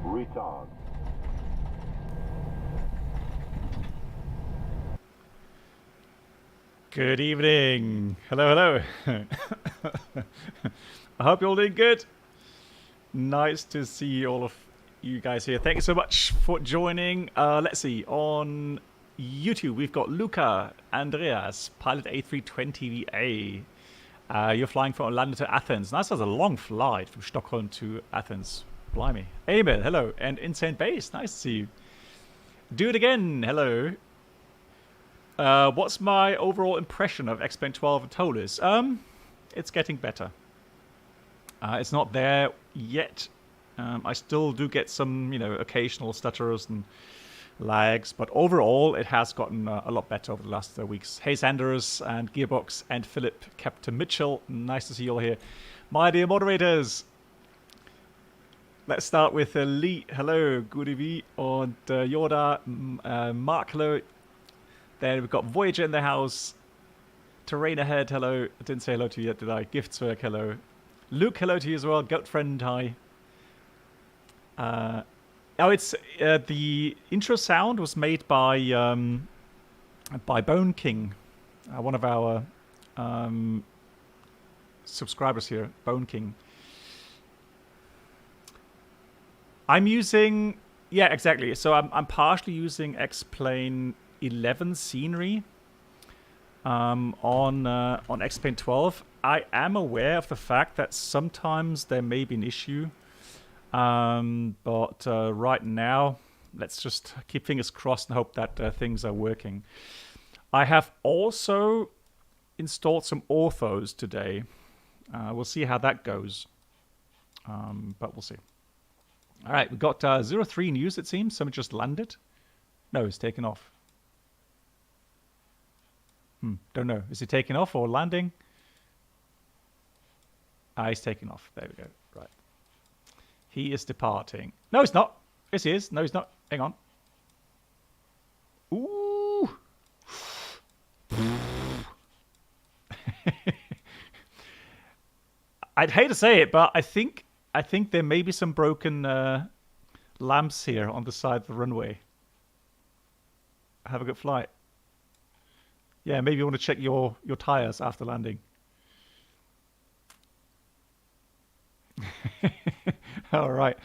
Retard. Good evening. Hello, hello. I hope you're all doing good. Nice to see all of you guys here. Thank you so much for joining. Let's see. On YouTube, we've got Luca, Andreas, pilot A320 VA. You're flying from Orlando to Athens. Nice, that's a long flight from Stockholm to Athens. Blimey. Emil, hello. And Insane Base, nice to see you. Do it again, hello. What's my overall impression of X-Plane 12 and Toliss? It's getting better. It's not there yet. I still do get some, occasional stutters and lags, but overall it has gotten a lot better over the last weeks. Hey Sanders and Gearbox and Philip, Captain Mitchell, nice to see you all here. My dear moderators, let's start with Lee, hello, good evening, and Yoda, Mark, hello. Then we've got Voyager in the house, Terrain Ahead, hello. I didn't say hello to you yet, did I? Giftswork, hello. Luke, hello to you as well. Goat Friend, hi. It's the intro sound was made by Bone King, one of our subscribers here, Bone King. I'm using, yeah, exactly. So I'm partially using X-Plane 11 scenery on X-Plane 12. I am aware of the fact that sometimes there may be an issue, but right now, let's just keep fingers crossed and hope that things are working. I have also installed some orthos today. We'll see how that goes, but we'll see. All right, we've got 03 news, it seems. Someone just landed. No, it's taken off. Don't know. Is it taking off or landing? Ah, he's taking off. There we go. Right. He is departing. No, he's not. Yes, he is. No, he's not. Hang on. Ooh. I'd hate to say it, but I think there may be some broken lamps here on the side of the runway. Have a good flight. Yeah, maybe you want to check your tires after landing. All right.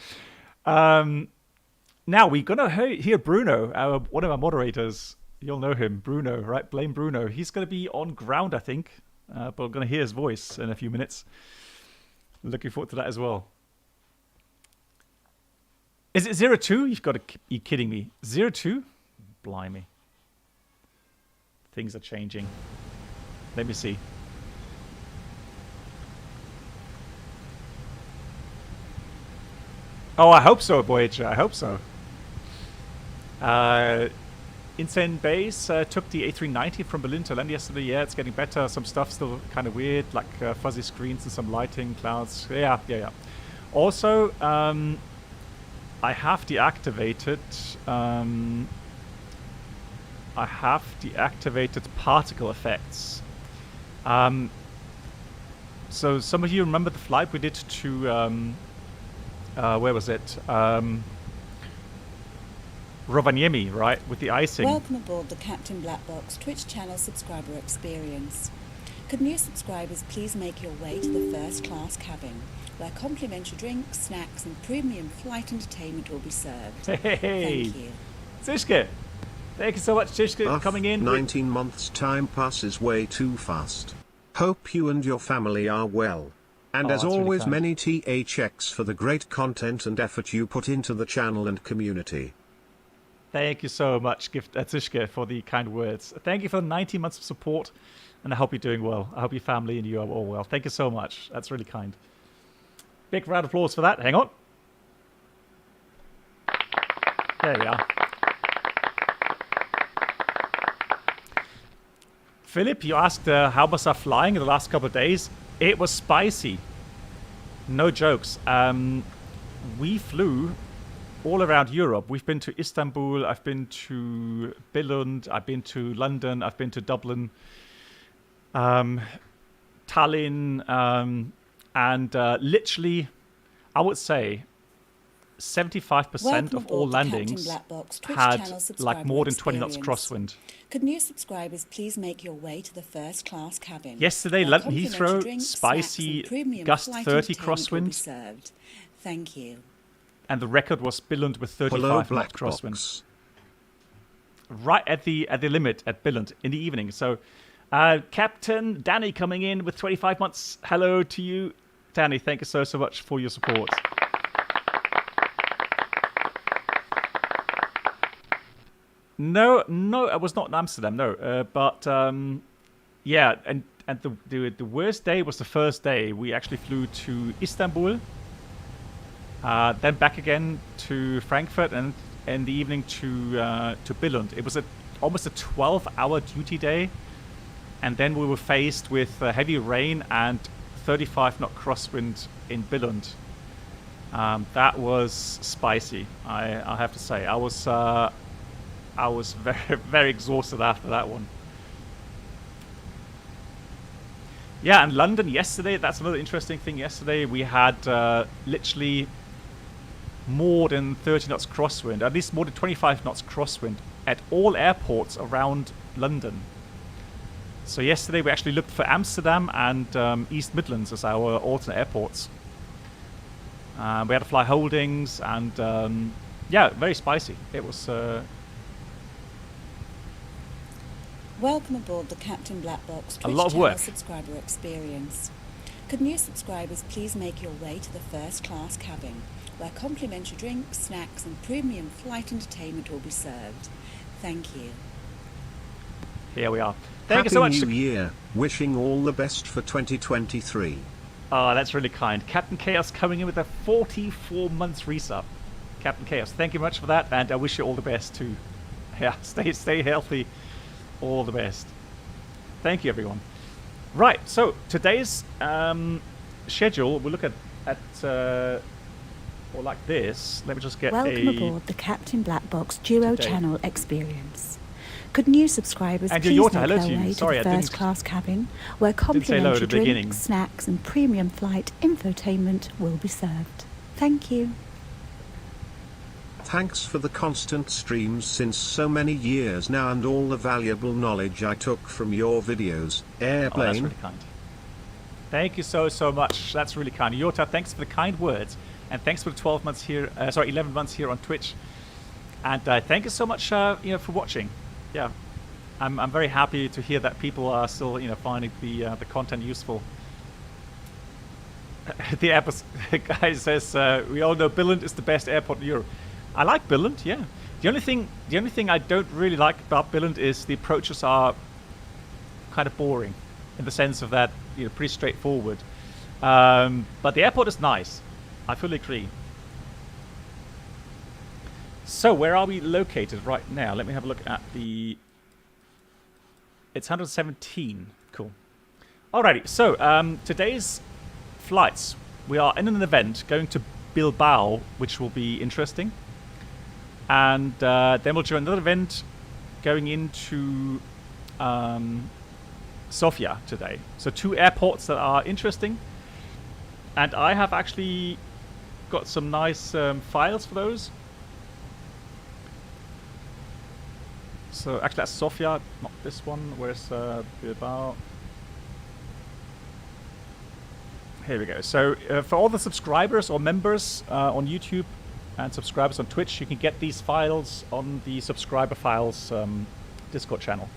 Now we're gonna hear Bruno, one of our moderators. You'll know him, Bruno, right? Blame Bruno. He's gonna be on ground, I think, but we're gonna hear his voice in a few minutes. Looking forward to that as well. Is it 02? You've got to be kidding me. 02? Blimey. Things are changing. Let me see. Oh, I hope so, Voyager. I hope so. Insane Base took the A319 from Berlin to land yesterday. Yeah, it's getting better. Some stuff still kind of weird, like fuzzy screens and some lighting, clouds. Yeah. Also, I have deactivated. Particle effects. So some of you remember the flight we did to where was it? Rovaniemi, right, with the icing. Welcome aboard the Captain Black Box Twitch channel subscriber experience. Could new subscribers please make your way to the first class cabin, where complimentary drinks, snacks and premium flight entertainment will be served. Hey, thank you. Zishke, thank you so much, Zishke, for coming in. 19 months time passes way too fast. Hope you and your family are well. And as always, many THX for the great content and effort you put into the channel and community. Thank you so much, Zishke, for the kind words. Thank you for 19 months of support, and I hope you're doing well. I hope your family and you are all well. Thank you so much. That's really kind. Big round of applause for that. Hang on. There we are. Philip, you asked how was our flying in the last couple of days. It was spicy. No jokes. We flew all around Europe. We've been to Istanbul, I've been to Billund, I've been to London, I've been to Dublin, Tallinn, and literally, I would say 75% of all landings had like more than 20 knots crosswind. Could new subscribers please make your way to the first class cabin? Yesterday, London Heathrow, spicy gust 30 crosswind. Thank you. And the record was Billund with 35 knots crosswind. Right at the limit at Billund in the evening. So, Captain Danny coming in with 25 months. Hello to you, Danny. Thank you so much for your support. No, I was not in Amsterdam. No, but yeah, and the worst day was the first day. We actually flew to Istanbul. Then back again to Frankfurt, and in the evening to Billund. It was almost a 12-hour duty day, and then we were faced with heavy rain and 35-knot crosswind in Billund. That was spicy, I have to say. I was very, very exhausted after that one. Yeah, and London yesterday, that's another interesting thing. Yesterday we had literally more than 30 knots crosswind, at least more than 25 knots crosswind at all airports around London. So yesterday we actually looked for Amsterdam and East Midlands as our alternate airports. We had to fly holdings and yeah, very spicy. It was... Welcome aboard the Captain Black Box Twitch lot of work. subscriber experience. Could new subscribers please make your way to the first class cabin, where complimentary drinks, snacks and premium flight entertainment will be served. Thank you. Here we are. Thank Happy you so much. New Year. Wishing all the best for 2023. Oh, that's really kind. Captain Chaos coming in with a 44 months resub. Captain Chaos, thank you much for that, and I wish you all the best too. Yeah, stay healthy. All the best. Thank you, everyone. Right, so today's schedule, we'll look at or like this. Let me just get Welcome aboard the Captain Black Box Duo Channel experience. Could new subscribers please make their way to the first class cabin, where complimentary drinks, snacks and premium flight infotainment will be served. Thank you. Thanks for the constant streams since so many years now and all the valuable knowledge I took from your videos. Airplane. Oh, that's really kind. Thank you so much. That's really kind. Yota, thanks for the kind words. And thanks for the 12 months here, 11 months here on Twitch. And thank you so much, for watching. Yeah, I'm very happy to hear that people are still, finding the content useful. The guy says we all know Billund is the best airport in Europe. I like Billund, yeah. The only thing I don't really like about Billund is the approaches are kind of boring, in the sense of that, pretty straightforward. But the airport is nice. I fully agree. So, where are we located right now? Let me have a look at the... It's 117. Cool. Alrighty, so today's flights. We are in an event going to Bilbao, which will be interesting. And then we'll join another event going into Sofia today. So 2 airports that are interesting. And I have actually got some nice files for those. So actually that's Sofia, not this one. Where's Bilbao? Here we go. So for all the subscribers or members on YouTube and subscribers on Twitch, you can get these files on the subscriber files Discord channel.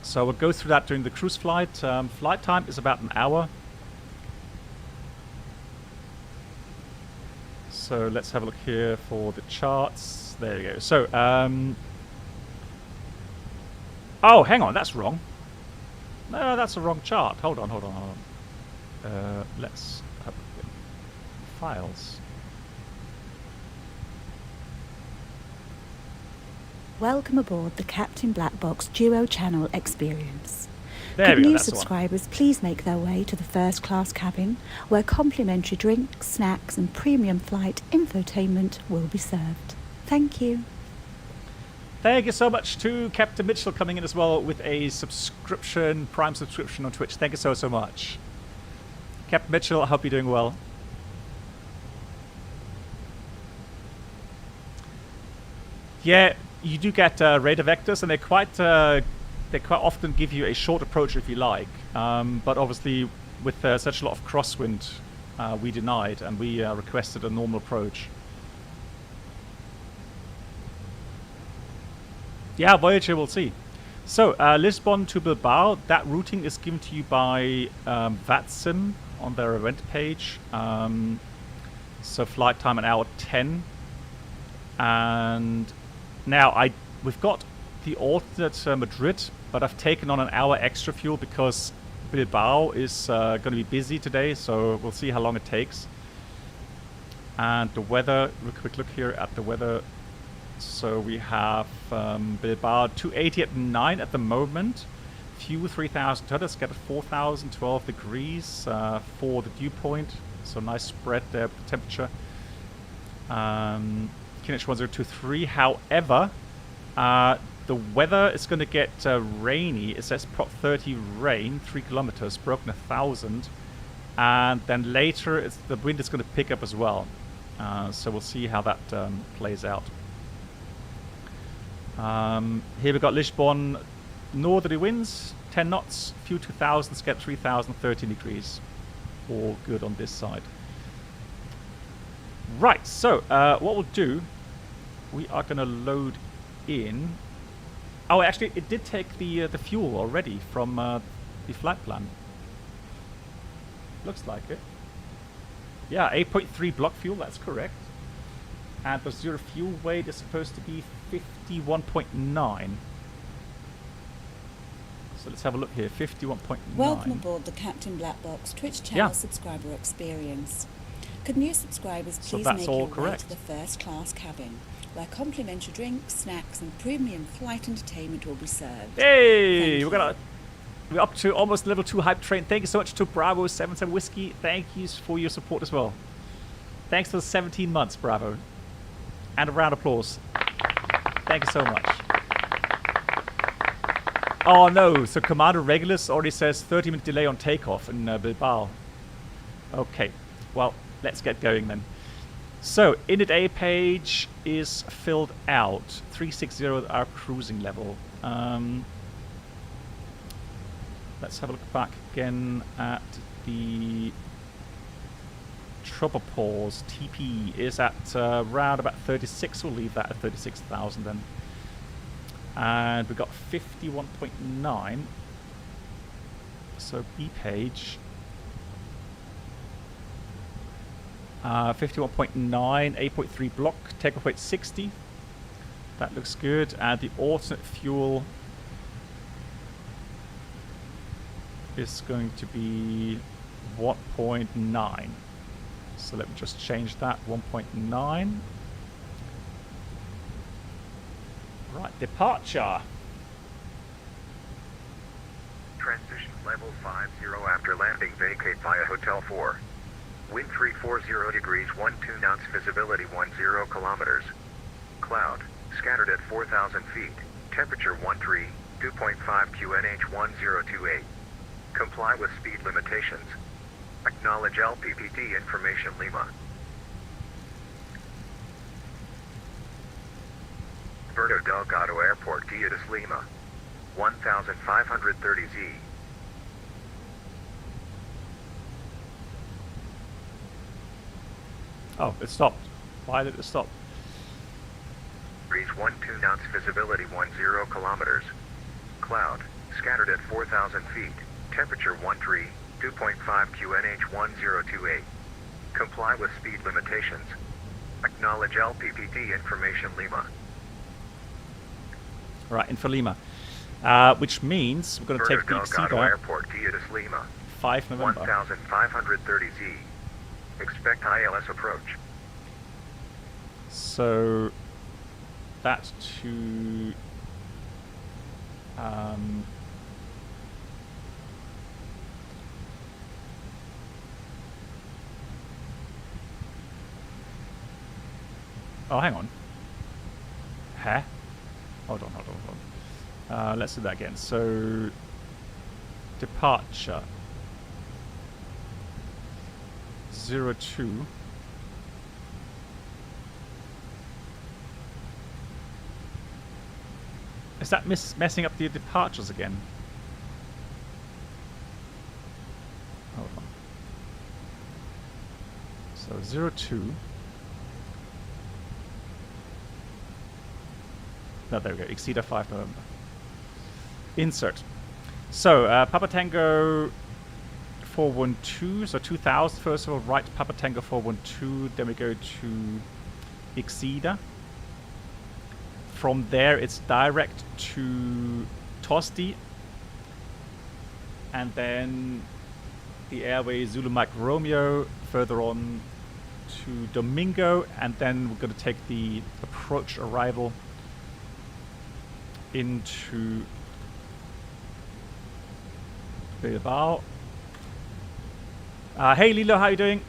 So we'll go through that during the cruise flight. Flight time is about an hour. So let's have a look here for the charts. There we go. So, oh, hang on, that's wrong. No, that's the wrong chart. Hold on. Let's have a look at files. Welcome aboard the Captain Black Box Duo Channel experience. There Could we go, new that's the one. subscribers please make their way to the first class cabin, where complimentary drinks, snacks and premium flight infotainment will be served. Thank you. Thank you so much to Captain Mitchell coming in as well with a subscription, Prime subscription on Twitch. Thank you so much. Captain Mitchell, I hope you're doing well. Yeah, you do get radar vectors, and they quite often give you a short approach if you like. But obviously, with such a lot of crosswind, we denied, and we requested a normal approach. Yeah, Voyager, we'll see. So, Lisbon to Bilbao, that routing is given to you by VATSIM on their event page. So, flight time an hour 10. And now, we've got the alternate Madrid, but I've taken on an hour extra fuel because Bilbao is going to be busy today, so we'll see how long it takes. And the weather, a quick look here at the weather. So we have Bilbao 280 at 9 at the moment. Fuel 3,000. Let's get 4,000, 12 degrees for the dew point. So nice spread there, the temperature. Kinech 1023. However, the weather is going to get rainy. It says Prop 30 rain, 3 kilometers, broken 1,000. And then later, the wind is going to pick up as well. So we'll see how that plays out. Here we've got Lisbon, northerly winds, 10 knots, few 2000s, get 3000, 13 degrees. All good on this side. Right, so what we'll do, we are going to load in. Oh, actually, it did take the fuel already from the flight plan. Looks like it. Yeah, 8.3 block fuel, that's correct. And the zero fuel weight is supposed to be 51.9. So let's have a look here, 51.9. Welcome aboard the Captain Black Box Twitch channel subscriber experience. Could new subscribers please make your way to the first class cabin, where complimentary drinks, snacks and premium flight entertainment will be served. Hey, we've got We're up to almost level 2 hype train. Thank you so much to Bravo 77 Whiskey. Thank you for your support as well. Thanks for the 17 months, Bravo. And a round of applause. Thank you so much. Oh no, so Commander Regulus already says 30-minute delay on takeoff in Bilbao. Okay, well, let's get going then. So, init A page is filled out. 360 our cruising level. Let's have a look back again at the trouble pause. TP is at around about 36. We'll leave that at 36,000 then. And we've got 51.9. So B page. 51.9, 8.3 block, takeoff weight 60. That looks good. And the alternate fuel is going to be 1.9. So let me just change that. 1.9. Right, departure. Transition level 50 after landing, vacate via Hotel 4. Wind 340 degrees, 12 knots, visibility 10 kilometers. Cloud, scattered at 4,000 feet, temperature 13, 2.5 QNH 1028. Comply with speed limitations. Acknowledge LPPT information Lima. Puerto Delgado Airport, Toliss Lima. 1530Z. Oh, it stopped. Why did it stop? Breeze 12 knots, visibility 10 kilometers. Cloud, scattered at 4,000 feet, temperature 13, 2.5 QNH 1028. Comply with speed limitations. Acknowledge LPPT information Lima. Right, in for Lima. Which means we're going to take the Delgado Exceeder, Airport, Toliss Lima. 5 November. 1530Z. Expect ILS approach. So that to oh, hang on. Huh? Hold on. Let's do that again. So departure 02. Is that messing up the departures again? Hold on. So 02. No, there we go. Exceeder 5 November. Insert. So Papa Tango 412. So 2000 first of all. Right, Papa Tango 412. Then we go to Exceeder. From there, it's direct to Tosti, and then the airway Zulu Mike Romeo, further on to Domingo, and then we're going to take the approach arrival into Bilbao. Hey Lilo, how you doing?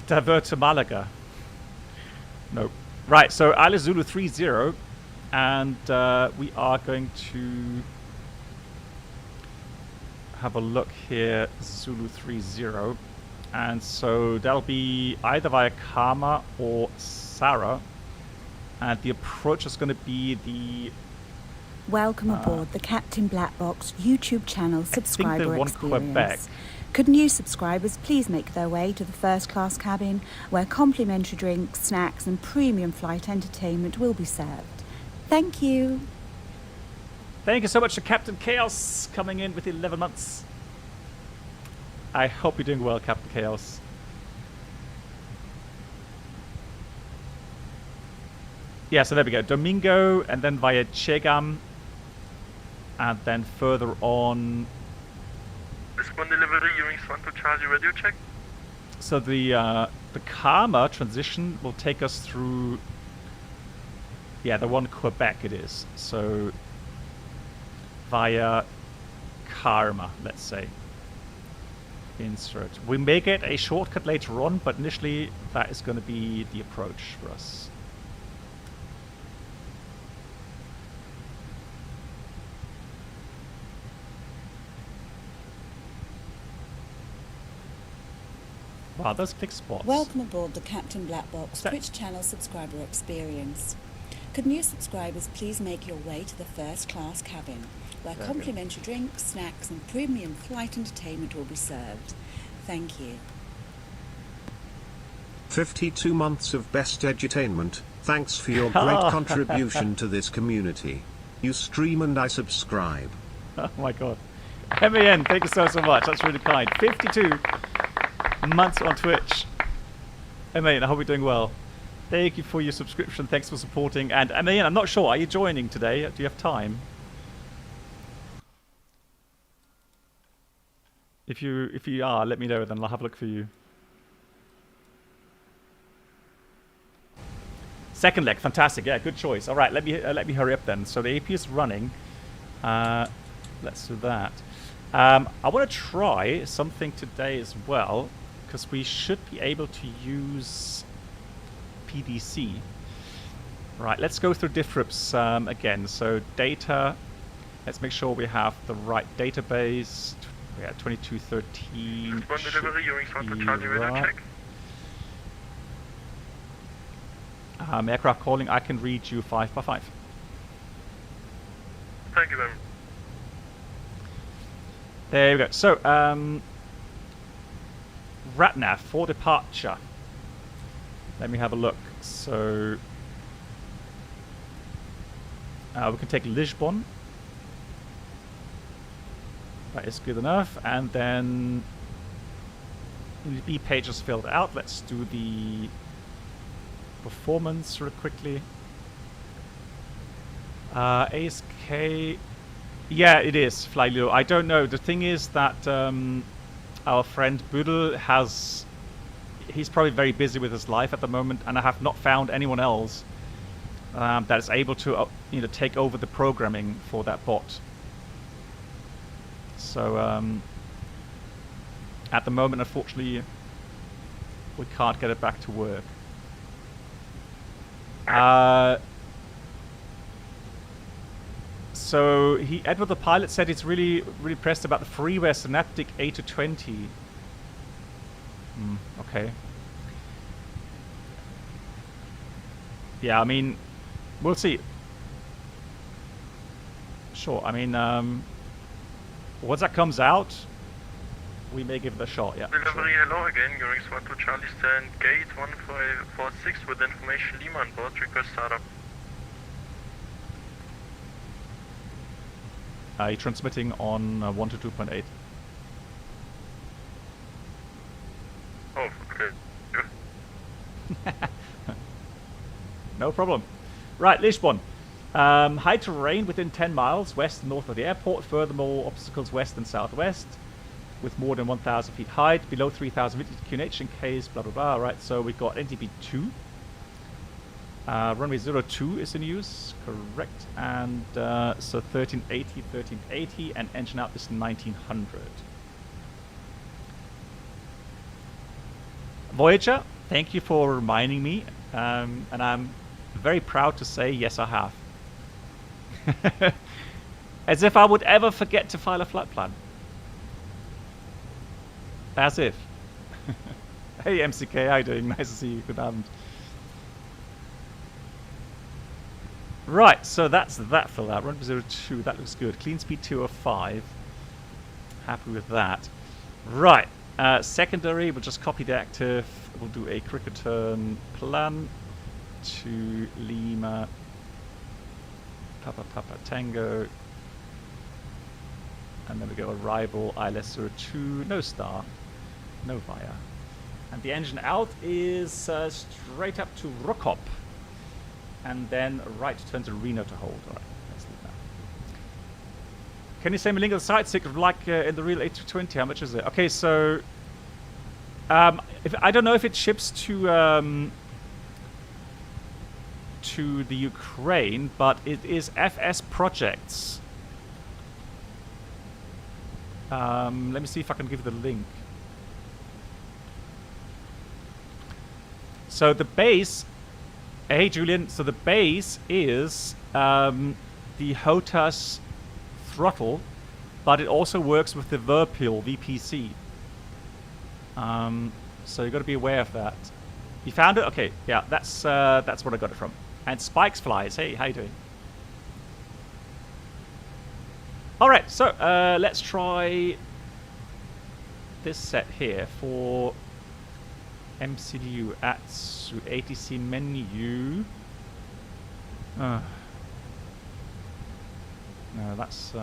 Divert to Malaga. Nope. Right, so Alice Zulu 30, and we are going to have a look here, Zulu 30, and so that'll be either via Karma or Sarah, and the approach is going to be the... Welcome aboard the Captain Black Box YouTube channel subscriber experience. Quebec. Could new subscribers please make their way to the first class cabin where complimentary drinks, snacks and premium flight entertainment will be served. Thank you. Thank you so much to Captain Chaos coming in with 11 months. I hope you're doing well, Captain Chaos. Yeah, so there we go. Domingo, and then via Chegam, and then further on... Lisbon delivery, Ewings 1 to Charlie, radio check. So the Karma transition will take us through... Yeah, the one Quebec it is. So via karma, let's say. Insert. We may get a shortcut later on, but initially that is going to be the approach for us. Wow, those click spots. Welcome aboard the Captain Black Box Twitch channel subscriber experience. Could new subscribers please make your way to the first class cabin, where complimentary drinks, snacks and premium flight entertainment will be served. Thank you. 52 months of best edutainment. Thanks for your great contribution to this community. You stream and I subscribe. Oh my god. MAN, thank you so much. That's really kind. 52 months on Twitch. MAN, I hope you're doing well. Thank you for your subscription. Thanks for supporting. And MAN, I'm not sure. Are you joining today? Do you have time? If you are, let me know, then I'll have a look for you. Second leg, fantastic. Yeah, good choice. All right, let me hurry up then. So the AP is running. Let's do that. I want to try something today as well, because we should be able to use PDC. Right, let's go through diffrips again. So data, let's make sure we have the right database. Yeah, 2213. Lisbon delivery, Ewing Santo Charlie, radar check. Aircraft calling, I can read you 5x5. Thank you very much. There we go. So, RatNav for departure. Let me have a look. So, we can take Lisbon. That is good enough. And then LEBB page is filled out. Let's do the performance real quickly. ASK. Yeah, it is Fly Leo. I don't know. The thing is that our friend Budel has... He's probably very busy with his life at the moment, and I have not found anyone else that is able to take over the programming for that bot. So at the moment, unfortunately, we can't get it back to work. So Edward the pilot said he's really impressed about the freeware synaptic A320. Okay. Yeah, I mean, we'll see. Sure, I mean, once that comes out, we may give it a shot, yeah. Delivery, sure. hello again, Ewing Santo Charlie, stand gate 1546 with information Lima on board, request startup. You're transmitting on 122.8. Oh, okay. No problem. Right, Lisbon. High terrain within 10 miles west and north of the airport. Furthermore, obstacles west and southwest with more than 1,000 feet height. Below 3,000 feet QNH in case blah blah blah. Right, so we got NTP 2. Runway 02 is in use, correct. And so 1380, and engine out is 1900. Voyager, thank you for reminding me, and I'm very proud to say yes, I have. As if I would ever forget to file a flight plan. As if. Hey MCK, how you doing? Nice to see you. Good afternoon. Right, so that's that filled out. Runway 02, that looks good. Clean speed 205. Happy with that. Right, secondary, we'll just copy the active. We'll do a quick return plan to Lima. Papa Tango. And then we go arrival, ILS 02, no star, no via. And the engine out is straight up to Rokop. And then right turn to Reno to hold. All right, let's leave that. Can you send me a link of the site stick like in the real A320? How much is it? Okay, so I don't know if it ships to the Ukraine, but it is FS Projects. Let me see if I can give you the link. So the base, hey Julian, so the base is the HOTAS throttle, but it also works with the Whirlpool VPC. So you've got to be aware of that. You found it? Okay, yeah, that's what I got it from. And Spikes Flies, hey, how you doing? Alright, so let's try this set here for MCDU at ATC menu. No, that's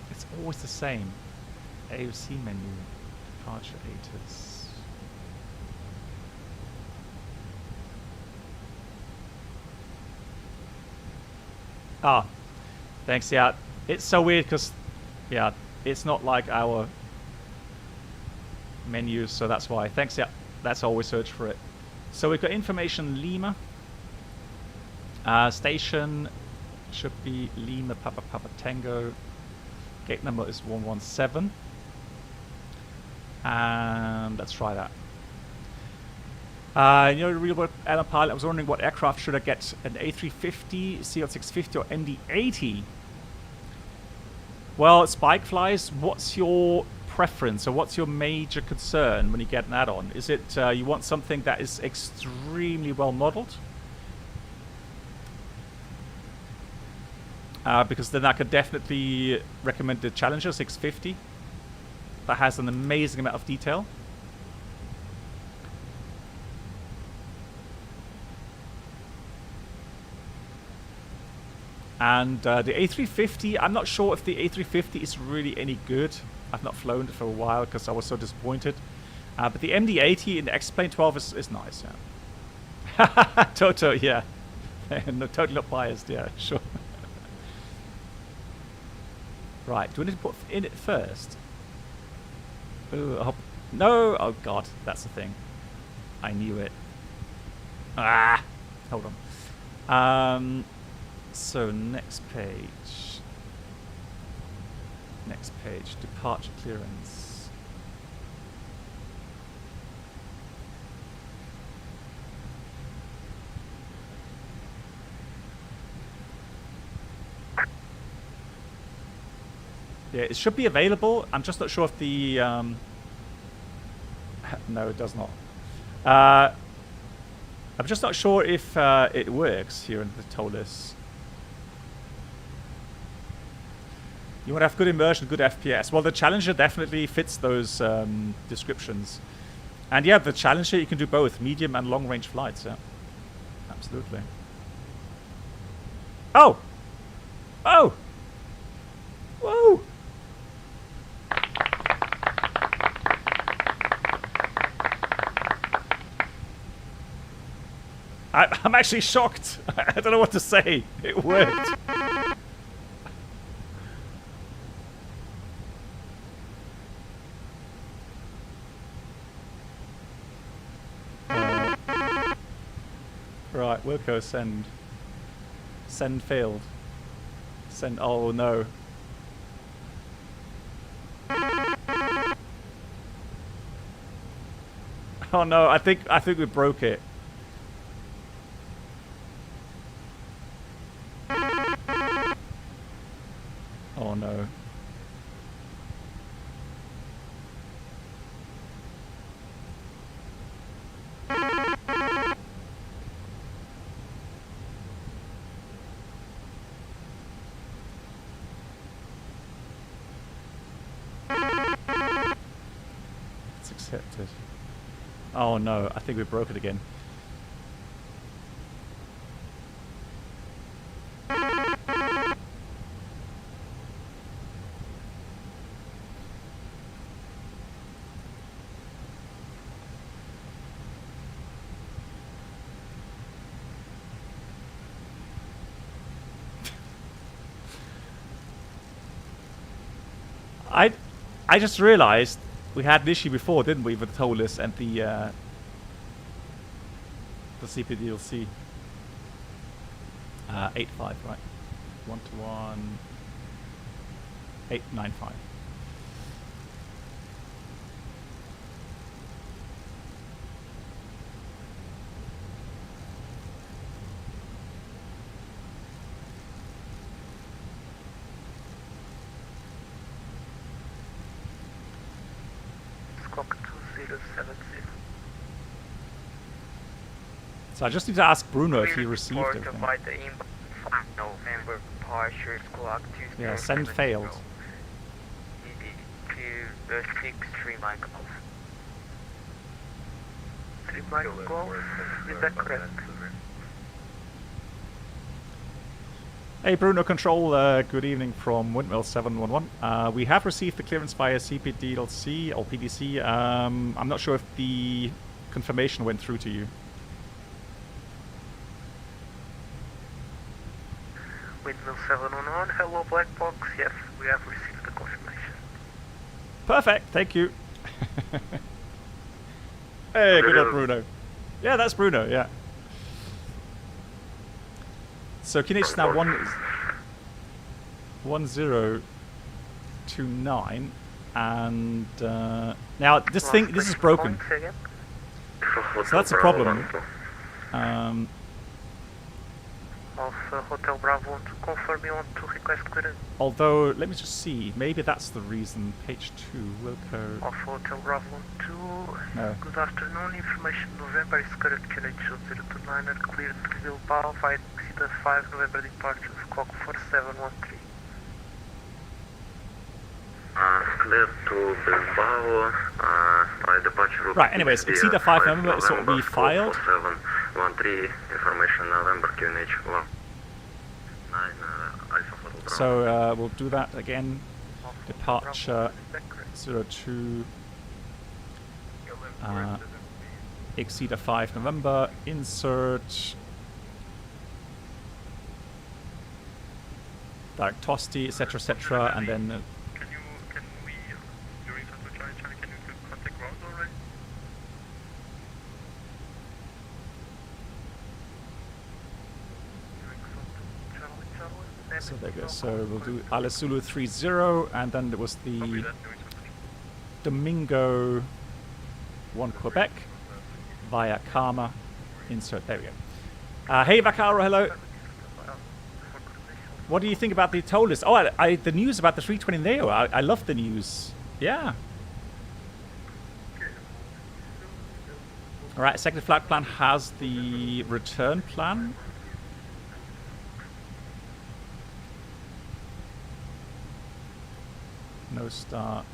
it's always the same. AOC menu, departure ATIS. Ah, thanks. Yeah, it's so weird because, yeah, it's not like our menus, so that's why. Thanks. Yeah, that's how we search for it. So we've got information Lima. Station should be Lima Papa Papa Tango. Gate number is 117. And let's try that. You know, real world Airline pilot, I was wondering what aircraft should I get? An A350, CL650 or MD-80? Well, Spike Flies, what's your preference or what's your major concern when you get an add-on? Is it you want something that is extremely well modeled? Because then I could definitely recommend the Challenger 650. That has an amazing amount of detail. And the A350, I'm not sure if the A350 is really any good. I've not flown it for a while because I was so disappointed. But the MD-80 in the X-Plane 12 is nice, yeah. Toto, yeah. No, totally not biased, yeah, sure. Right, do we need to put in it first? Ooh, I hope... No! Oh god, that's the thing. I knew it. Ah! Hold on. So next page. Next page. Departure clearance. Yeah, it should be available. I'm just not sure if the... No, it does not. I'm just not sure if it works here in the Toliss. You want to have good immersion, good FPS. Well, the Challenger definitely fits those descriptions. And yeah, the Challenger, you can do both medium and long range flights. Yeah, absolutely. Oh! Oh! Whoa! I'm actually shocked. I don't know what to say. It worked. Right, Wilco, send. Send failed. Send. Oh no. Oh no, I think we broke it. Oh no. It's accepted. Oh no, I think we broke it again. I just realized we had an issue before, didn't we, with the Toliss and the the CPDLC. 85, right? 121 895. Squawk 2070. So I just need to ask Bruno if he received it. November departure squawk 2070. Yeah, send failed. Clear the 3 mile golf. 3 mile golf, is that correct? Hey Bruno Control, good evening from Windmill 711. We have received the clearance via CPDLC or PDC. I'm not sure if the confirmation went through to you. Windmill 711, hello Black Box, yes, we have received the confirmation. Perfect, thank you. Hey, good old Bruno. Yeah, that's Bruno, yeah. So QNH now 1029, and now this is broken. So that's a problem. Hotel Bravo want to confirm you want to request clearance. Although, let me just see, maybe that's the reason. Page 2, Wilco. Hotel Bravo 2. No. Good afternoon, information November is current QNH 029 and cleared to Bilbao via the 5 November departure squawk 4713. Clear to Bilbao, by departure. Right, anyways, Exceed 5 November is what we filed. 4713, information November QNH 1. So we'll do that again. Departure 02. Exceed 5 November. Insert. Direct Tosti, etc., etc., and then. Can we, during Central China, can you contact ground already? So there we go. So we'll do Alesulu 30, and then there was the Domingo 1 Quebec via Karma. Insert. There we go. Hey Vaccaro, hello. What do you think about the Toliss? Oh, the news about the 320 Neo. I love the news. Yeah. All right. Executive flight plan has the return plan. No start,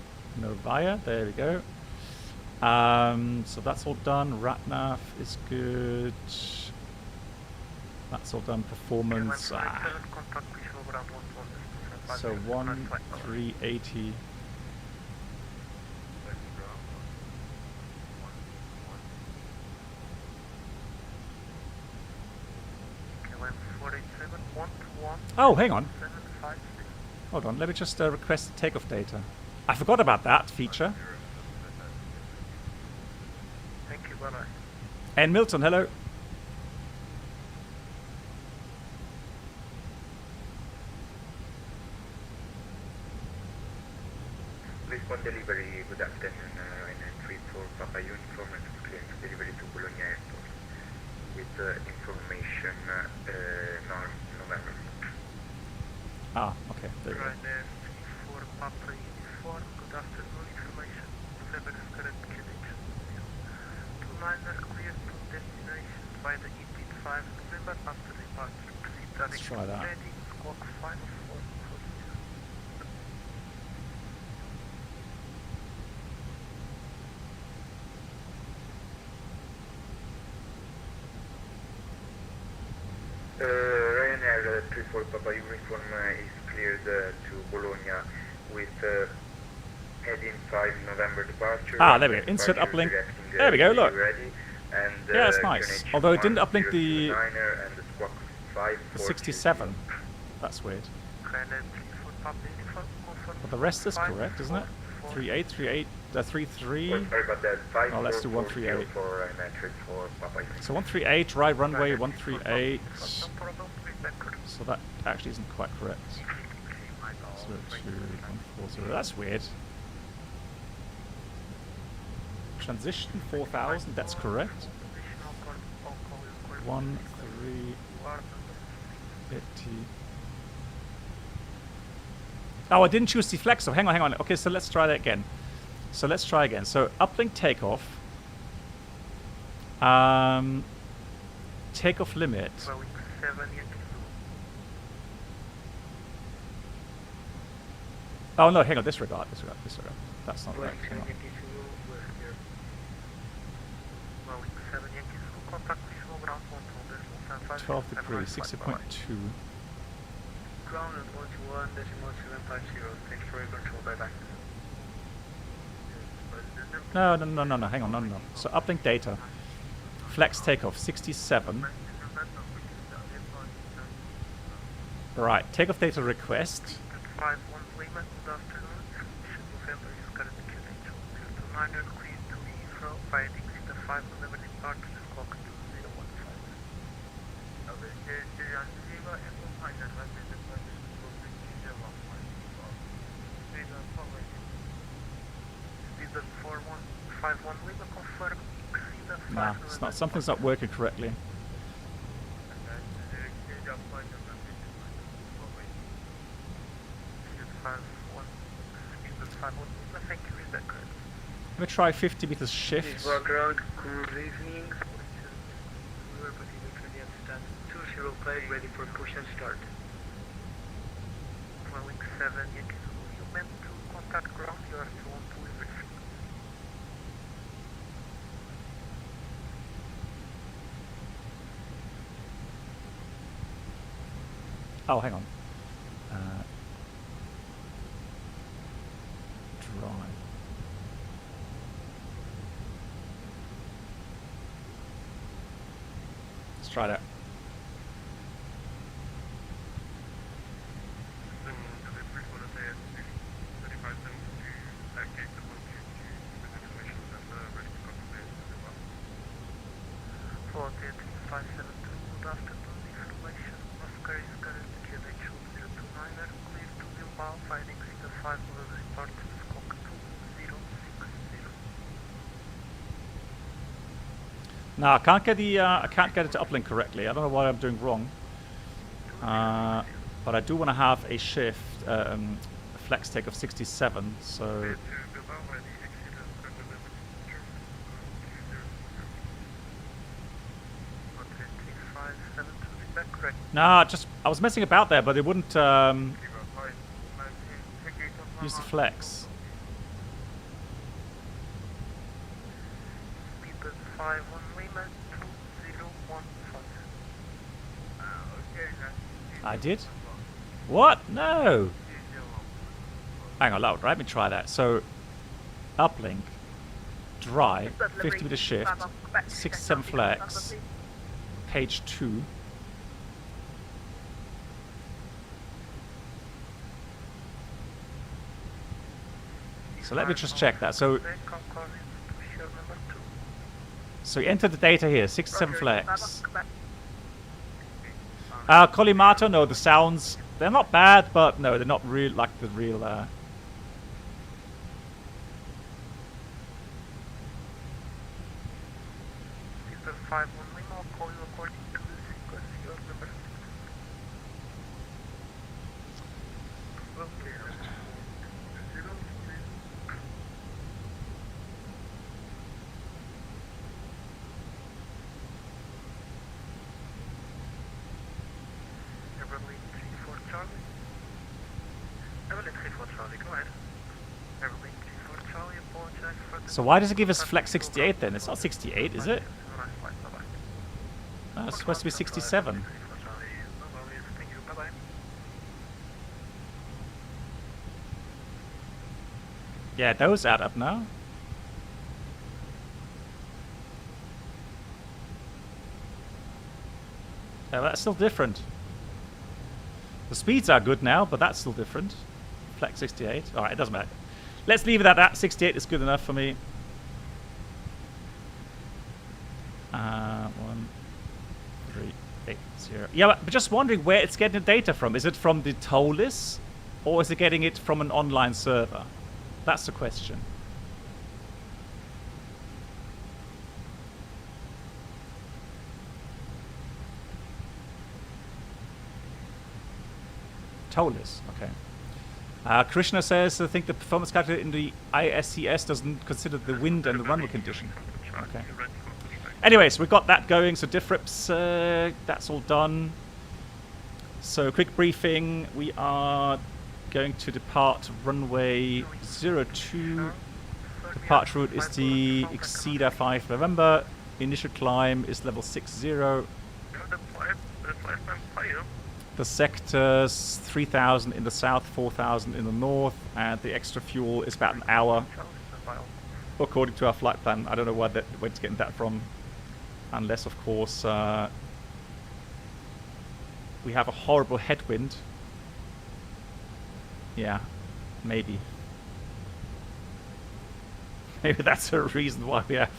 no via. There we go. So that's all done. RatNav is good. That's all done. Performance. So 1380. Oh, hang on. Hold on, let me just request the takeoff data. I forgot about that feature. Thank you, bye-bye. And Milton, hello. Lisbon delivery, good afternoon, 934 Papa Uniform and clearance delivery to Bologna Airport with information November. Ah, okay, there you go. Ryanair 34 Papa Uniform, good afternoon, information November is current QNH 29 cleared to destination by the EP5 November after departure. Proceed Let's try that. ready, squawk 5442. Ryanair 34 Papa Uniform is cleared to Bologna with heading 5 November departure. Ah, there we go. Insert uplink. There we go, look. Ready, and, Yeah, that's nice. Although it didn't uplink the and the squawk 67. That's weird. Ryanair 34 Papa Uniform, confirm But the rest is correct, isn't it? 138, 33. Sorry about that. Oh, let's do 138. For metric for Papa. So 138, right runway 138. No problem, feedback. So that actually isn't quite correct. 02, 140. That's weird. Transition 4000, that's correct. 1380. Oh, I didn't choose deflect, so hang on. Okay, so let's try that again. So uplink takeoff. Takeoff limit. Boeing 7 Yankee Oh no, hang on, disregard. That's not right. Hang on. Boeing 7 Yankee contact visual ground control, decimal 12 degrees, 60.2. Ground at 121, decimal 750. Thanks for your control, bye bye. No, hang on, no. So uplink data. Flex takeoff, 67. Right, takeoff data request. 5-1 Lima, good afternoon. November is current QH 229, clear to Heathrow, via exit 5 November departure, clock 2015. Vision 4151 Lima, confirm exit 5 Nah, it's not. Something's not working correctly. Let me try 50 meters shift. Background, good evening. We were putting the 20 stand 205 ready for push and start. Boeing 7 Yankee Zulu, you meant to contact ground, you are still on to everything. Oh, hang on. Drive. Let's try that. Good afternoon, information. Oscar is current QH 029er, clear to Bilbao, finding exit 5 November departure, squawk 2060. No, I can't get the I can't get it to uplink correctly. I don't know what I'm doing wrong. But I do want to have a shift, a flex take of 67. So nah, just I was messing about there, but it wouldn't use the flex. Speed 51 Lima 2015. I did? What? No. Hang on, let me try that. So, uplink, dry, 50 meter shift, 67 flex, page 2. So let me just check that. So you enter the data here, 67 flex. Collimato, no, the sounds, they're not bad, but no, they're not real like the real. So why does it give us flex 68 then? It's not 68, is it? No, it's supposed to be 67. Yeah, those add up now. Yeah, that's still different. The speeds are good now, but that's still different. Flex 68. Alright, it doesn't matter. Let's leave it at that. 68 is good enough for me. 1380. Yeah, but just wondering where it's getting the data from. Is it from the Toliss, or is it getting it from an online server? That's the question. Toliss, okay. Krishna says, I think the performance calculator in the ISCS doesn't consider the wind and the runway condition. Okay. Anyways, we've got that going, so diff rips, that's all done. So quick briefing, we are going to depart runway 02. Departure route is the Exceeder 5 November. Initial climb is level 60. The sectors 3000 in the south, 4000 in the north, and the extra fuel is about an hour, according to our flight plan. I don't know where it's getting that from, unless, of course, we have a horrible headwind. Yeah, maybe. Maybe that's a reason why we have.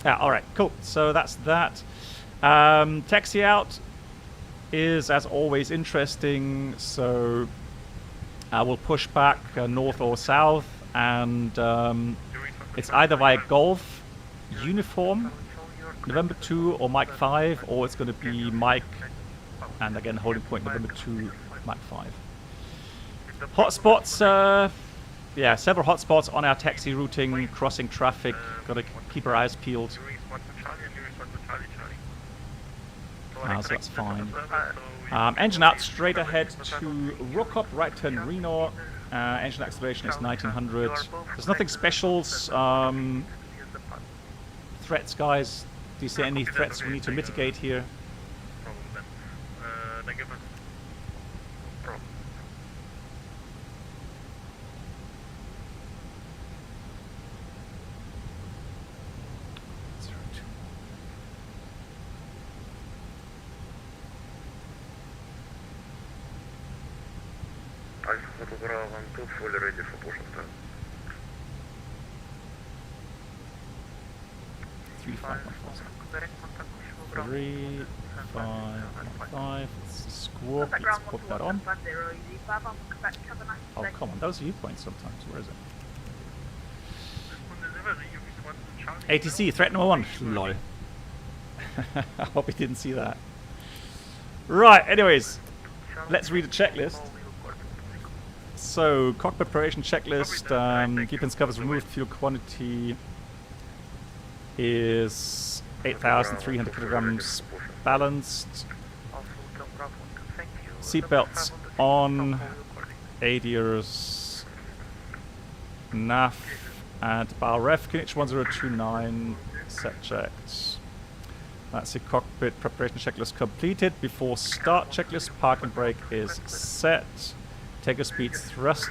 Yeah, alright, cool. So that's that. Taxi out is, as always, interesting. So we'll push back north or south, and it's either via Golf, Uniform, November 2 or Mike 5, or it's going to be Mike, and again, holding point November 2, Mike 5. Hotspots, yeah, several hotspots on our taxi routing, crossing traffic. Got to keep our eyes peeled. So that's fine. Engine out straight ahead to Rokop, right turn Reno. Engine acceleration is 1900. There's nothing special. Threats, guys. Do you see any threats we need to mitigate here? Fully ready for push and turn. 3515. It's squawk. Let's put that on. Oh, come on. Those viewpoints sometimes. Where is it? ATC, threat number 1. Lol. I hope he didn't see that. Right, anyways. Let's read the checklist. So, cockpit preparation checklist, gearpins covers removed, fuel quantity is 8,300 kilograms balanced, seatbelts on, ADIRS, NAF, and bow ref, QNH 1029, set checked. That's the cockpit preparation checklist completed. Before start checklist, park and brake is set. Takeoff speeds thrust.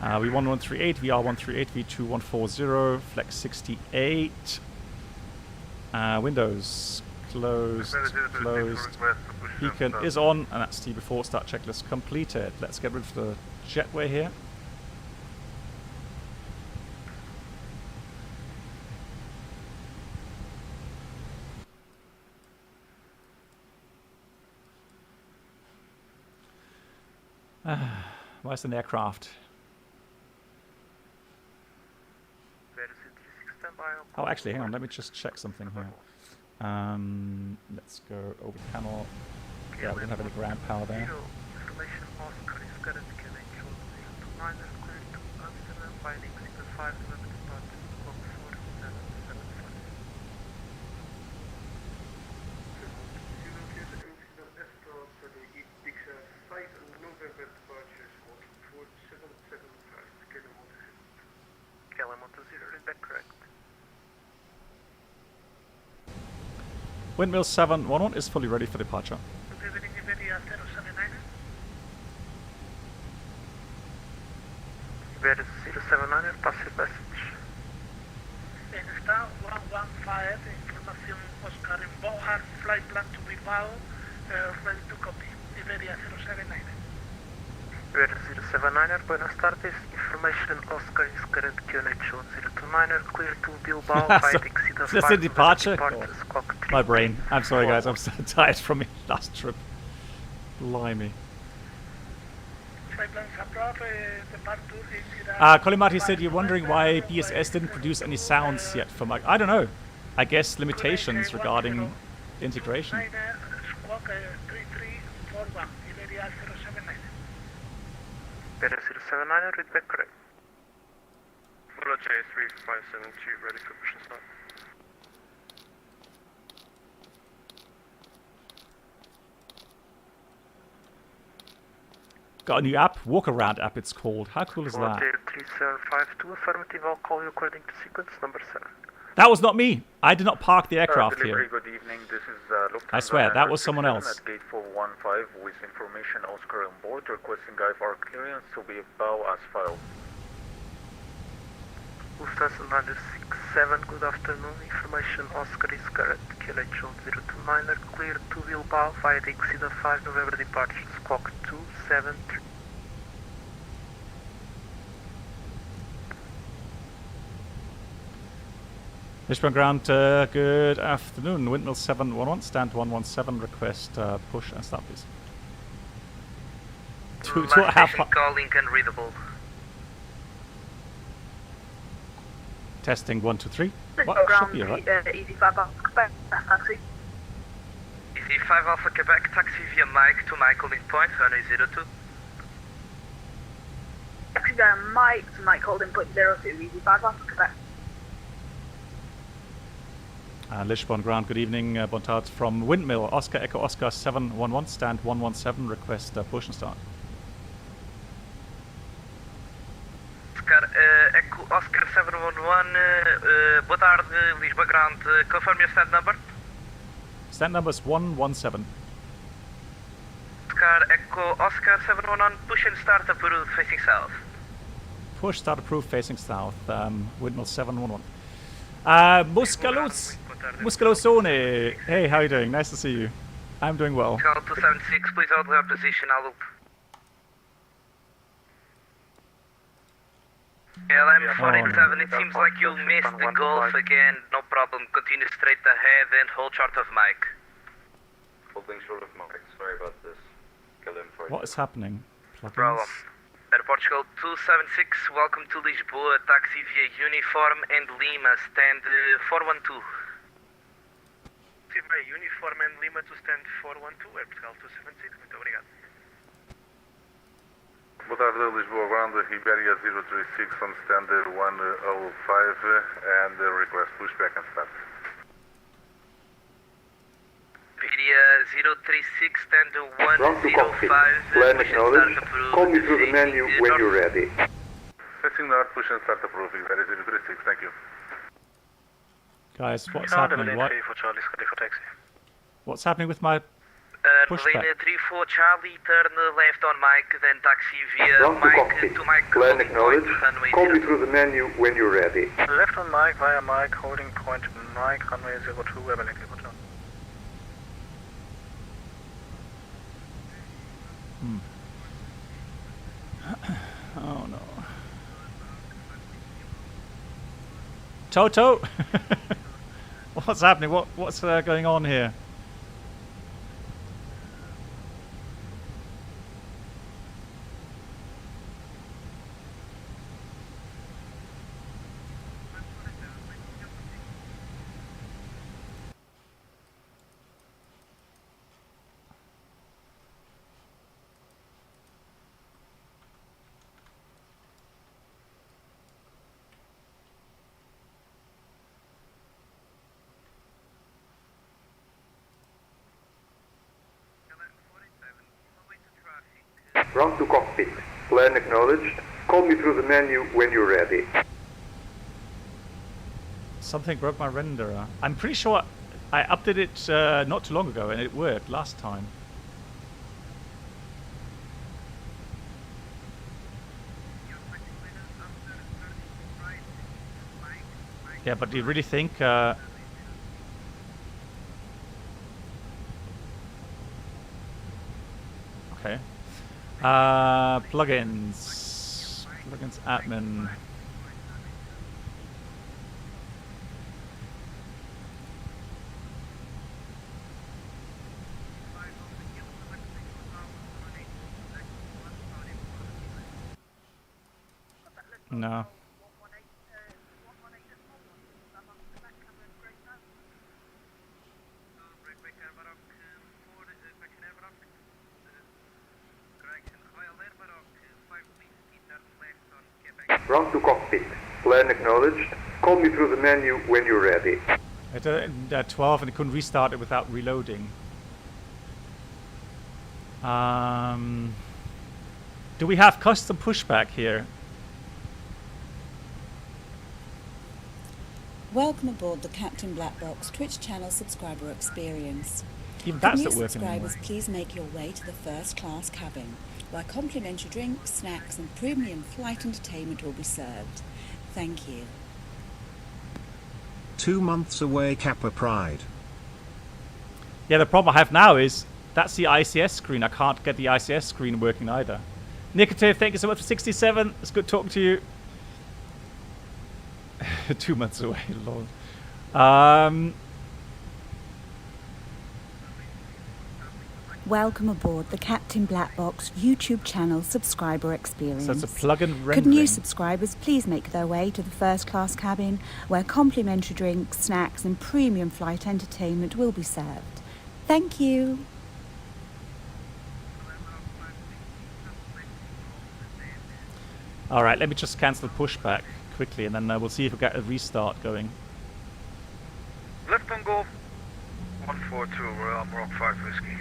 V1138, VR138, V2140, flex 68. Windows closed, closed. Beacon is on, and that's the before start checklist completed. Let's get rid of the jetway here. Where's an aircraft? Oh, actually, hang on. Let me just check something here. Let's go over panel. Yeah, we don't have any ground power there. Windmill 711 is fully ready for departure. 079er, passive message. Está 115, información Oscar in Bohar, flight plan to Bilbao, ready to copy. Iberia 079. Iberia 079er, buenas tardes. Information Oscar is current QNH 029er, clear to Bilbao, via exit of That's a departure? squawk 3. My brain. I'm sorry, guys. I'm so tired from my last trip. Blimey. Flight plans abroad, departure is... Kolimati said you're wondering why BSS didn't produce any sounds yet for my... I don't know. I guess limitations regarding integration. Squawk 3341, Iberia 079. Iberia 079, read back correct. Roger, 3572, ready for push and start. Got a new app, walk around app it's called. How cool is that? Roger, 3752, affirmative, I'll call you according to sequence number 7. That was not me. I did not park the aircraft Delivery, here. good evening. This is Lufthansa I swear, that was someone else. At gate 415 with information Oscar on board, requesting IFR clearance to be Bilbao as filed. Lufthansa 967, good afternoon. Information Oscar is current. QNH 029er, clear to Bilbao via the exit of 5 November departure, squawk 273. Lisbon ground, good afternoon. Windmill 711, stand 117, request push and start, please. Two and a half. Calling unreadable. Testing 1 2 3. What? Should be alright. ED5 Alpha Quebec, taxi. ED5 Alpha Quebec, taxi via Mike to Mike holding point, runway 02. Taxi via Mike to Mike holding point 02, ED5 Alpha Quebec. Lisbon ground, good evening. Bontat from Windmill, Oscar Echo Oscar 711, stand 117, request push and start. Oscar Echo Oscar 711, boa tarde, Lisbon ground, confirm your stand number. Stand number is 117. Oscar Echo Oscar 711, push and start approved facing south. Push start approved facing south, Windmill 711. Muscalosone. Hey, how are you doing? Nice to see you. I'm doing well. Call 276, please hold your position, I'll loop. LM487, it seems like you missed the Gulf again. No problem, continue straight ahead and hold short of Mike. Holding short of Mike, sorry about this. LM487. What is happening? Problem. Air Portugal 276, welcome to Lisboa, taxi via Uniform and Lima, stand 412. Taxi via Uniform and Lima to stand 412, Air Portugal 276, muito obrigado. Boa tarde, Lisboa ground, Iberia 036 on stand 105 and request pushback and start. Iberia 036, stand 105, plan acknowledged. Call me through the menu when you're ready. Facing north, push and start approved, Iberia 036, thank you. Guys, what's happening? What's happening with my pushback? 34 Charlie, turn left on Mike, then taxi via Ground to Mike cockpit. to Mike. Plan acknowledged. Call me through the menu when you're ready. Left on Mike via Mike, holding point Mike, runway 02, Evelyn, Oh no. Toto! What's happening? What's going on here? Ground to cockpit. Plan acknowledged. Call me through the menu when you're ready. Something broke my renderer. I'm pretty sure I updated it not too long ago and it worked last time. Yeah, but do you really think... Okay. Plugins. Plugins admin. No. Round to cockpit. Plan acknowledged. Call me through the menu when you're ready. At 12 and it couldn't restart it without reloading. Do we have custom pushback here? Welcome aboard the Captain Black Box Twitch channel subscriber experience. Even For that's new not working subscribers, anymore. please make your way to the first class cabin, where complimentary drinks, snacks and premium flight entertainment will be served. Thank you. 2 months away, Kappa Pride. Yeah, the problem I have now is that's the ICS screen. I can't get the ICS screen working either. Nicotive, thank you so much for 67. It's good talking to you. 2 months away, lord. Welcome aboard the Captain Black Box YouTube channel subscriber experience. So it's a plug-in rendering. Could new subscribers please make their way to the first class cabin, where complimentary drinks, snacks and premium flight entertainment will be served. Thank you. Alright, let me just cancel pushback quickly and then we'll see if we get a restart going. Left on Golf 142, Rock 5 Whiskey.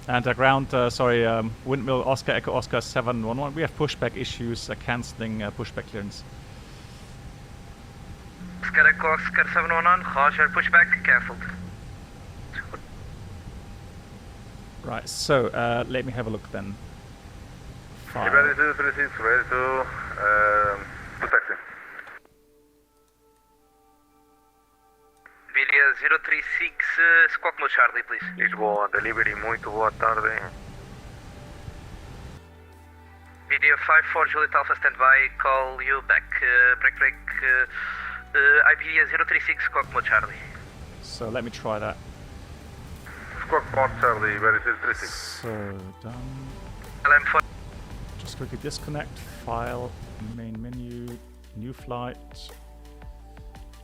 And ground, Windmill Oscar Echo Oscar 711. We have pushback issues, cancelling pushback clearance. Oscar Echo Oscar 719, Roger, pushback cancelled. Right, so let me have a look then. File. Ready to 36, ready to taxi. Bilha 036, Squawk no Charlie, please. Lisboa, delivery, muito boa tarde. Bilha 54, Juliet Alpha, standby, call you back. Break, Iberia 036, Squawk no Charlie. So let me try that. Squawk Port Charlie, ready to 36. So done. LM4. Just quickly disconnect, file, main menu, new flight.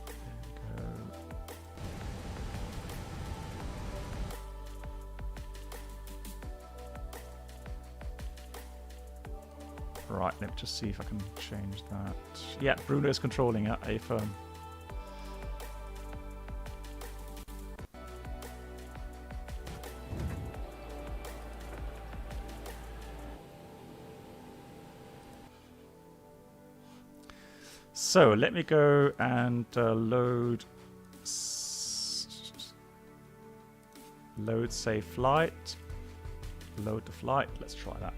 There we go. Right, let me just see if I can change that. Yeah, Bruno is controlling it, a firm. So let me go and load save flight, load the flight. Let's try that.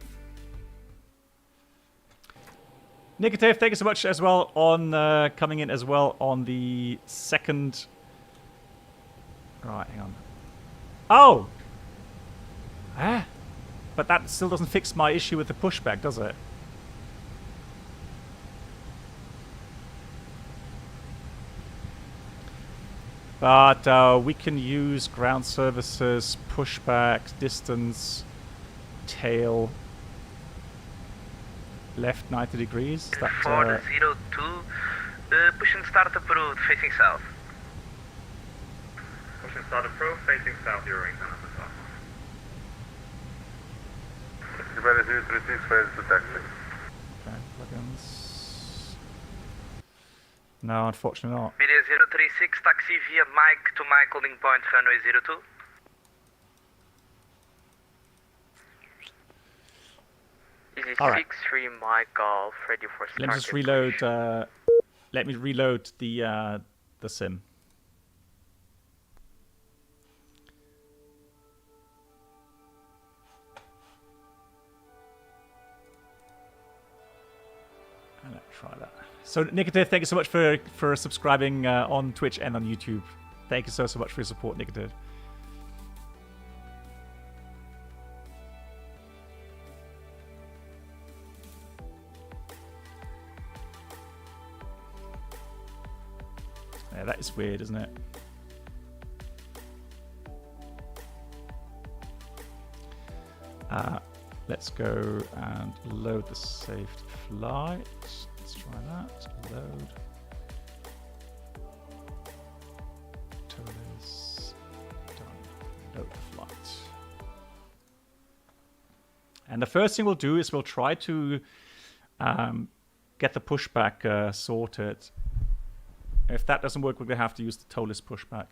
Nicotive, thank you so much as well on coming in as well on the second. Right, hang on. Oh, but that still doesn't fix my issue with the pushback, does it? But we can use ground services, pushback, distance, tail, left 90 degrees. That, 402, pushing start approved, facing south. Pushing start approved, facing south, you're in Ready to 36, ready to taxi. okay, plugins. No, unfortunately not. Bilha 036, taxi via Mike to Mike, holding point runway 02. All right. 63 Mike Golf, ready for start. Let me just reload. Let me reload the sim. try that. So, Nicotave, thank you so much for subscribing on Twitch and on YouTube. Thank you so much for your support, Nicotave. Yeah, that is weird, isn't it? Let's go and load the saved flight. Let's try that. Load. Toliss. Done. Load the flight. And the first thing we'll do is we'll try to get the pushback sorted. If that doesn't work, we're going to have to use the Toliss pushback.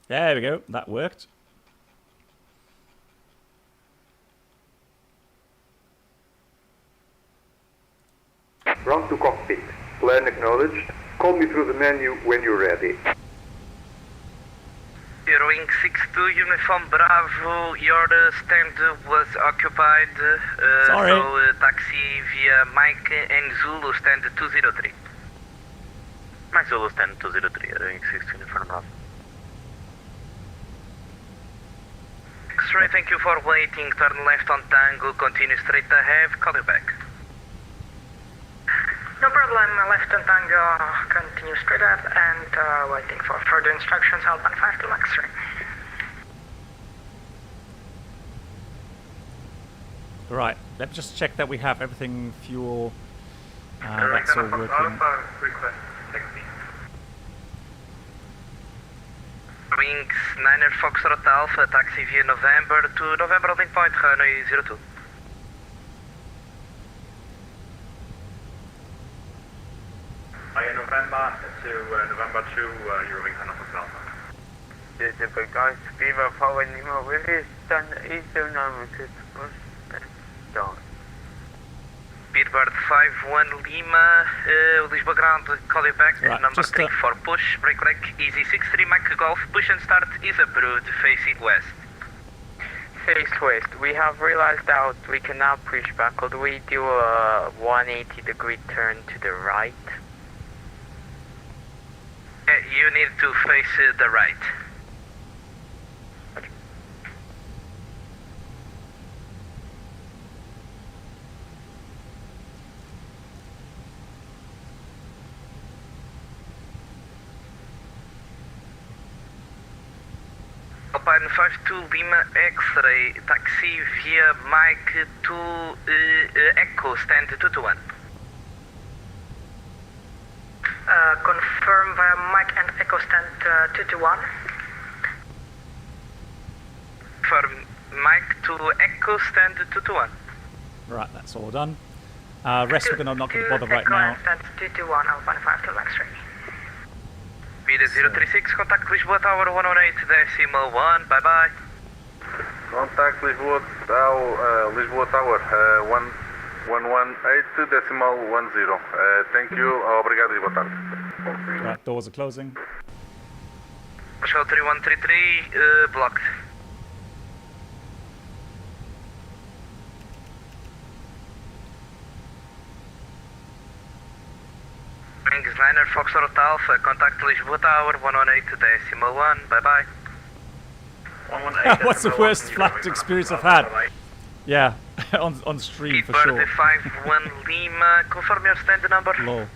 There we go. That worked. Ground to cockpit. Plan acknowledged. Call me through the menu when you're ready. Wing 62 Uniform Bravo, your stand was occupied. Sorry. So taxi via Mike and Zulu stand 203. Mike Zulu stand 203, Wing 62 Uniform Bravo. X-ray, thank you for waiting. Turn left on Tango, continue straight ahead, call you back. No problem, left on Tango, continue straight up and waiting for further instructions, Alpine 5 to Max 3. Right, let's just check that we have everything, fuel, that's all working. Wings 9 Foxtrot Alpha, taxi via November to November holding point, runway 02. November to November 2, Eurowings and Fox Alpha. This is a guys, Viva Power Nemo, with his done eastern Dawn. Speedbird 51 Lima, Lisbon ground, call you back, right, number 3 for push, brake, easy 63 Mike Golf, push and start is approved, facing west. Face west, we have realized that we cannot push back, could we do a 180 degree turn to the right? You need to face the right. Alpine 52 Lima X-ray, taxi via Mike to Echo, stand 221. Confirm via Mike and Echo stand 221. For Mike to Echo stand 221. Right, that's all done. Rest we're not going to bother right now. Stand 221, Alpine 5 to Max 3. Speed 036, contact Lisboa Tower 108.1, bye bye. Contact Lisboa Tower 118.10. Thank you, obrigado e boa tarde. Right, doors are closing. Show 3133, blocked. Wings 9 Foxtrot Alpha, contact Lisboa Tower 118.1, bye bye. What's the worst flight experience I've had? Yeah, on stream for sure. 51 Lima, confirm your stand number. Lol.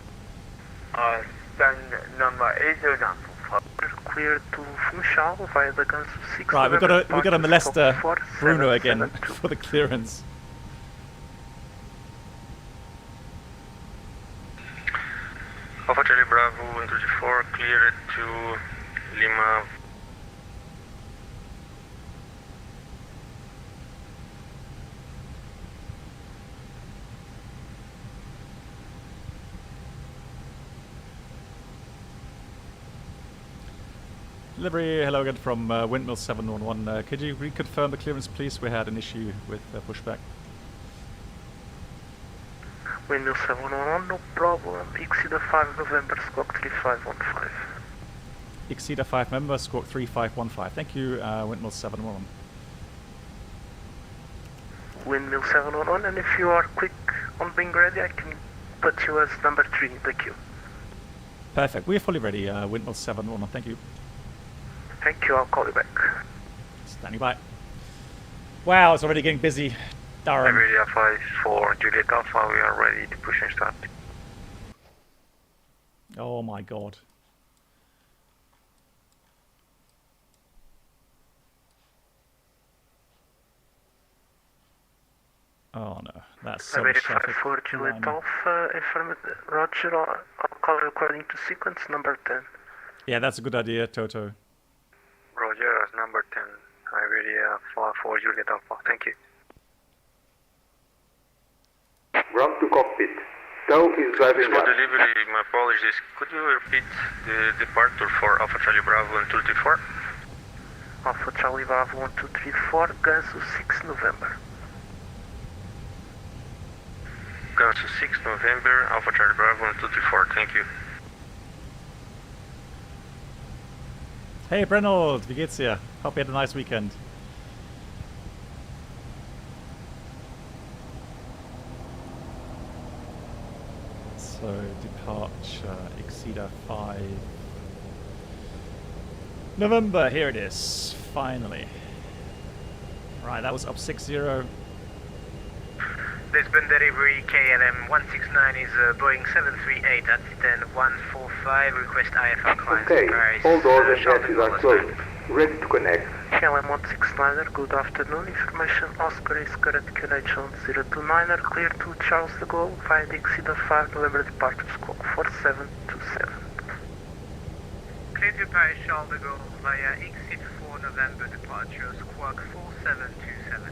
Stand number 809. Clear to Funchal via the guns 6. Right, we got to molester Bruno again for the clearance. Alpha Charlie Bravo 124, cleared to Lima Delivery, hello again from Windmill 711. Could you reconfirm the clearance, please? We had an issue with pushback. Windmill 711, no problem. Exceed 5 November, squawk 3515. Exceed 5 member, squawk 3515. Thank you, Windmill 711. Windmill 711, and if you are quick on being ready, I can put you as number 3 in the queue. Perfect. We are fully ready, Windmill 711. Thank you. Thank you, I'll call you back. Standing by. Wow, it's already getting busy. Darn. Iberia 5 for Juliet Alpha, we are ready to push and start. Oh my god. Oh no, that's so much traffic. For Juliet Alpha, affirmative. Roger, I'll call you according to sequence number 10. Yeah, that's a good idea, Toto. Roger, as number 10, Iberia 5 for Juliet Alpha, thank you. Ground to cockpit. Tow is driving For up. delivery, my apologies. Could you repeat the departure for Alpha Charlie Bravo and 234? Alpha Charlie Bravo 1234, Gansu 6 November. Gansu 6 November, Alpha Charlie Bravo and 234, thank you. Hey Brenold, wie geht's dir? Hope you had a nice weekend. So, departure, Exceeder 5. November, here it is, finally. Right, that was up 6-0. Lisbon delivery KLM 169 is Boeing 738 at 10145, request IFR client Okay, Paris. all doors and hatches are closed. Ready to connect. KLM 169er, good afternoon. Information Oscar is current QNH on 029er, clear to Charles de Gaulle via the Exceed 5 November departure squawk 4727. Clear to Paris Charles de Gaulle via Exceed 4 November departure squawk 4727.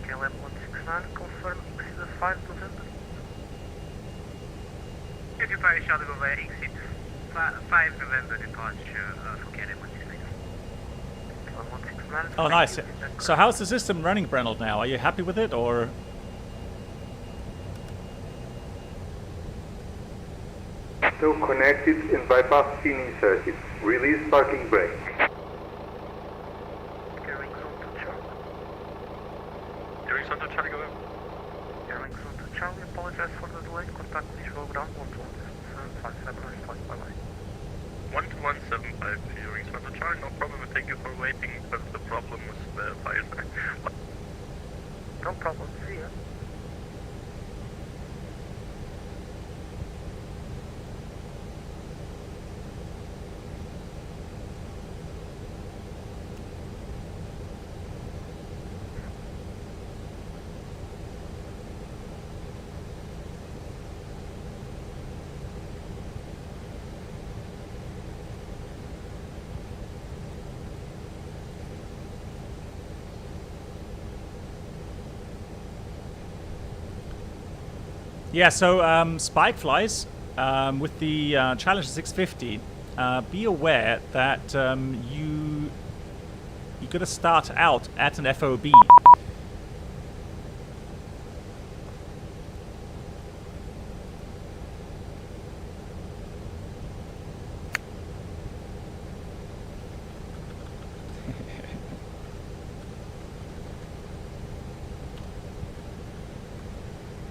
KLM 169, confirm Exceed 5 November. Clear to Paris Charles de Gaulle via Exceed 5 November departure for KLM 169. KLM 169. Oh, nice. So how's the system running, Brenold, now? Are you happy with it, or...? Tow connected and bypass pin inserted. Release parking brake. Carrying zone to Charlie. Carrying zone to Charlie, go ahead. Carrying zone to Charlie, apologize for the delay. Contact visual ground 12175, flight by line. 12175, carrying zone to Charlie, no problem, thank you for waiting, but the problem was the fire. No problem, see ya. Yeah, so spike flies with the Challenger 650. Be aware that you got to start out at an FOB.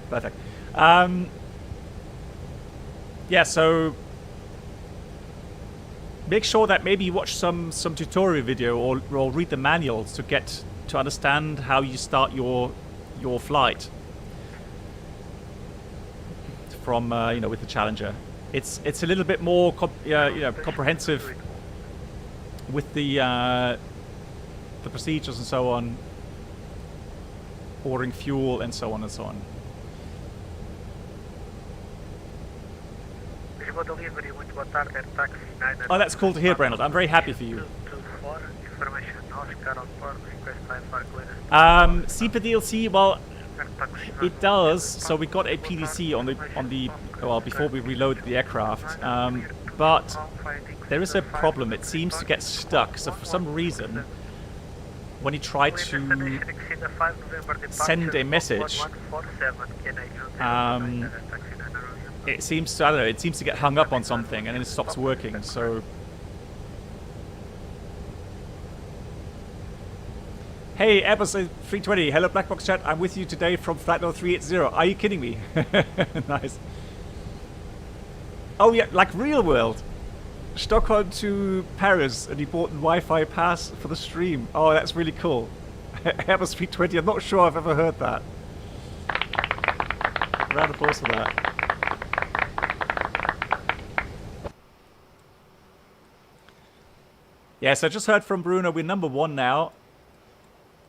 Perfect. Yeah, so make sure that maybe you watch some tutorial video or read the manuals to understand how you start your flight from with the Challenger. It's a little bit more comprehensive with the procedures and so on, ordering fuel and so on and so on. Oh, that's cool to hear, Brenold. I'm very happy for you. CPDLC, well, it does. So we got a PDC on the well before we reloaded the aircraft. but there is a problem. It seems to get stuck. So for some reason, when you try to send a message, it seems to, I don't know, it seems to get hung up on something and then it stops working. So hey, Airbus A320, hello Black Box chat. I'm with you today from flight number 380. Are you kidding me? Nice. Oh yeah, like real world. Stockholm to Paris, an important Wi-Fi pass for the stream. Oh, that's really cool. Airbus 320, I'm not sure I've ever heard that. Round of applause for that. Yes, I just heard from Bruno, we're number 1 now.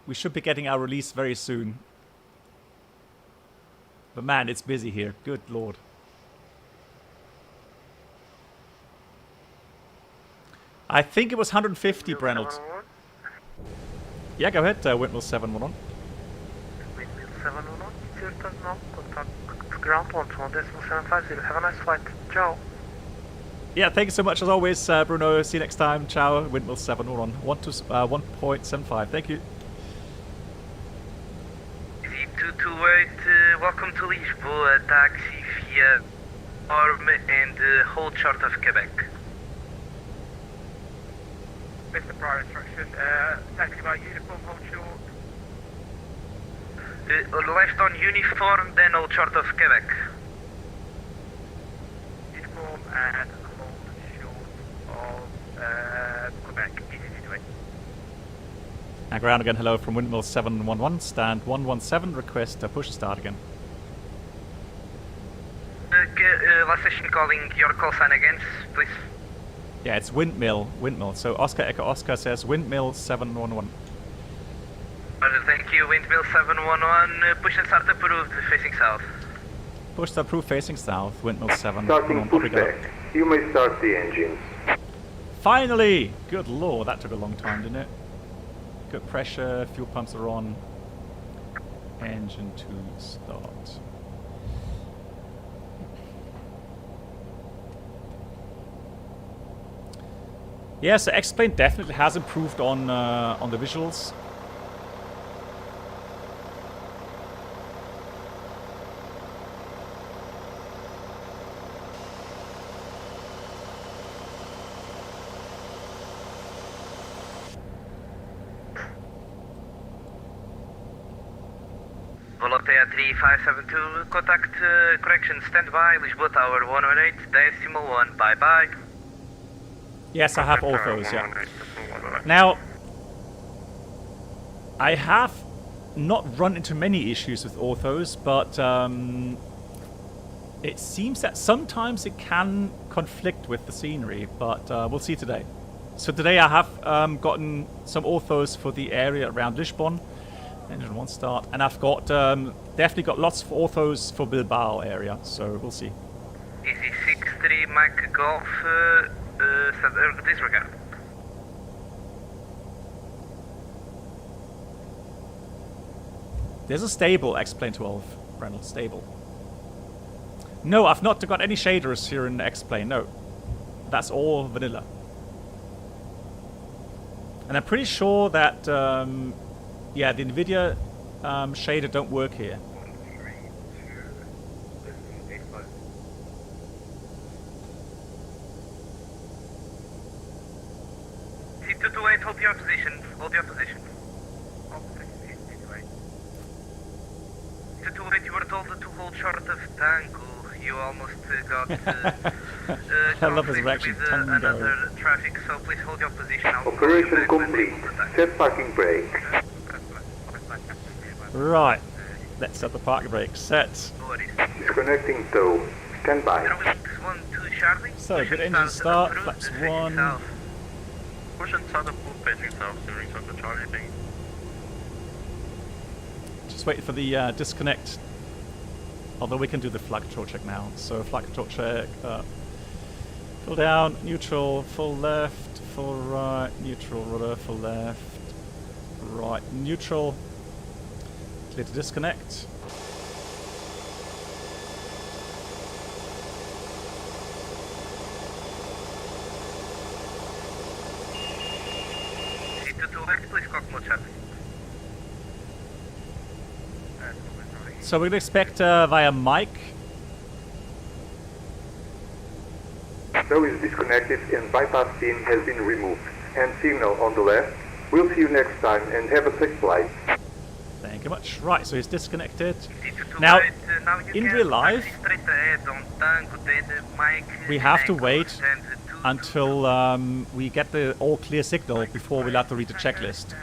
We should be getting our release very soon. But man, it's busy here. Good lord. I think it was 150, Brennelt. Yeah, go ahead, Windmill 711. Windmill 711, it's your turn now. Contact ground 121.750. Have a nice flight. Ciao. Yeah, thank you so much as always, Bruno. See you next time. Ciao, Windmill 711. 1.75. Thank you. Welcome to Lisbon, taxi via Orme and hold short of Quebec. Mr. Prior instruction, taxi by uniform, hold short. Left on uniform, then hold short of Quebec. Uniform and hold short of Quebec. Easy to it. And ground again, hello from Windmill 711, stand 117, request push start again. Last station calling your call sign again, please. Yeah, it's Windmill. So Oscar Echo Oscar says Windmill 711. Thank you, Windmill 711. Push and start approved, facing south. Push start approved, facing south. Windmill 7. Starting pushback. You may start the engines. Finally! Good lord, that took a long time, didn't it? Good pressure, fuel pumps are on. Engine to start. Yeah, so X-Plane definitely has improved on the visuals. Volotea 3572, contact correction, standby, Lisboa Tower 118.1, bye-bye. Yes, I have all those, yeah. Now, I have not run into many issues with orthos, but it seems that sometimes it can conflict with the scenery, but we'll see today. So today I have gotten some orthos for the area around Lisbon, engine 1 start, and I've got definitely got lots of orthos for Bilbao area, so we'll see. Easy 63 Mike Golf, disregard. There's a stable, X-Plane 12, Reynolds, stable. No, I've not got any shaders here in X-Plane, no. That's all vanilla. And I'm pretty sure that, yeah, the NVIDIA shader don't work here. C228, hold your position, hold your position. 228, you were told to hold short of Tango. You almost got I love his reaction, with another traffic, so please hold your position. Operation complete. Set parking brake. Right, let's set the parking brake. Set. Disconnecting tow. Stand by. So, good engine start, flaps 1. Push and start approved, facing south, steering circle charging. Just waiting for the disconnect. Although we can do the flight control check now. So flight control check, full down, neutral, full left, full right, neutral, rudder, full left, right, neutral, clear to disconnect. So we're going to expect via mic. Now is disconnected and bypass pin has been removed. And signal on the left. We'll see you next time and have a safe flight. Thank you much. Right, so he's disconnected. Now, in real life, we have to wait until we get the all clear signal before we'll have to read the checklist.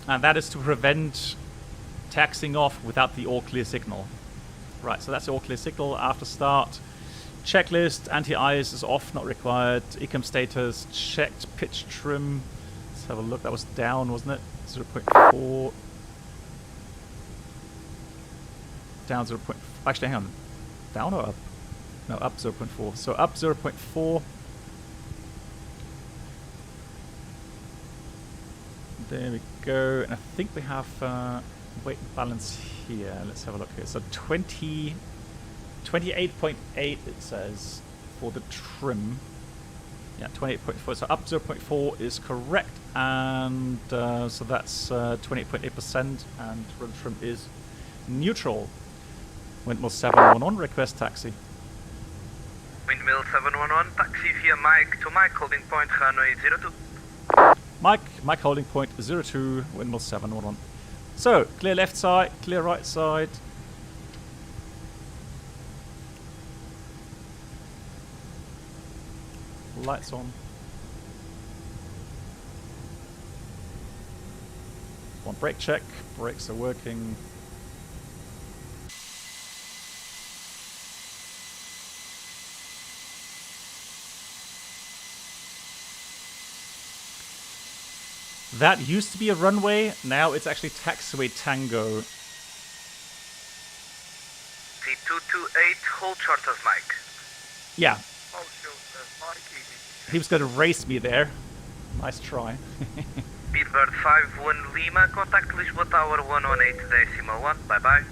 And that is to prevent taxiing off without the all clear signal. Right, so that's the all clear signal after start. Checklist, anti-ice is off, not required. Ecom status, checked. Pitch trim. Let's have a look. That was down, wasn't it? 0.4. Down 0. Actually, hang on. Down or up? No, up 0.4. So up 0.4. There we go. And I think we have weight and balance here. Let's have a look here. So 28.8 it says for the trim. Yeah, 28.4. So up 0.4 is correct, and so that's 28.8%, and rudder trim is neutral. Windmill 711, request taxi. Windmill 711, taxi via Mike to Mike, holding point runway 02. Mike holding point 02, Windmill 711. So, clear left side, clear right side. Lights on. One brake check. Brakes are working. That used to be a runway. Now it's actually taxiway Tango. C228, hold short of Mike. Yeah. He was going to race me there. Nice try. Speedbird 51 Lima, contact Lisbon Tower 118.1. Bye bye.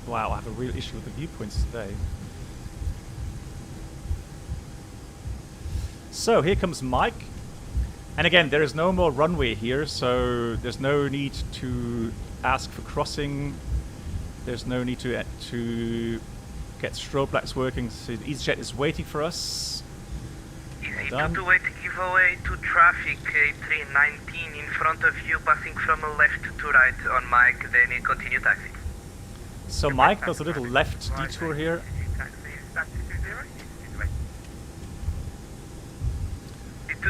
Wow, I have a real issue with the viewpoints today. So here comes Mike. And again, there is no more runway here, so there's no need to ask for crossing. There's no need to get strobe lights working. So EasyJet is waiting for us. EasyJet to give away to traffic A319 in front of you, passing from left to right on Mike, then you continue taxi. So Mike does a little left detour here.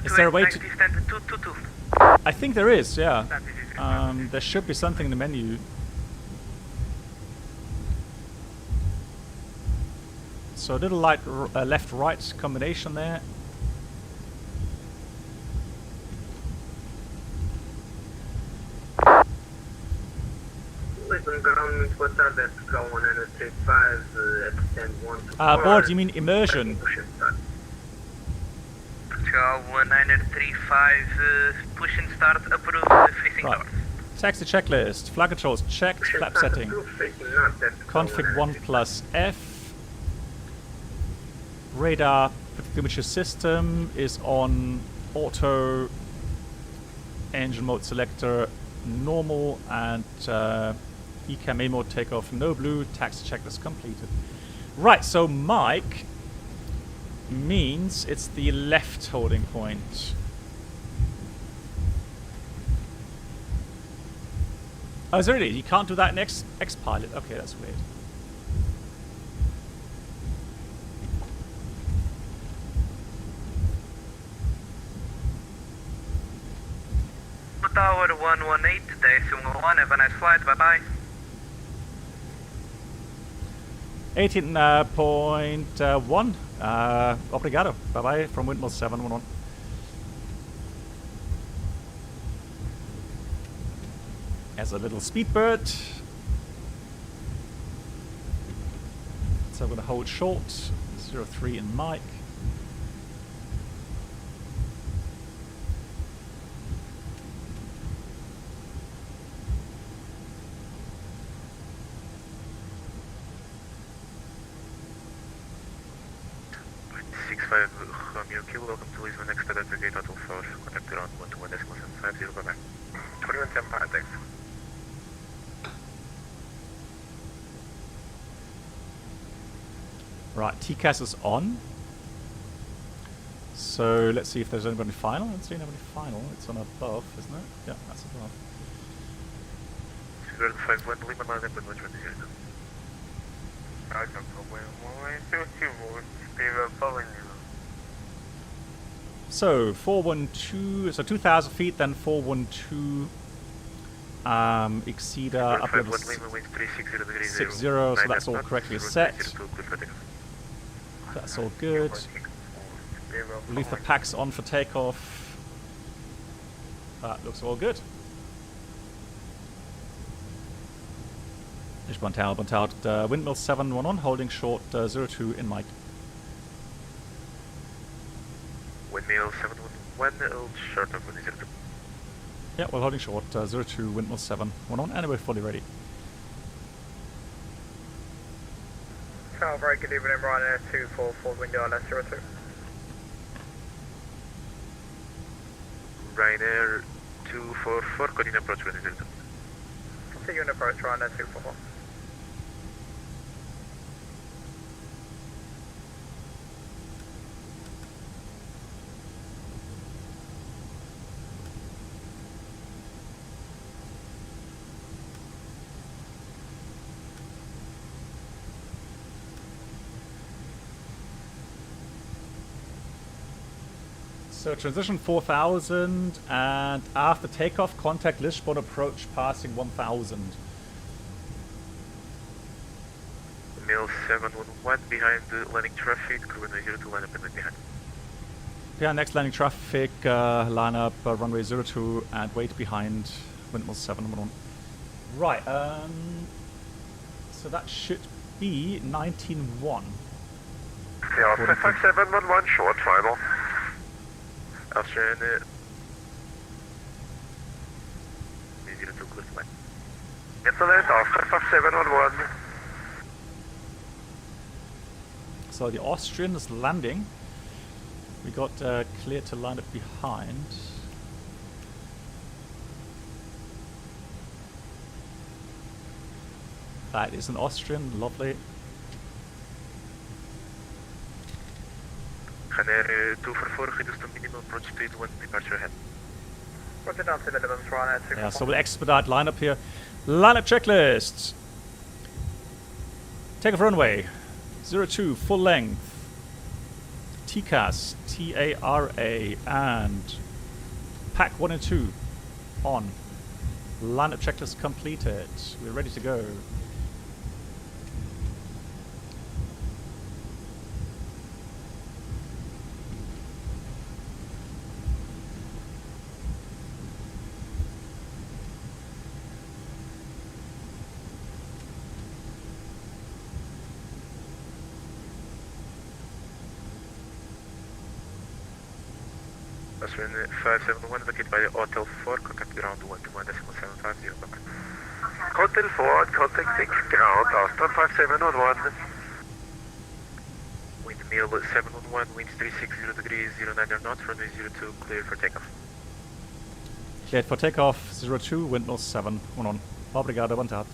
Is there a way to... I think there is, yeah. There should be something in the menu. So a little light left-right combination there. Board, you mean immersion? 1935, push and start, approve, facing north. Taxi checklist, flight controls checked, flap setting. Config 1 plus F. Radar temperature system is on auto. Engine mode selector normal, and ECAM mode takeoff no blue. Taxi checklist completed. Right, so Mike means it's the left holding point. Oh, is there really? You can't do that in X-Pilot? Okay, that's weird. Tower 118.1, have a nice flight, bye bye. 18.1. Obrigado. Bye bye from Windmill 711. As a little speedbird. So I'm going to hold short. 03 in Mike. 65 Romeo Kilo, welcome to Lisbon, next stop at the gate Hotel 4, contact ground 121.750, bye bye. 2110 pound, thanks. Right, TCAS is on. So let's see if there's anybody final. I don't see anybody final. It's on above, isn't it? Yeah, that's above. 51 Lima, line up with 120. So 412, so 2,000 feet, then 412. Exceeder up level 60, so that's all correctly set. That's all good. Leave the packs on for takeoff. That looks all good. Lisbon Tower, windmill 711, holding short 02 in mic. Windmill 711, short of 02. Yeah, we're holding short 02, windmill 711, and we're fully ready. Tower break, good evening, Ryanair 244, window LS 02. Ryanair 244, continue approach 02. Continue approach, Ryanair 244. So transition 4000, and after takeoff, contact Lisbon approach passing 1000. Mail 711 behind the landing traffic, crew 02 line up and wait behind. Yeah, next landing traffic, line up runway 02 and wait behind windmill 711. Right, so that should be 19-1. Yeah, 5711 short, final. Austrian 02 clear to line. Excellent, after 5711. So the Austrian is landing. We got clear to line up behind. That is an Austrian, lovely. Ryanair 244, reduce to minimum approach speed 1 departure ahead. Roger down to minimums, Ryanair 244. Yeah, so we'll expedite lineup here. Lineup checklist. Take off runway 02, full length. TCAS, TARA, and pack 1 and 2 on. Lineup checklist completed. We're ready to go. Austrian 571, vacated by Hotel 4, contact ground 121.750. Hotel 4, contact 6, ground, Austrian 5711. Windmill 711, winds 360 degrees, 09 knots, runway 02, clear for takeoff. Cleared for takeoff, 02, windmill 711. Obrigado, boa tarde.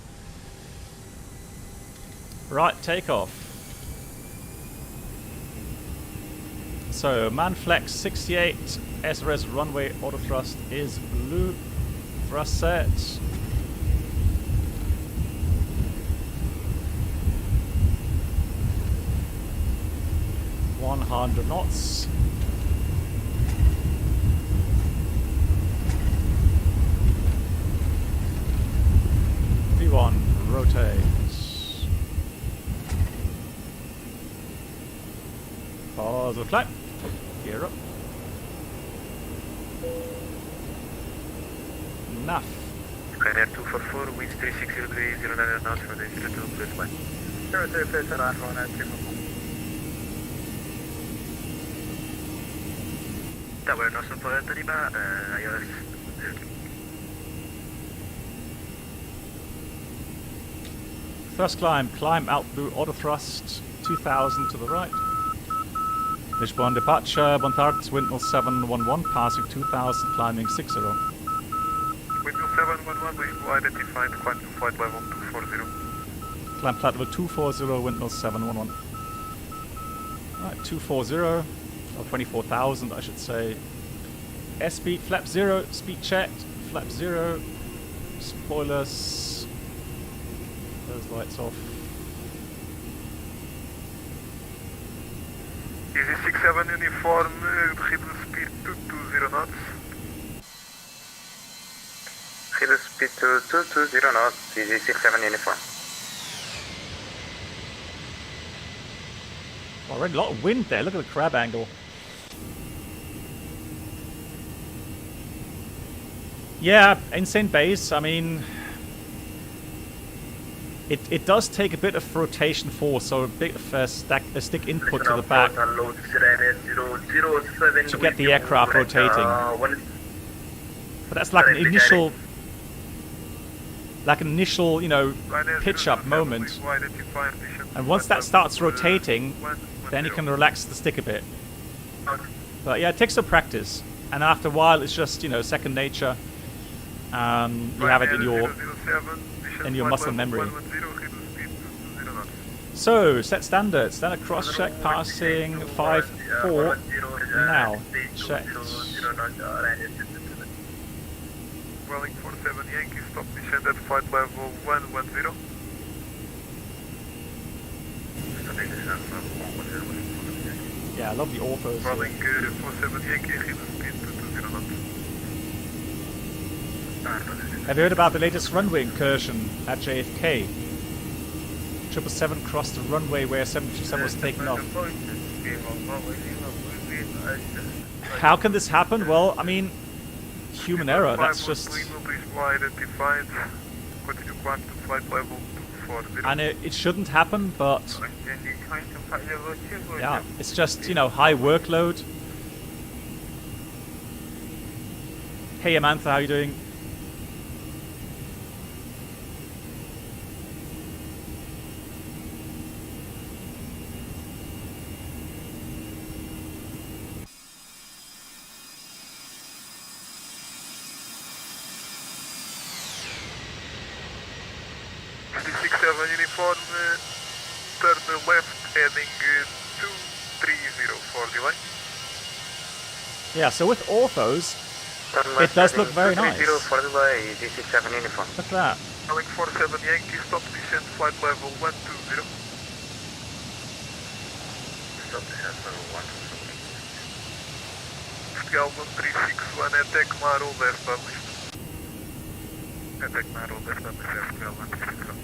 Right, takeoff. So, Manflex 68, SRS runway auto thrust is blue. Thrust set. .100 knots. V1, rotate. Pause the climb. Gear up. Enough. Ryanair 244, winds 360 degrees, 09 knots, runway 02, clear to line. 02, clear to line, Ryanair 244. Tower, nostro progetto di iOS 02. Thrust climb, climb out blue auto thrust, 2000 to the right. Lisbon departure, Bontards, windmill 711, passing 2000, climbing 60. Windmill 711, we identified climb to flight level 240. Climb flight level 240, windmill 711. Alright, 240, or 24,000 I should say. Airspeed, flap 0, speed checked, flap 0, spoilers, those lights off. Easy 67 uniform, reduce speed to 20 knots. Reduce speed to 220 knots, Easy 67 uniform. Already a lot of wind there, look at the crab angle. Yeah, insane base, I mean... It does take a bit of rotation force, so a bit of a stick input to the back to get the aircraft rotating. But that's like an initial, you know, pitch up moment. And once that starts rotating, then you can relax the stick a bit. But yeah, it takes some practice, and after a while, it's just, you know, second nature. You have it in your muscle memory. So, set standard cross check, passing 5-4, now, checked. Welling 47 Yankee, stop descent at flight level 110. Yeah, I love the autos. Welling 47 Yankee, reduce speed to 20 knots. Have you heard about the latest runway incursion at JFK? 777 crossed the runway where 737 was taken off. How can this happen? Well, I mean, human error, that's just... And it shouldn't happen, but... Yeah, it's just, you know, high workload. Hey Amantha, how you doing? Uniform, turn left heading 230 for delay. Yeah, so with orthos, it does look very nice. For delay, DC7 uniform. Look at that. Calling 47 Yankee, stop descent flight level 120. Stop descent level 120. Galvan 361, attack model established. Attack model established, Galvan 361.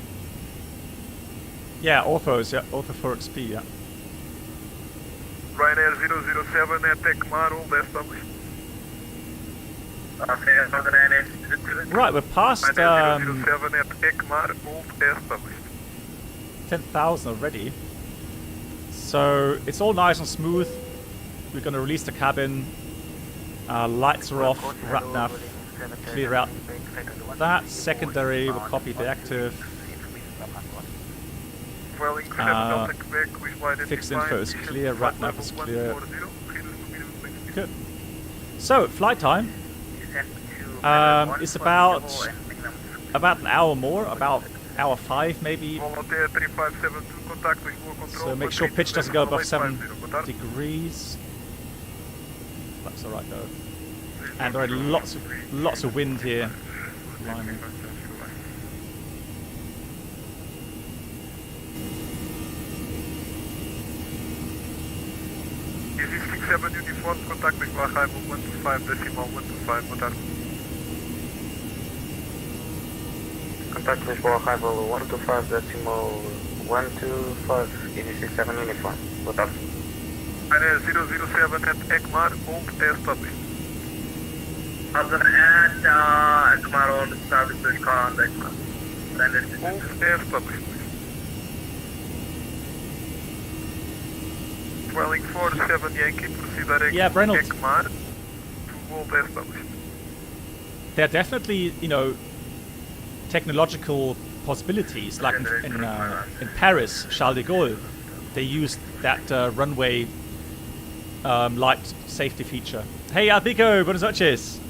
Yeah, orthos, yeah, ortho for XP, yeah. Ryanair 007, attack model established. Right, we're past 007 at ECMAR, established. 10,000 already. So it's all nice and smooth. We're going to release the cabin. Lights are off, RATNAV, clear out that. Secondary, we'll copy the active. Fixed info is clear, RATNAV is clear. Good. So, flight time is about an hour more, about hour 5 maybe. So make sure pitch doesn't go above 7 degrees. That's alright though. And there are lots of wind here. Blimey. Easy 67 uniform, contact with arrival 125 decimal 125, what are Contact with arrival 125 decimal 125, Easy 67 uniform, what are 007 at ECMAR, hold established. Other at ECMAR, hold established, call ECMAR. Hold established. Welling 47 Yankee, proceed direct to ECMAR to hold established. There are definitely, you know, technological possibilities, like in Paris, Charles de Gaulle, they used that runway light safety feature. Hey, Alpico, buenas noches.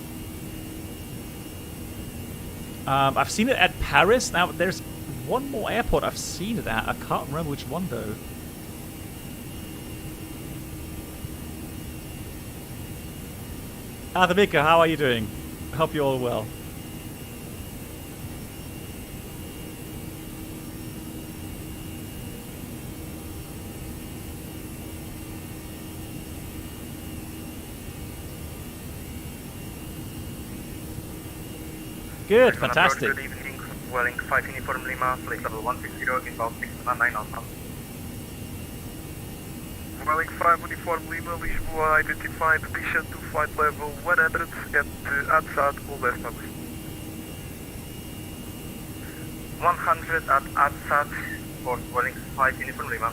I've seen it at Paris. Now, there's one more airport I've seen it at. I can't remember which one, though. Alpico, how are you doing? I hope you're all well. Good, fantastic. Good evening, Welling 5 Uniform Lima, flight level 160, inbound 619 on south. Welling 5 Uniform Lima, Lisbon identified mission to flight level 100 at ADSAT, all established. 100 at ADSAT for Welling 5 Uniform Lima.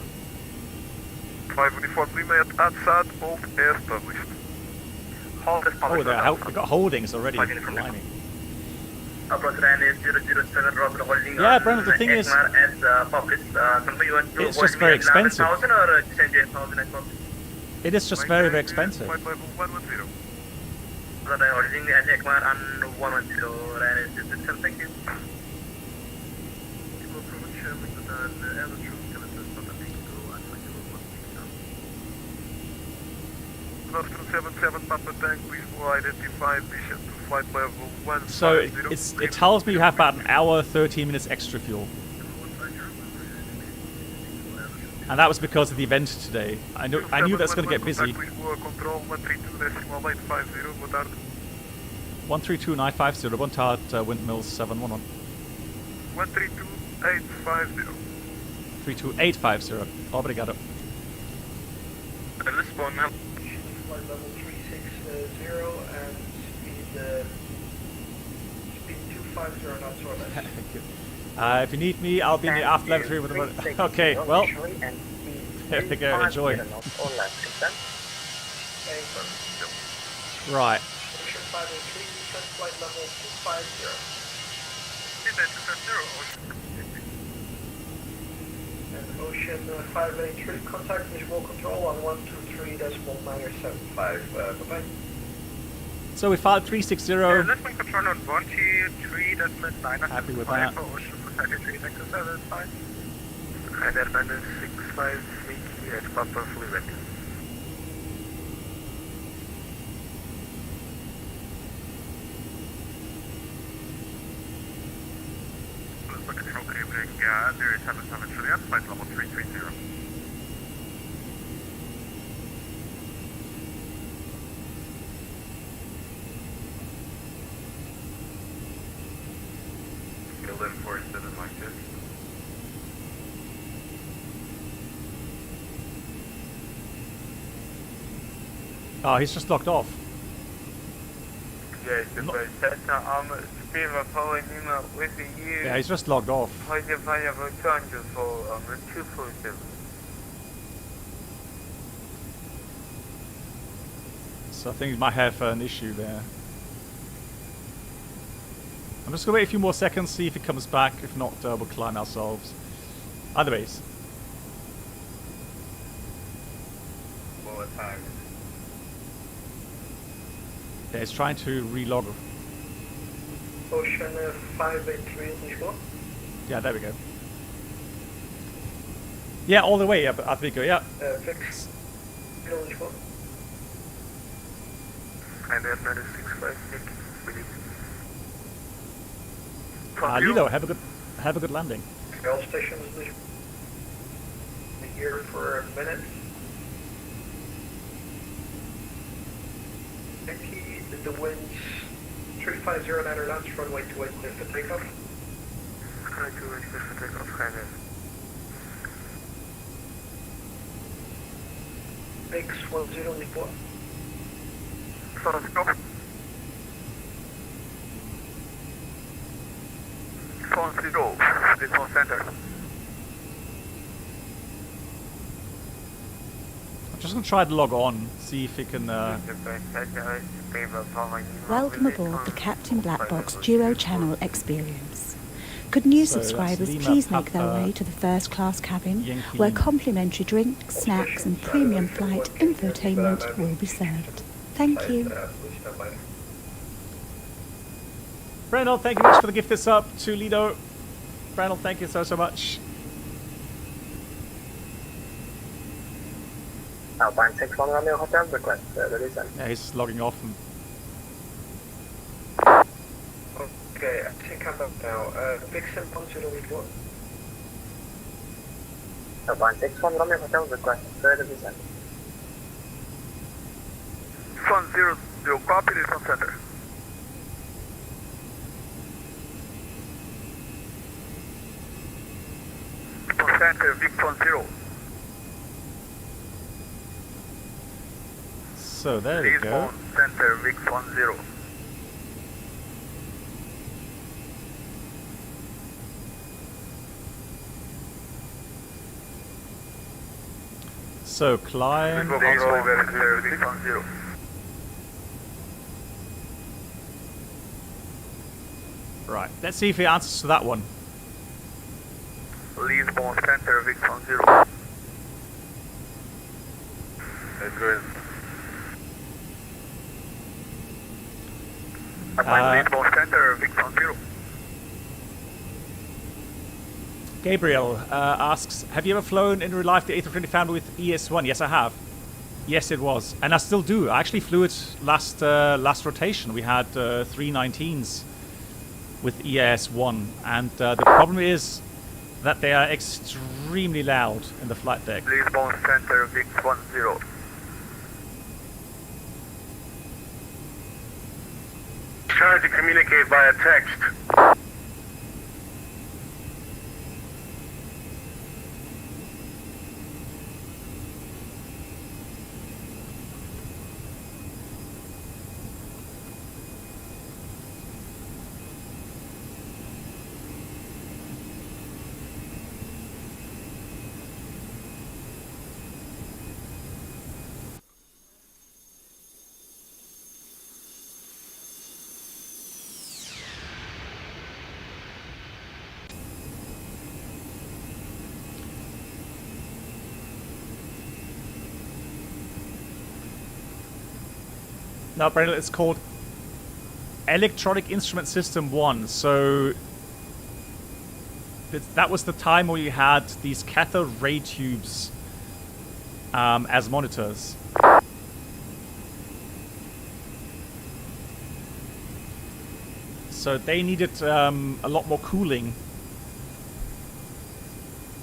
5 Uniform Lima at ADSAT, all established. Hold established. Oh, they've got holdings already. Blimey. Approach RAN is 007, Robert holding. Yeah, Brandon, the thing is, it's just very expensive. It is just very, very expensive. Flight level 110. Holding at ECMAR and 110, RAN is 007, thank you. Nostrum 77 Papa Tank, please will identify mission to flight level 150. So it tells me you have about an hour, 13 minutes extra fuel. And that was because of the event today. I knew that's going to get busy. 132.950, one tart, windmills 711. 132.850. 32850. Obrigado. Lisbon now. Flight level 360 and speed 250 knots or less. If you need me, I'll be in the aft laboratory with the... Okay, well, there we go, enjoy. Right. Ocean 503, flight level 250. And Ocean 583, contact visual control on 123.975. Bye-bye. So we filed 360. Lisbon control on 123.975. Happy with that. Ocean 583, and Airline 653 at Papa Fluid. Lisbon control cabling under 77 Juliet, flight level 330. Live 47 like this. Oh, he's just locked off. Yes, but that's not Spiva following him up with you. Yeah, he's just logged off. So I think he might have an issue there. I'm just going to wait a few more seconds, see if he comes back. If not, we'll climb ourselves. Either ways. Yeah, he's trying to relog. Ocean 583 Lisbon. Yeah, there we go. Yeah, all the way up at Vigo, yeah. Fix. Lisbon. And Airline 656, Lido, have a good landing. All stations here for a minute. The winds 350 Netherlands, runway 28 clear for takeoff. Runway 28 clear for takeoff, Canada. X10 Lisbon. Let's go. Consider Lisbon Center. I'm just going to try to log on, see if he can... Welcome aboard the Captain Black Box Duo Channel Experience. Could new So that's subscribers Lima, please make their Papa, way to the first class cabin, Yankee where Lima. complimentary drinks, snacks and premium flight infotainment will be served. Thank you. Brandon, thank you much for the gift this up to Lido. Brandon, thank you so much. Alpine 61 Romeo Hotel, request the descent. Yeah, he's logging off. And... Okay, I think I'm up now. Big 710 Alpine 61 Romeo Hotel, request further descent. 100, copy this on center. Center, Vic 10. So there we go. Lisbon, center, Vic 10. So climb. Center, Vic 10. Right, let's see if he answers to that one. Lisbon, center, Vic 10. That's good. Lisbon, center, Vic 10. Gabriel asks, have you ever flown in real life the A320 family with ES1? Yes, I have. Yes, it was. And I still do. I actually flew it last rotation. We had 319s with ES1. And the problem is that they are extremely loud in the flight deck. Lisbon, center, Vic 10. Trying to communicate via text. Now, Brandon, it's called Electronic Instrument System 1. So that was the time where you had these cathode ray tubes as monitors. So they needed a lot more cooling.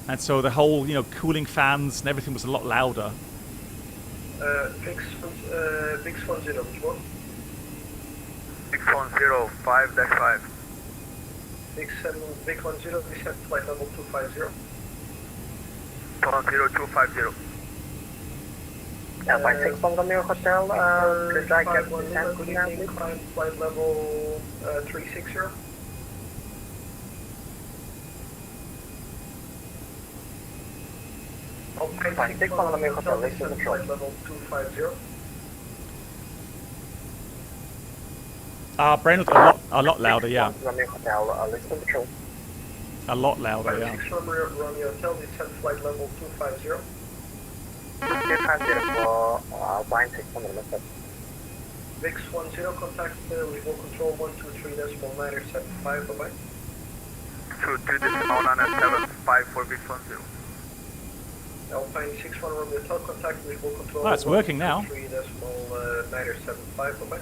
And so the whole, cooling fans and everything was a lot louder. Big 10, which one? Big 10, 5-5. Big 10, descent flight level 250. 250. Alpine 61 Romeo Hotel, could I get descent good now, evening, please? climb flight level 360. Alpine 61 Romeo Hotel, this is the flight level 250. Brandon, a lot louder, yeah. Romeo Hotel, Lisbon Patrol. A lot louder, yeah. 6 Romeo Hotel, descent flight level 250. 250 for Alpine 61 Romeo Hotel. VIX 10, contact level control 123.975, bye-bye. 22.975 for Big 10. Alpine 61 Romeo Hotel, contact level control. Oh, it's working now. 123.975, bye-bye.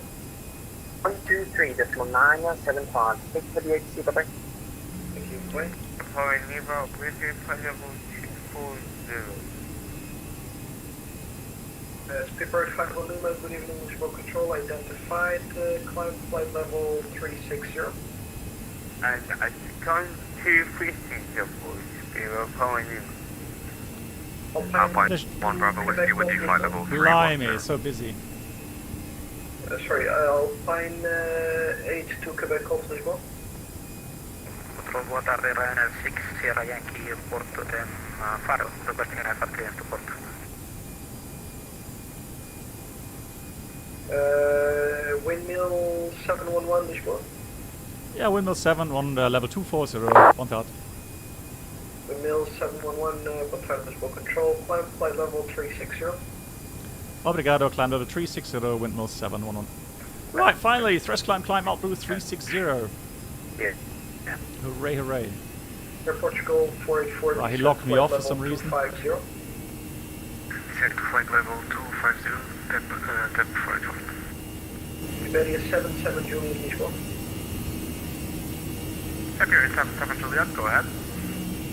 123.975, 638C, bye-bye. Thank you, bye. For Neva, British flight level 240. Skipper 51 Lima, good evening, Lisbon Control, identified, climb flight level 360. And I come to 360, of course, we were calling in. Alpine 1 Bravo Whiskey, would you flight level 310? Blimey, so busy. Sorry, Alpine 82 Quebec, Golf Lisbon. Boa tarde, Ryanair 6 Sierra Yankee, Porto 10, Faro, requesting an FR clearance to port. Windmill 711 Lisbon. Yeah, windmill 7 on level 240, 1,000. Windmill 711, Pushback Lisbon control, climb flight level 360. Obrigado, climb level 360, windmill 711. Right, finally, thrust climb Altblue 360. Yeah. Hooray, hooray. Air Portugal 484. Right, he locked me off for some reason. 250. Set flight level 250, tap flight off. Iberia 77 Juliet Lisbon. Iberia 77 Juliet, go ahead.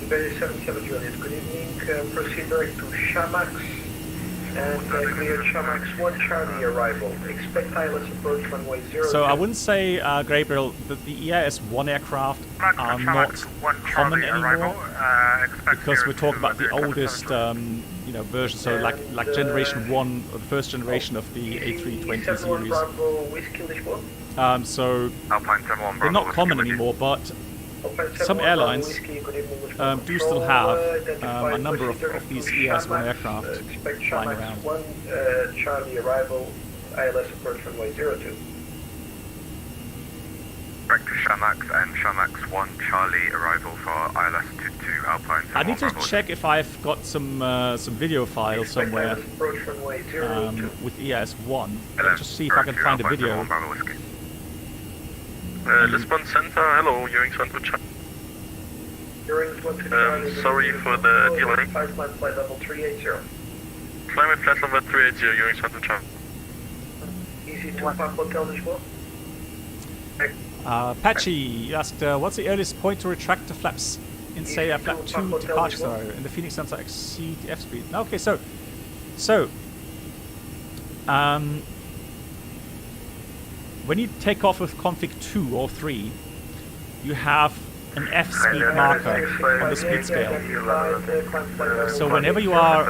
Iberia 77 Juliet, good evening. Proceed direct to Shamax and clear Shamax 1 Charlie arrival. Expect ILS approach runway 0. So I wouldn't say, Gabriel, that the EIS-1 aircraft are not common anymore, because we're talking about the oldest version, so like generation 1, or the first generation of the A320 series. So they're not common anymore, but some airlines do still have a number of these EIS-1 aircraft flying around. Charlie arrival, ILS approach runway 02. Back to Shamax and Shamax 1 Charlie arrival for ILS 22 Alpine. I need to check if I've got some video file somewhere with EIS-1. Let's just see if I can find a video. Lisbon Center, hello, Ewing's 1 to Charlie. Sorry for the delay. Climb flight level 380. Climate flight level 380, Ewing's 1 to Charlie. Easy to Papa Hotel Lisbon. Patchy asked, what's the earliest point to retract the flaps in, say, a flap 2 departure scenario in the Phoenix sensor exceed the F-speed? Okay, so when you take off with config 2 or 3, you have an F-speed marker on the speed scale. So whenever you are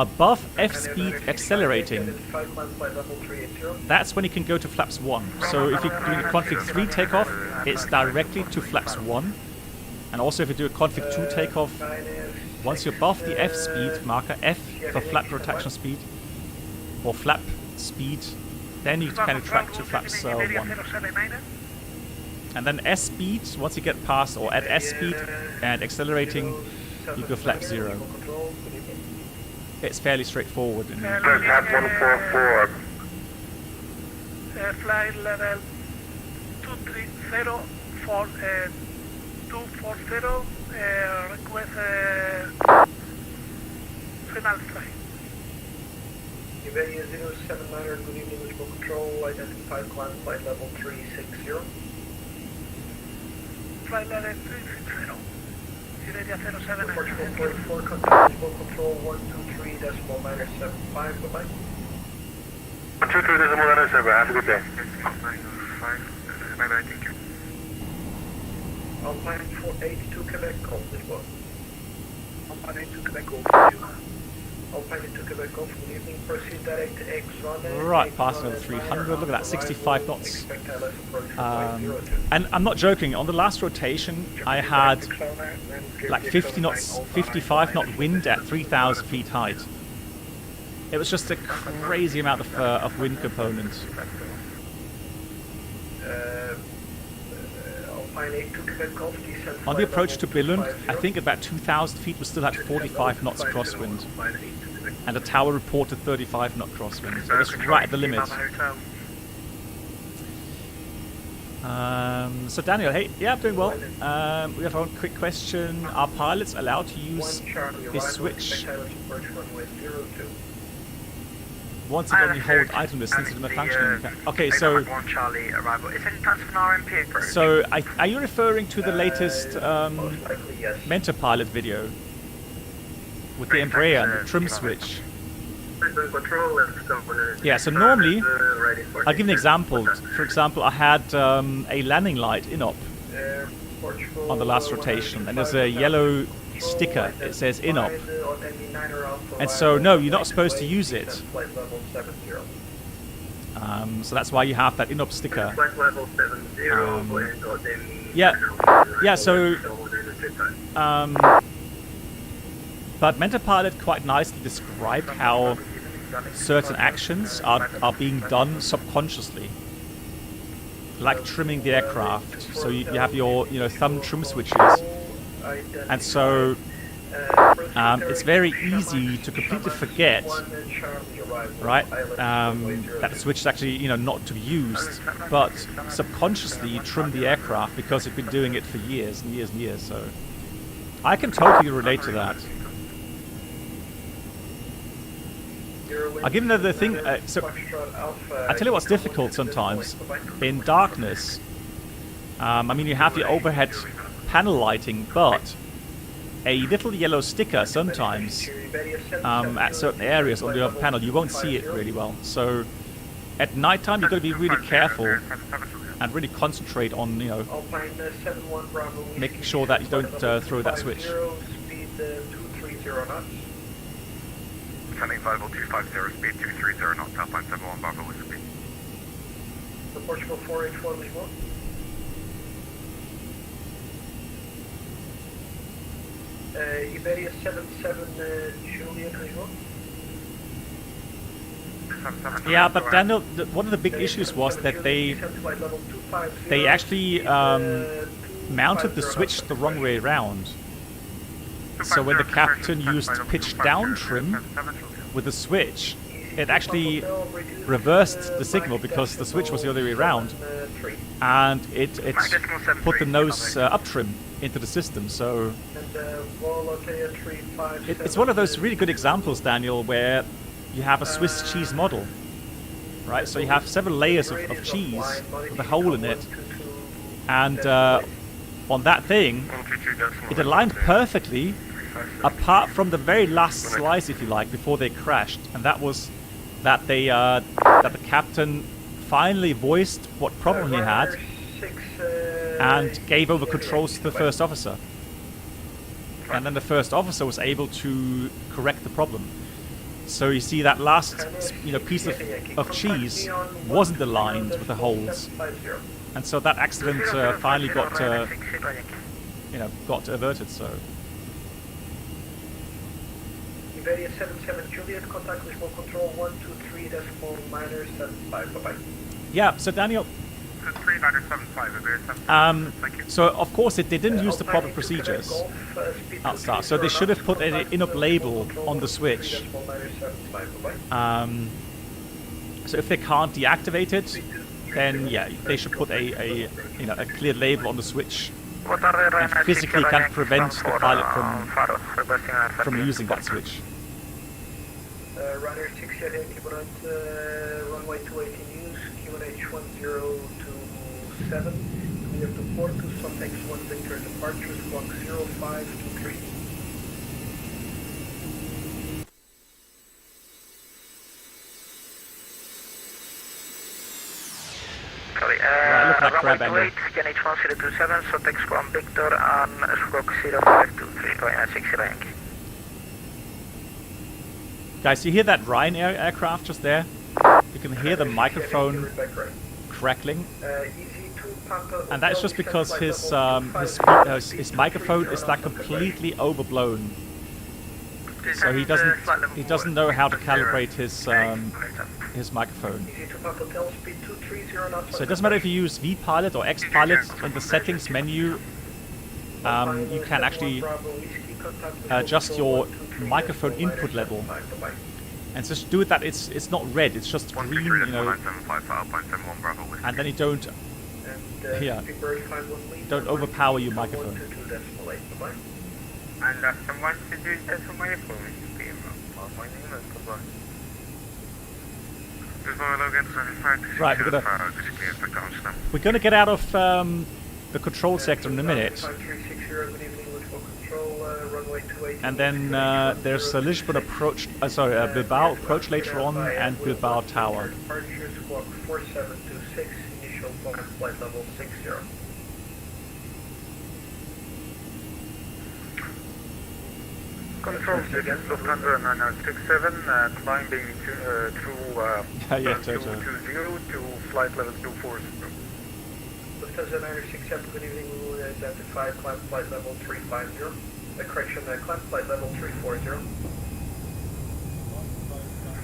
above F-speed accelerating, that's when you can go to flaps 1. So if you're doing a config 3 takeoff, it's directly to flaps 1. And also if you do a config 2 takeoff, once you're above the F-speed marker, F for flap rotation speed, or flap speed, then you can track to flaps 1. And then S speed, once you get past, or at S speed and accelerating, you go flap 0. It's fairly straightforward. Tap 144. Flight level 230 for 240, request final flight. Iberia 079, good evening, Lisbon control, identified climb flight level 360. Flight level 360. Iberia 079. Portugal 44, contact Lisbon control 123 decimal minus 75, goodbye. 123 decimal minus 7, have a good day. Bye bye, thank you. Alpine 482 Quebec, call Lisbon. Alpine 82 Quebec, call Alpine 82 Quebec, call, good evening, proceed direct to X1. Right, past level 300, look at that, 65 knots. And I'm not joking, on the last rotation I had like 50 knots, 55 knot wind at 3,000 feet height. It was just a crazy amount of wind components. On the approach to Billund, I think about 2,000 feet we still had 45 knots crosswind. And the tower reported 35 knot crosswind. So it's right at the limit. So Daniel, hey, yeah, I'm doing well. We have one quick question. Are pilots allowed to use this switch once you only hold item distance in the functioning? Okay, so are you referring to the latest Mentor Pilot video with the Embraer and the trim switch? Yeah, so normally, I'll give an example. For example, I had a landing light INOP on the last rotation, and there's a yellow sticker. It says INOP. And so, no, you're not supposed to use it. So that's why you have that INOP sticker. Yeah, so... but Mentor Pilot quite nicely described how certain actions are being done subconsciously, like trimming the aircraft. So you have your thumb trim switches, and so it's very easy to completely forget, right, that the switch is actually not to be used, but subconsciously you trim the aircraft because you've been doing it for years and years and years. So I can totally relate to that. I'll give another thing. So I tell you what's difficult sometimes in darkness. I mean, you have your overhead panel lighting, but a little yellow sticker sometimes at certain areas on the other panel, you won't see it really well. So at night time, you've got to be really careful and really concentrate on making sure that you don't throw that switch. Sending 50250, speed 230 knots, Alpine 71 Bravo Whiskey. The Portugal 4H1 Lisbon. Iberia 77 Juliet Lisbon. Yeah, but Daniel, one of the big issues was that they actually mounted the switch the wrong way around. So when the captain used pitch down trim with the switch, it actually reversed the signal because the switch was the other way around, and it put the nose up trim into the system. So it's one of those really good examples, Daniel, where you have a Swiss cheese model, right? So you have several layers of cheese with a hole in it, and on that thing, it aligned perfectly, apart from the very last slice, if you like, before they crashed, and that was that they that the captain finally voiced what problem he had and gave over controls to the first officer, and then the first officer was able to correct the problem. So you see that last piece of cheese wasn't aligned with the holes, and so that accident finally got got averted. So Iberia 77 Juliet, contact Lisbon control 123.75. Bye-bye. Yeah, so Daniel, 3975, Iberia 77. so of course they didn't use the proper procedures at start, so they should have put an in-up label on the switch. So if they can't deactivate it, then yeah, they should put a clear label on the switch and physically can prevent the pilot from using that switch. Runner 678 runway 280 news, QNH 1027, clear to port to Suntex 1 Victor departures, clock 0523. Sorry, runway 28, QNH 1027, Suntex 1 Victor on stroke 0523, going at 60 Yankee. Guys, you hear that Ryanair aircraft just there? You can hear the microphone crackling, and that's just because his microphone is like completely overblown. So he doesn't know how to calibrate his microphone. So it doesn't matter if you use VPilot or XPilot in the settings menu. You can actually adjust your microphone input level, and just do it that it's not red, it's just green, and then you don't don't overpower your microphone. Right, we're gonna get out of the control sector in a minute. And then there's a Lisbon approach, Bilbao approach later on, and Bilbao Tower. Control again, Lufthansa 9067, climbing through 220 to flight level 240. Lufthansa 967, good evening, we will identify climb flight level 350. Correction, climb flight level 340.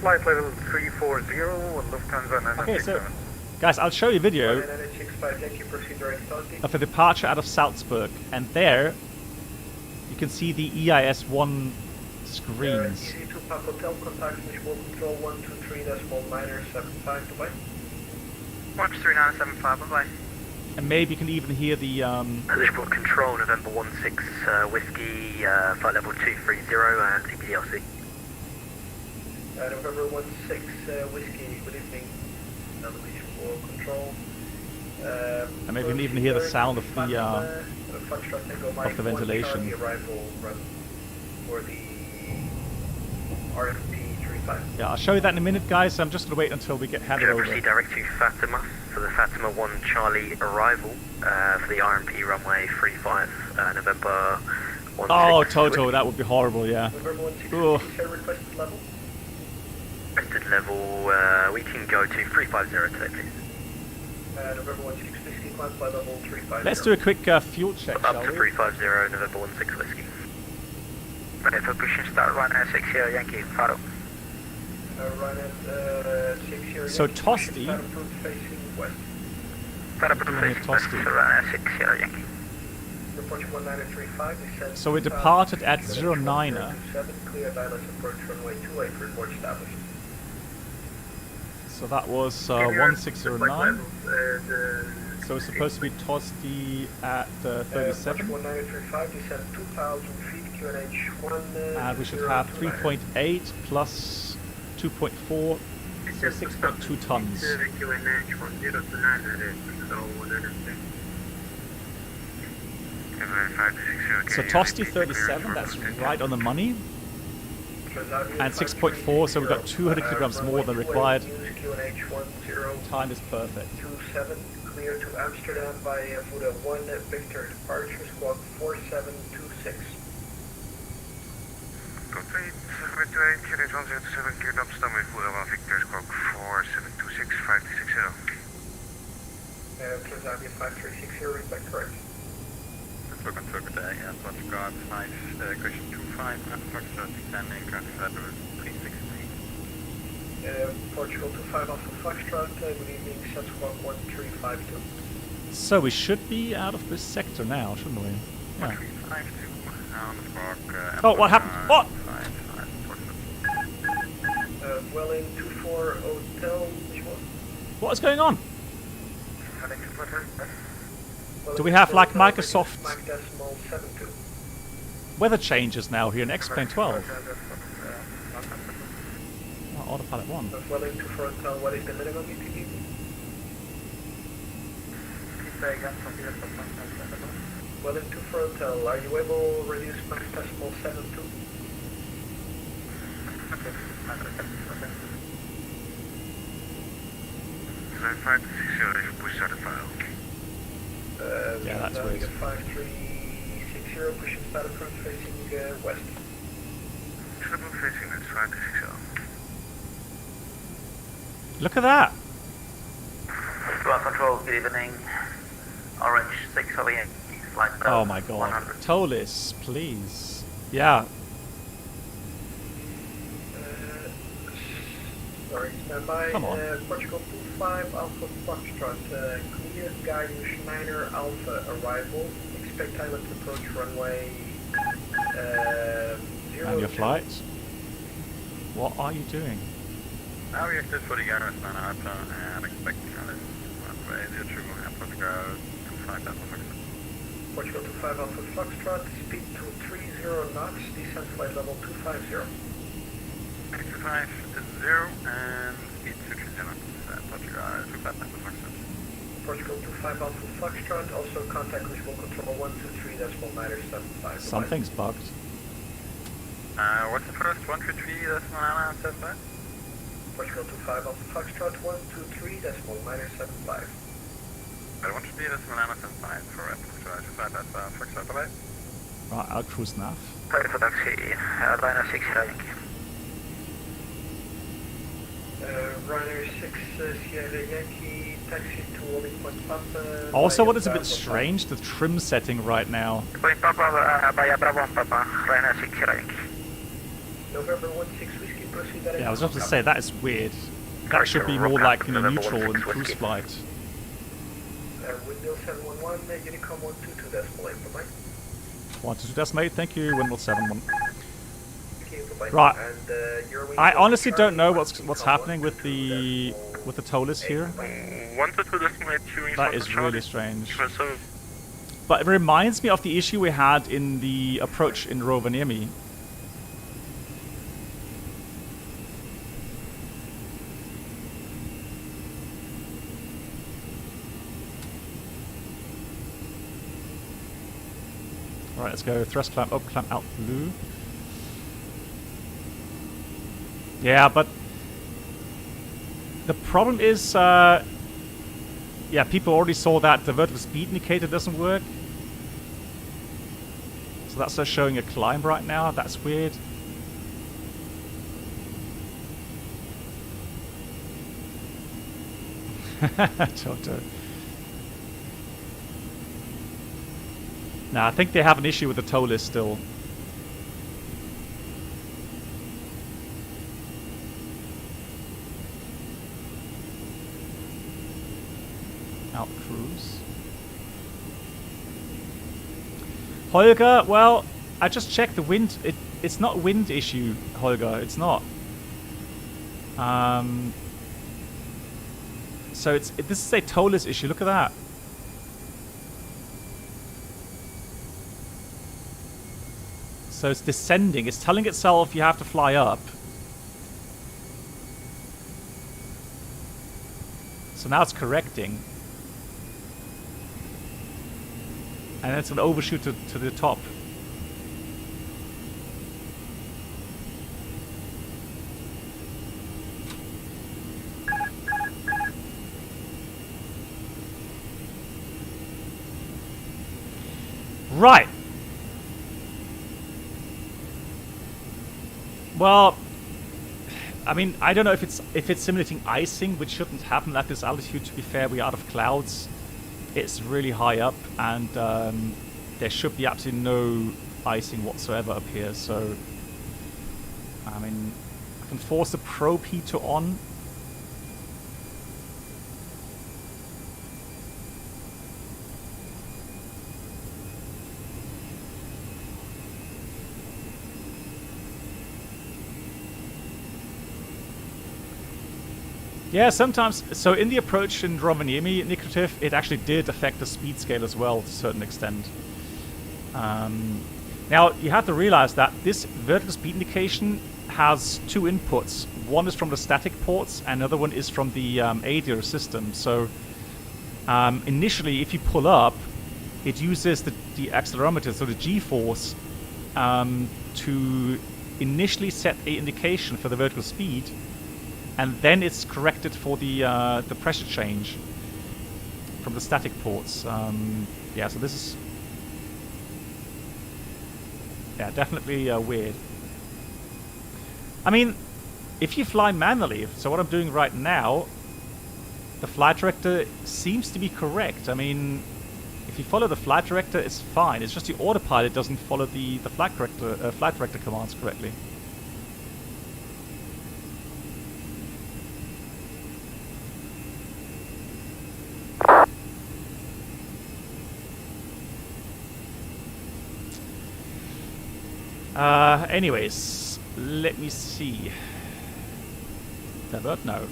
flight level 340, Lufthansa Okay, so guys, I'll show you a video of a departure out of Salzburg, and there you can see the EIS-1 screens. Easy to Papa Hotel, contact visual control 123.975, goodbye. 13975, bye-bye. And maybe you can even hear the Lisbon Control, November 16 Whiskey, flight level 230 and CPDLC. November 16 Whiskey, good evening. Lisbon Control. and maybe you can even hear the sound of the ventilation. Arrival run for the RFP 35. Yeah, I'll show you that in a minute, guys. I'm just going to wait until we get handed over. Proceed direct to Fatima for the Fatima 1 Charlie arrival for the RMP runway 35, November 16. Oh, Toto, that would be horrible, yeah. November 16, requested level? Requested level, we can go to 350 today, please. November 16 Whiskey, climb flight level 350. Let's do a quick fuel check, Up shall to we? 350, November 16 Whiskey. Ready for pushing start, Ryanair 60 Yankee, Faro. Ryanair 60 So Yankee, Tosti. start approved facing west. Start approved facing west, Tosti. Ryanair 60 Yankee. Approach 1935, descend. So we departed at 09er. 7, clear Dallas approach runway 28, report established. So that was 1609. So it's supposed to be Tosti at 37. 1935, descend 2,000 feet, QNH 1. And we should have 3.8 plus 2.4, so 6.2 tons. So Tosti 37, that's right on the money. And 6.4, so we've got 200 kilograms more than required. Time is perfect. 27, clear to Amsterdam via Buddha 1, Victor departure, squawk 4726. Complete 728, QNH 107, geared up, Stomach, Buddha 1, Victor, squawk 4726, 5360. Transavia 5360, read back correct. Let's look on today, and what's got 5, question 25, Foxtrot descending, traffic level 363. Portugal 25 Alpha Foxtrot, good evening, set squawk 1352. So we should be out of this sector now, shouldn't we? Yeah. 352, on the spark. Oh, what happened? What? Welling 24 Hotel, which one? What is going on? Do we have like Microsoft weather changes now here in X-Plane 12? Oh, Autopilot 1. Welling 24 Hotel, what is the minimum ETD? Welling 24 Hotel, are you able to reduce max decimal 72? Push start file. Yeah, that's weird. 5360, pushing start approved facing west. Triple facing, that's 5360. Look at that! Ground control, good evening. Orange 6 Yankee, flight level Oh my god. 100. Toliss, please. Yeah. Sorry, stand by. Come on. Portugal 25 Alpha Foxtrot, clear guiding Schneider Alpha arrival. Expect island approach runway 0. And your flight? What are you doing? Now we active for the Gareth man Arta and expect Alice runway 02 airport ground 25 Alpha Foxtrot. Portugal 25 Alpha Foxtrot, speed 230 knots, descent flight level 250. 250 and speed 230 Portugal 25 Alpha Foxtrot. Portugal 25 Alpha Foxtrot, also contact visual control 123.975. Something's bugged. What's the first 133.975? Portugal 25 Alpha Foxtrot 123.975. I want to be this .975 for Portugal 25 Alpha Foxtrot, alright? Right, I'll cruise nav. Ready for taxi, Ryanair 6 Yankee. Ryanair 6 Sierra Yankee, taxi to Ollie Point Papa. Also, what is a bit strange, the trim setting right now. Point Papa, Bahia Bravo Papa, Ryanair 6 Yankee. November 16 Whiskey Yeah, I was just going to say, that is weird. That should be more like, you know, neutral and cruise flight. Windmill 711, Unicom 122.8, bye-bye. 122.8, thank you, Windmill 71. Okay, bye-bye. Right. And, I honestly don't know what's happening with the Toliss here. 122.8, that is really strange. But it reminds me of the issue we had in the approach in Rovaniemi. Alright, let's go thrust clamp up, clamp out blue. Yeah, but the problem is, yeah, people already saw that the vertical speed indicator doesn't work. So that's just showing a climb right now. That's weird. Toto. Nah, I think they have an issue with the tow list still. Out cruise. Holger, well, I just checked the wind. It's not a wind issue, Holger. It's not. So this is a towless issue. Look at that. So it's descending. It's telling itself you have to fly up. So now it's correcting. And it's an overshoot to the top. Right. Well, I mean, I don't know if it's simulating icing, which shouldn't happen at this altitude. To be fair, we're out of clouds. It's really high up, and there should be absolutely no icing whatsoever up here. So, I mean, I can force the probe heater on. Yeah, sometimes. So in the approach in Rovaniemi, Nicotif, it actually did affect the speed scale as well to a certain extent. Now, you have to realize that this vertical speed indication has two inputs. One is from the static ports, and another one is from the ADIR system. So initially, if you pull up, it uses the accelerometer, so the G-force, to initially set an indication for the vertical speed. And then it's corrected for the pressure change from the static ports. Yeah, so this is definitely weird. I mean, if you fly manually, so what I'm doing right now, the flight director seems to be correct. I mean, if you follow the flight director, it's fine. It's just the autopilot doesn't follow the flight director commands correctly. Anyways, let me see. Divert? No.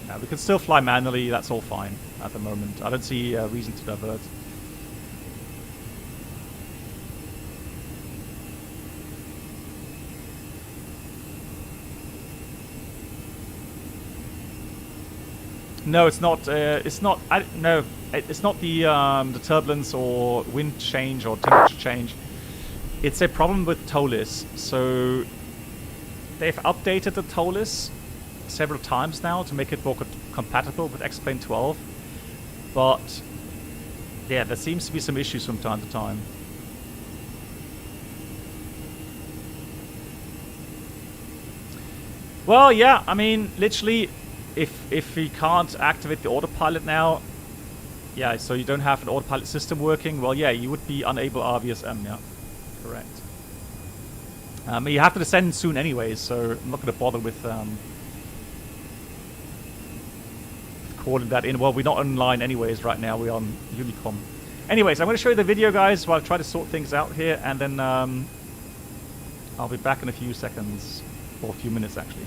No, we can still fly manually, that's all fine at the moment. I don't see a reason to divert. No, it's not. It's not. No, it's not the turbulence or wind change or temperature change. It's a problem with Toliss. So they've updated the Toliss several times now to make it more compatible with X-Plane 12. But yeah, there seems to be some issues from time to time. Well, yeah, I mean, literally, if we can't activate the autopilot now, yeah, so you don't have an autopilot system working, well, yeah, you would be unable RVSM, yeah. Correct. You have to descend soon anyways, so I'm not going to bother with calling that in. Well, we're not online anyways right now. We're on Unicom. Anyways, I'm going to show you the video, guys, while I try to sort things out here, and then I'll be back in a few seconds, or a few minutes actually.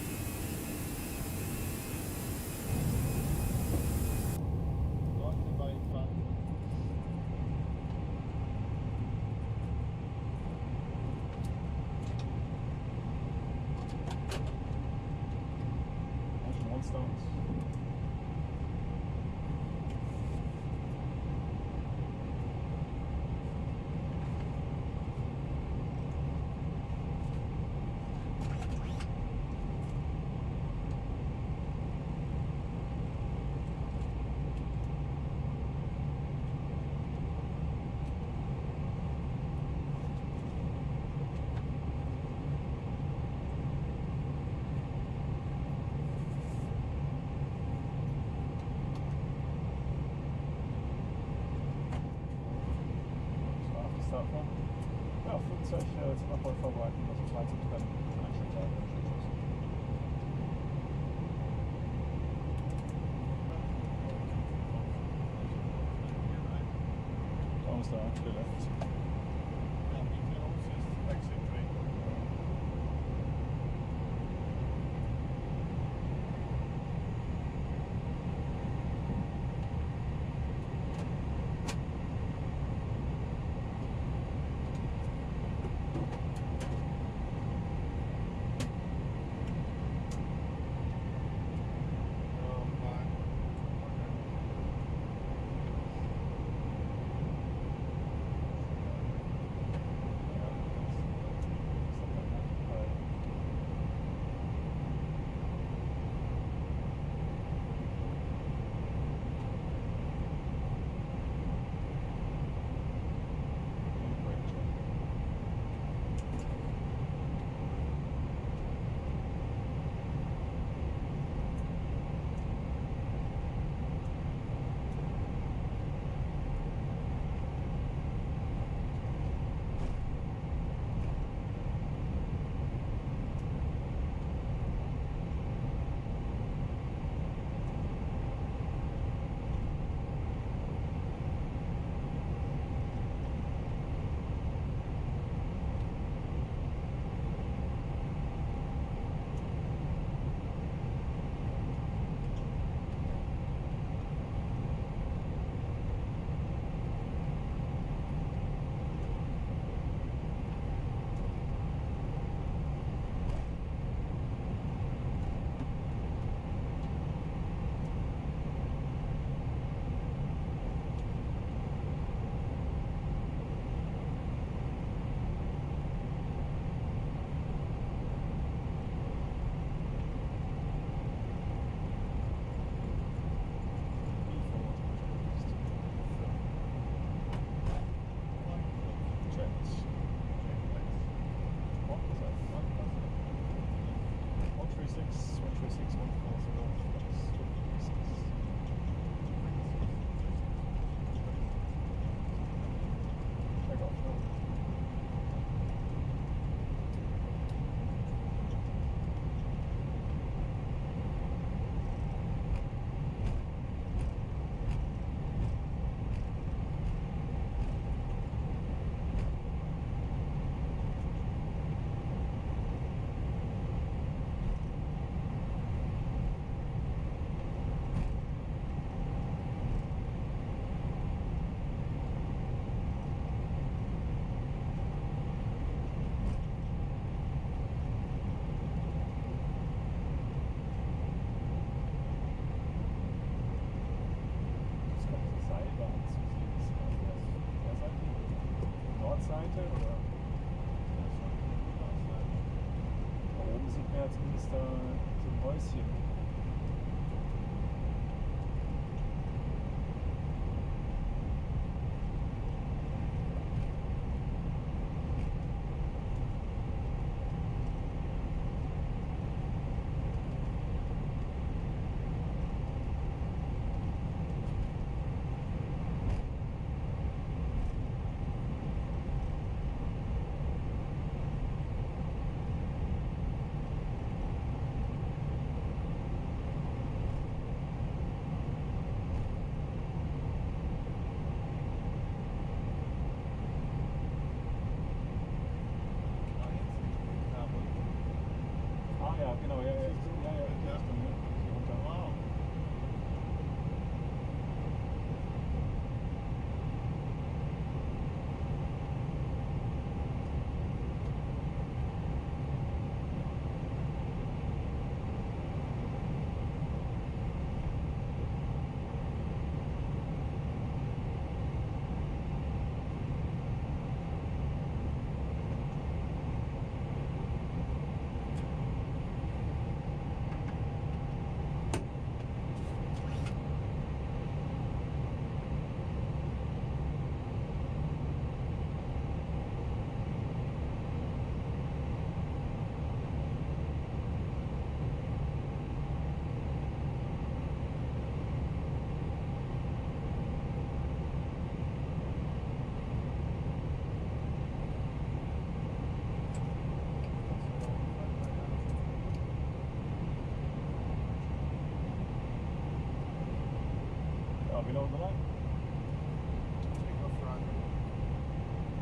Are we low on the line?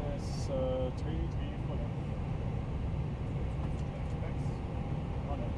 There's 3 full in. On it.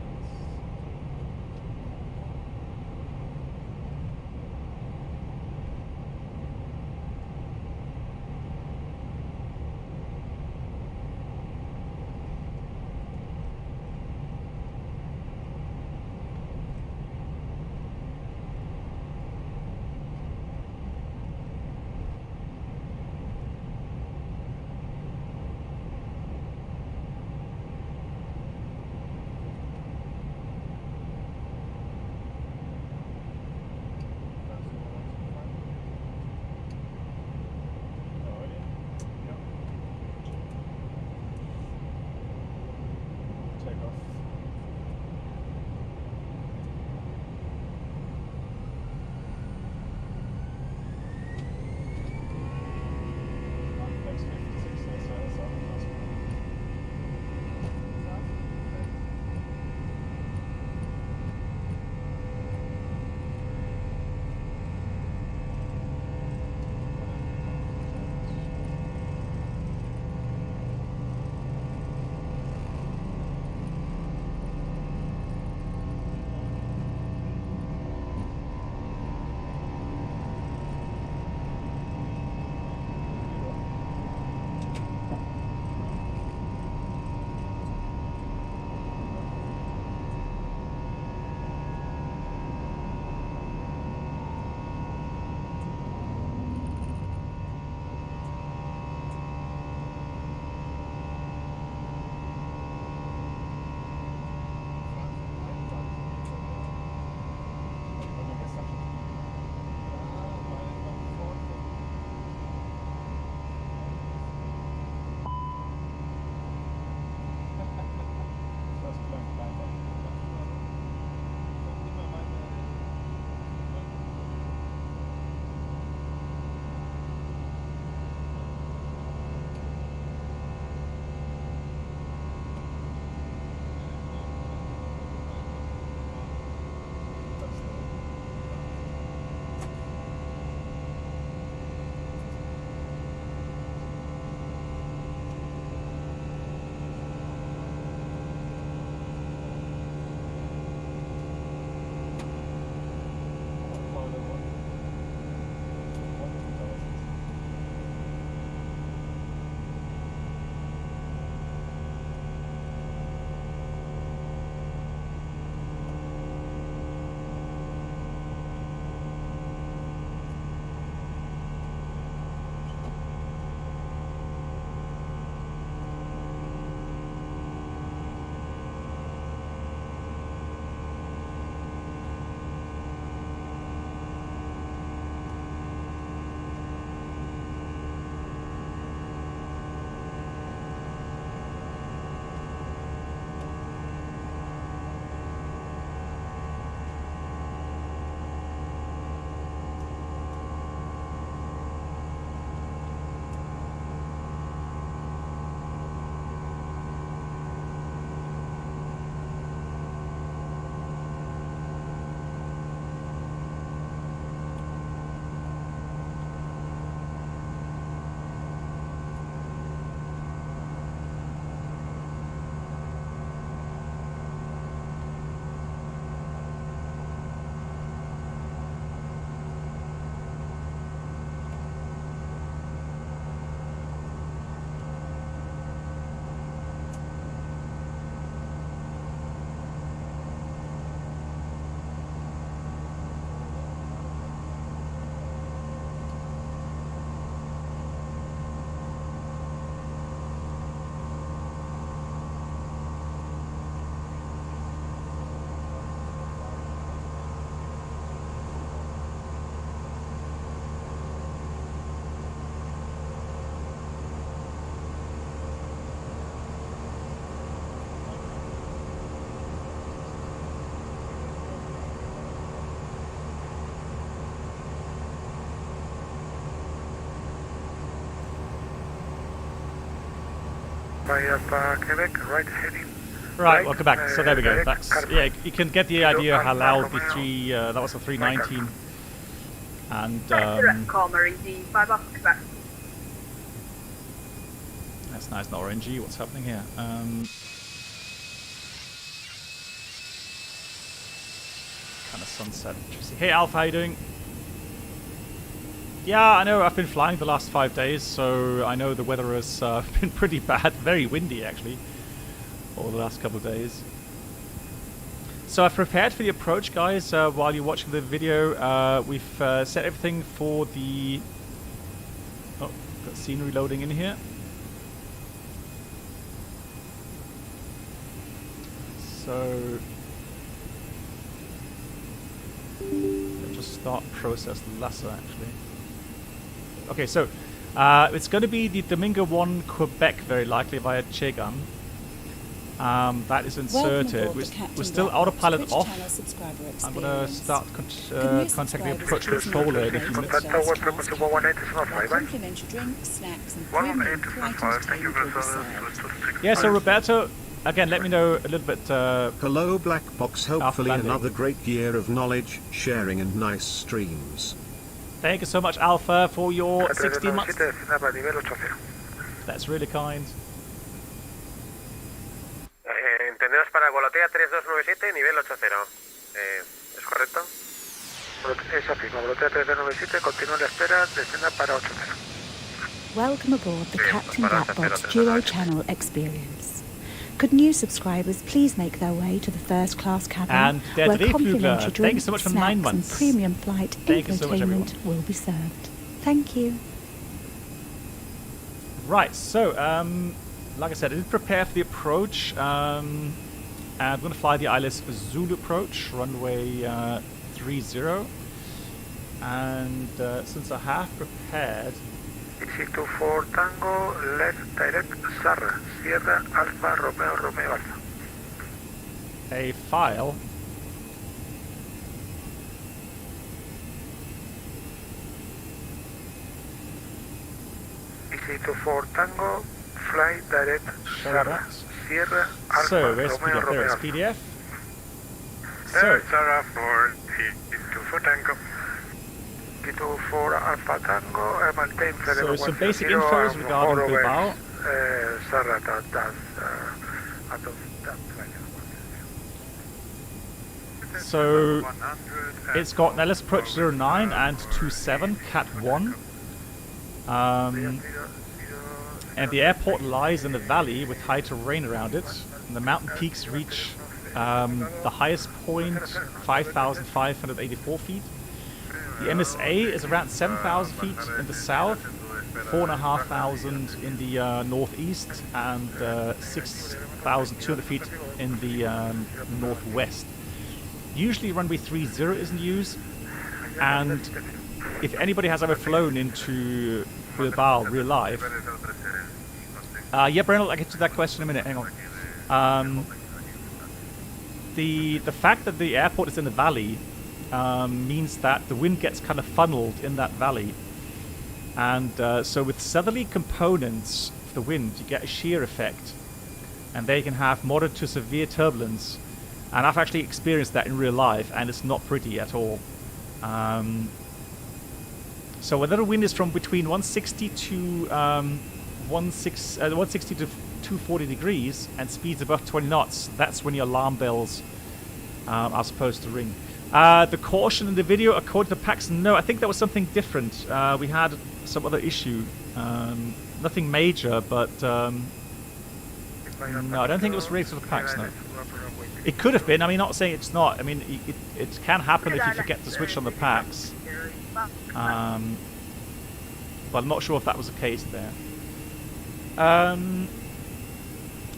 Quebec, right heading. Right, welcome back. So there we go. That's, yeah, you can get the idea how loud the that was a 319 And calmer, easy, 5 off Quebec. That's nice, not orangey. What's happening here? Kind of sunset. Interesting. Hey Alpha, how you doing? Yeah, I know. I've been flying the last 5 days, so I know the weather has been pretty bad. Very windy, actually, over the last couple of days. So I've prepared for the approach, guys. While you're watching the video, we've set everything for the... Oh, got scenery loading in here. So... Let's just start process Lhasa, actually. Okay, so it's going to be the Domingo 1 Quebec, very likely, via Chegan. That is inserted. We're still autopilot off. I'm going to start contacting the approach controller in a few minutes. Complimentary drinks, snacks, and premium flight entertainment will be served. Yeah, so Roberto, again, let me know a little bit. Hello, Black Box. Hopefully, another great year of knowledge, sharing, and nice streams. Thank you so much, Alpha, for your 16 months. That's really kind. Entendemos para volotea 3297, nivel 80. ¿Es correcto? Es afirma, volotea 3297, continúa la espera, descienda para 80. Welcome aboard the Captain Black Box Duo Channel experience. Could new subscribers please make their way to the first class cabin and where complimentary thank you so much for 9 snacks months. and premium flight entertainment will be served. Thank you. Right, so like I said, I did prepare for the approach. And I'm going to fly the ILS Zulu approach, runway 30. And since I have prepared... EC24 Tango, left direct, Sarra, Sierra, Alpha, Romeo, Romeo, Alpha. A file. EC24 Tango, fly direct, Sarra, Sierra, Alpha, so, where's Romeo, PDF? Romeo, There is Alpha. PDF. So, Sarra for EC24 Tango. For Alpha Tango, maintain so some basic infos regarding Bilbao. So it's got now let's approach 09 and 27 Cat 1. And the airport lies in the valley with high terrain around it. And the mountain peaks reach the highest point 5,584 feet. The MSA is around 7,000 feet in the south, 4,500 in the northeast, and 6,200 feet in the northwest. Usually runway 30 is in use, and if anybody has ever flown into Bilbao real life... yeah, Brennell, I'll get to that question in a minute, hang on. The fact that the airport is in the valley means that the wind gets kind of funneled in that valley, and so with southerly components of the wind you get a shear effect, and they can have moderate to severe turbulence, and I've actually experienced that in real life, and it's not pretty at all. So whether the wind is from between 160 to 160 to 240 degrees and speeds above 20 knots, that's when your alarm bells are supposed to ring. The caution in the video, according to PAX, no, I think that was something different. We had some other issue. Nothing major, but no, I don't think it was related to the PAX, no. It could have been, I mean, not saying it's not. I mean, it can happen if you forget to switch on the PAX. But I'm not sure if that was the case there.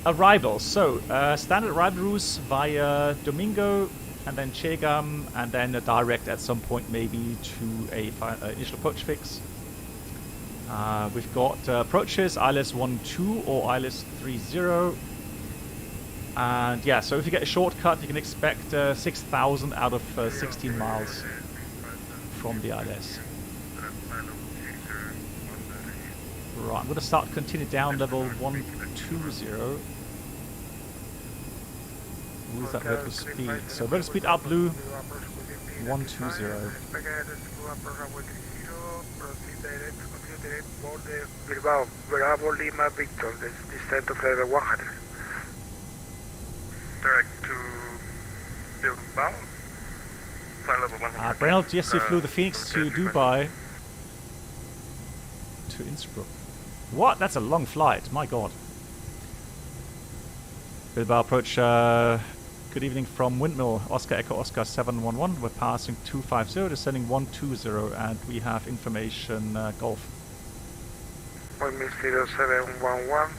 Arrivals. So, standard arrival routes via Domingo, and then Chegam, and then a direct at some point maybe to a initial approach fix. We've got approaches ILS 12 or ILS 30. And yeah, so if you get a shortcut, you can expect 6,000 out of 16 miles from the ILS. Right, I'm going to start continue down level 120. Lose that vertical speed. So vertical speed up blue. 120. Proceed direct board Bilbao, Bravo Lima Victor, descent to flight level 100. Direct to Bilbao. Flight level 100. Reynolds, yes, you flew the Phoenix to Dubai. To Innsbruck. What? That's a long flight. My God. Bilbao approach. Good evening from Windmill. Oscar Echo Oscar 711. We're passing 250, descending 120, and we have information Golf. Windmill 0711.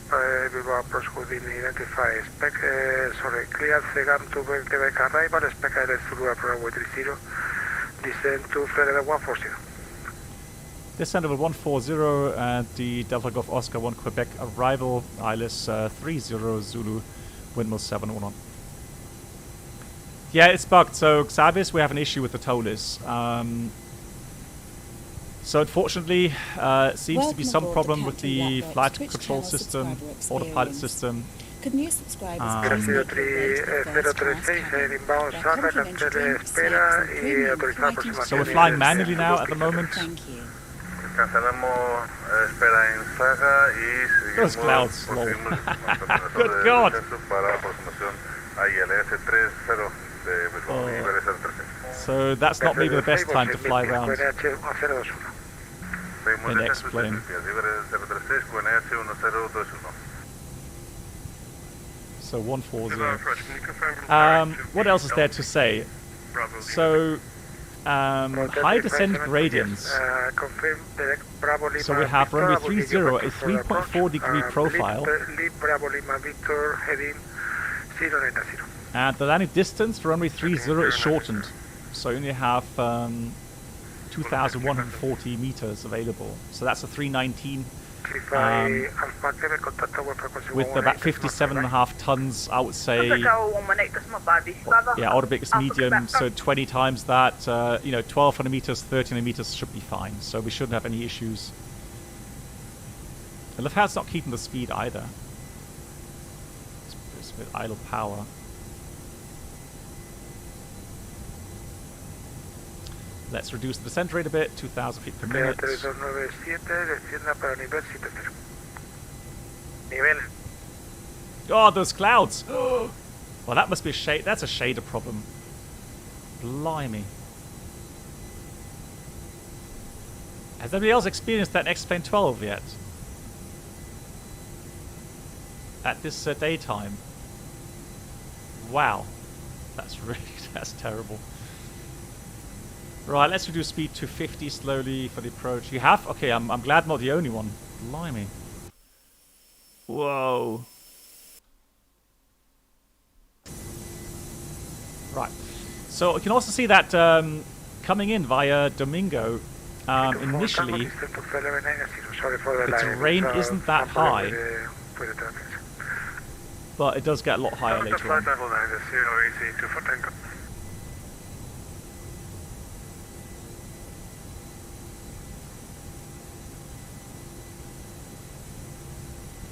Bilbao approach could be identified. Clear Segam to Quebec arrival. Spec through runway 30. Descend to flight level 140. Descent level 140 and the Delta Golf Oscar 1 Quebec arrival. ILS 30 Zulu. Windmill 711. Yeah, it's bugged. So Xavis, we have an issue with the Toliss. So unfortunately, seems to be some problem with the flight control system, autopilot system. Could new subscribers So we're flying manually now at the moment. Cancelamos espera en Saga y Those clouds, lol. Good God! So that's not maybe the best time to fly around in X-plane. So 140. What else is there to say? So high descent gradients. So we have runway 30, a 3.4 degree profile. And the landing distance for runway 30 is shortened. So you only have 2,140 meters available. So that's a 319 with about 57.5 tons, I would say. Yeah, Autobig is medium, so 20 times that. 1,200 meters, 1,300 meters should be fine. So we shouldn't have any issues. And Lufthansa's not keeping the speed either. It's a bit idle power. Let's reduce the descent rate a bit, 2,000 feet per minute. Oh, those clouds! Well, that must be a shade. That's a shader problem. Blimey. Has anybody else experienced that X-Plane 12 yet? At this daytime? Wow. That's terrible. Right, let's reduce speed to 50 slowly for the approach. You have? Okay, I'm glad I'm not the only one. Blimey. Whoa. Right. So you can also see that coming in via Domingo, initially, the terrain isn't that high, but it does get a lot higher later on.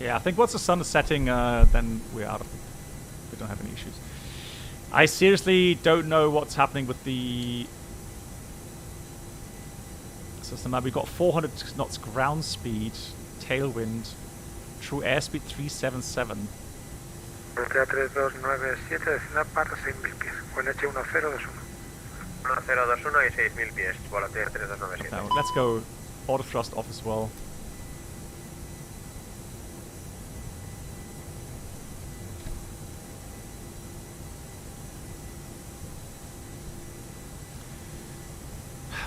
Yeah, I think once the sun is setting, then we're out of it. We don't have any issues. I seriously don't know what's happening with the system. We've got 400 knots ground speed, tailwind, true airspeed 377. Let's go auto thrust off as well.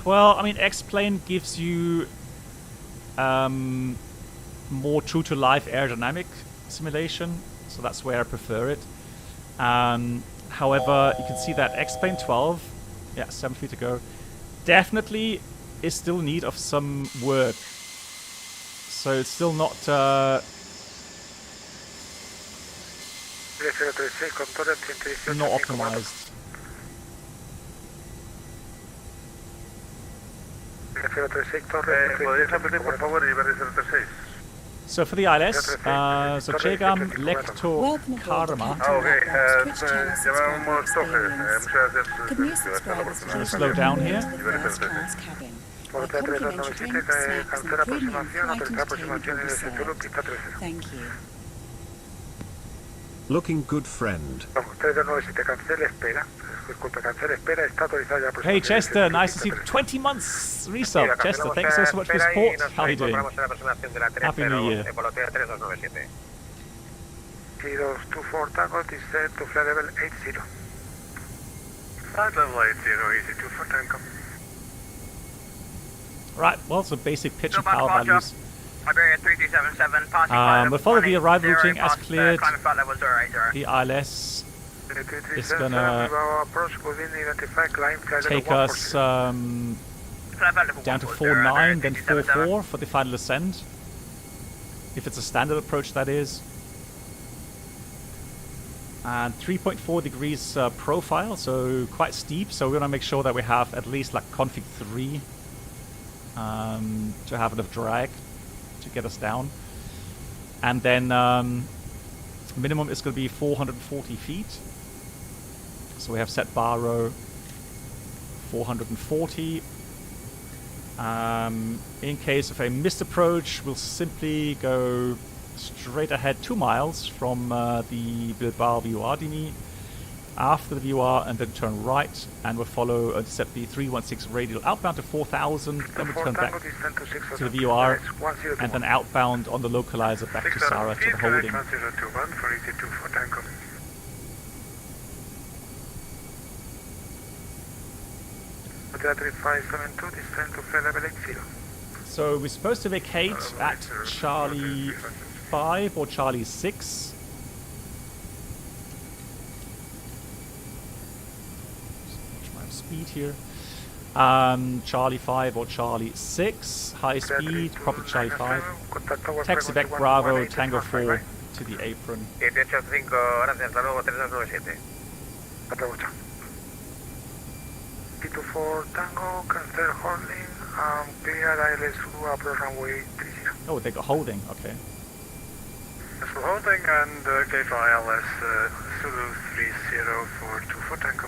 Well, I mean, X-Plane gives you more true-to-life aerodynamic simulation, so that's where I prefer it. However, you can see that X-Plane 12, yeah, 7 feet to go, definitely is still in need of some work. So it's still not... not optimized. ¿Podrías repetir, por favor, y ver el 036? So for the ILS, so Chegam Lecto Karma. Could new subscribers please Slow down here. first class cabin? Where complimentary drinks, snacks and premium flight entertainment will be served. Thank you. Looking good, friend. Hey Chester, nice to see you. 20 months resub. Chester, thanks so much for your support. How are you doing? Happy New Year. 3224 Tango, descend to flight level 80. Flight level 80, easy 2 for Tango. Right, well, some basic pitch and power values. Iberia 3277, passing We'll follow the arrival routing as cleared. flight level 080. The ILS is gonna take us down to 49, then 44 for the final ascent. If it's a standard approach, that is. And 3.4 degrees profile, so quite steep. So we're gonna make sure that we have at least like config 3 to have enough drag to get us down. And then minimum is going to be 440 feet. So we have set bar row 440. In case of a missed approach, we'll simply go straight ahead 2 miles from the Bilbao VOR DMI, after the VOR, and then turn right, and we'll follow set the 316 radial outbound to 4000, then we'll turn back to the VOR, and then outbound on the localizer back to Sarah to the holding. So we're supposed to vacate at Charlie 5 or Charlie 6. Speed here. Charlie 5 or Charlie 6. High speed, probably Charlie 5. Taxi back Bravo, Tango 4 to the apron. 785, gracias, hasta luego, 3297. T24 Tango, cancel holding, clear ILS approach runway 30. Oh, they got holding, okay. So holding and gave ILS Zulu 30 for 24 Tango.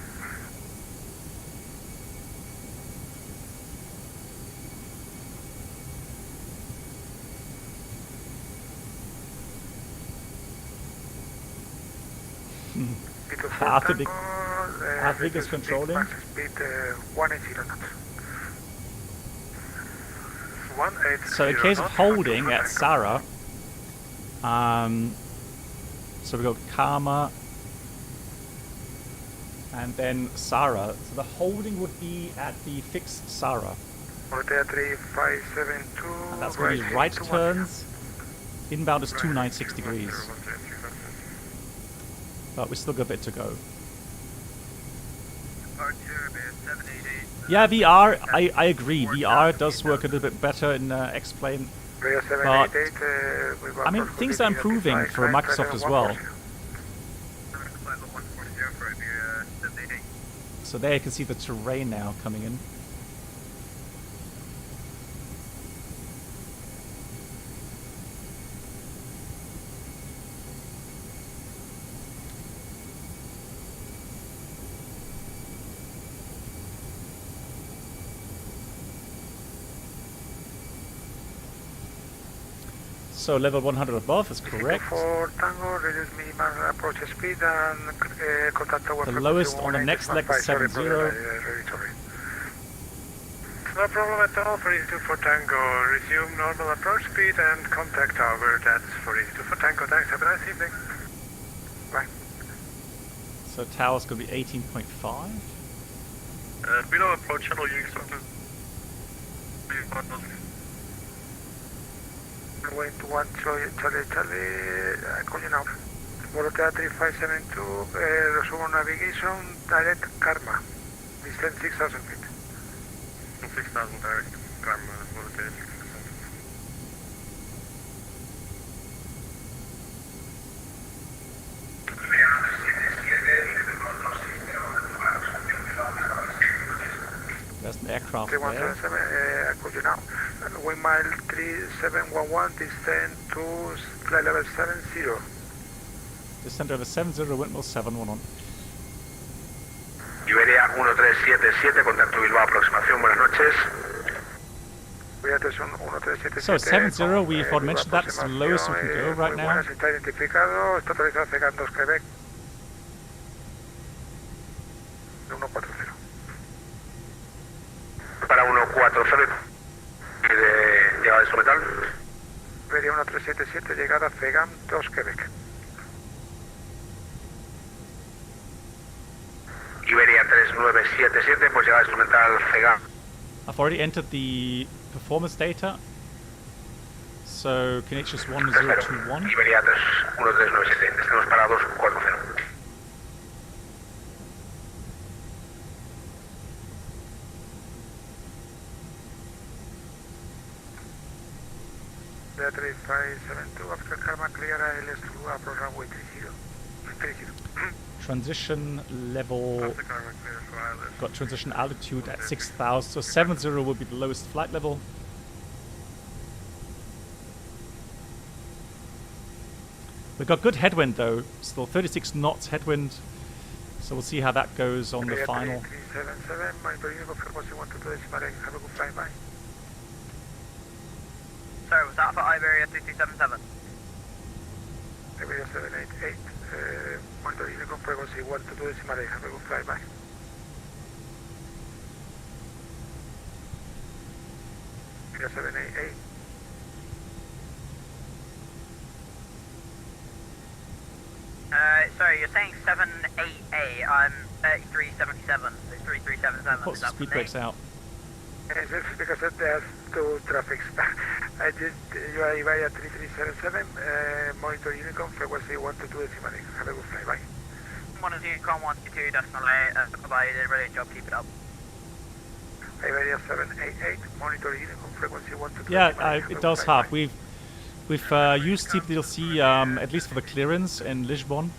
Arctic is controlling. Speed 180 knots. So in case of holding at Sarah, so we go Karma and then Sarah. So the holding would be at the fixed Sarah. And that's going to be right turns. Inbound is 296 degrees. But we still got a bit to go. Yeah, VR, I agree. VR does work a little bit better in X-Plane. But, I mean, things are improving for Microsoft as well. So there you can see the terrain now coming in. So level 100 above is correct. The lowest on the next leg is 70. No problem at all for 24 Tango. Resume normal approach speed and contact tower. That's for 24 Tango. Thanks. Have a nice evening. Bye. So tower's going to be 18.5. Below approach shuttle units. Going to 1 Charlie, calling out. Volotea 3572, resume navigation, direct Karma. Descend 6,000 feet. 6,000 direct Karma, Volotea 6,000. There's an aircraft there. 3177, I call you now. Wind mile 3711, descend to flight level 70. Descend over 70, windmill 711. Iberia 1377, contacto Bilbao, aproximación, buenas noches. So 70, we've already mentioned that, it's the lowest we can go right now. Está identificado, está autorizado CEGAM 2 Quebec. 140. Para 140, de llegada de instrumental. Iberia 1377, llegada CEGAM 2 Quebec. Iberia 3977, pues llegada instrumental CEGAM. I've already entered the performance data. So QNH 1021. Iberia 1397, estamos para 240. Iberia 3572, after karma clear ALS to approach runway 30. Transition level, got transition altitude at 6,000, so 70 will be the lowest flight level. We got good headwind though, still 36 knots headwind, so we'll see how that goes on the final. 377, monitoring frequency 122, have a good flight, bye. Sorry, was that for Iberia 3377? Iberia 788, monitor uniform frequency 122, have a good flight, bye. Iberia 788. Sorry, you're saying 78A, I'm 3377, so 3377. What's the speed brakes out? Yes, because there's two traffics. I did, you are Iberia 3377, monitor Unicom, frequency 122, have a good flight, bye. Monitor Unicom 122.8, bye, you did a brilliant job, keep it up. Iberia 788, monitor Unicom, frequency 122. Yeah, it does have. We've used TPDLC at least for the clearance in Lisbon.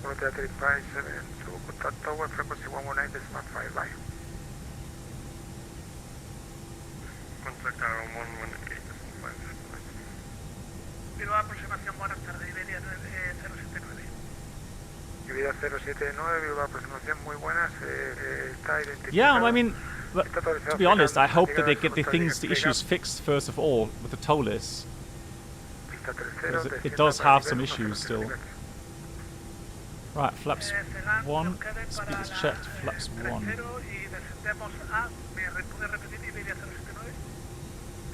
Monitor 3572, contact tower, frequency 119, .5, bye. Contact our 118, Bilbao, aproximación, buenas tardes, Iberia 079. Iberia 079, Bilbao, aproximación, muy buenas, está identificado. Yeah, I mean, to be honest, I hope that they get the issues fixed first of all with the Toliss. Because it does have some issues still. Right, flaps 1, speed is checked, flaps 1.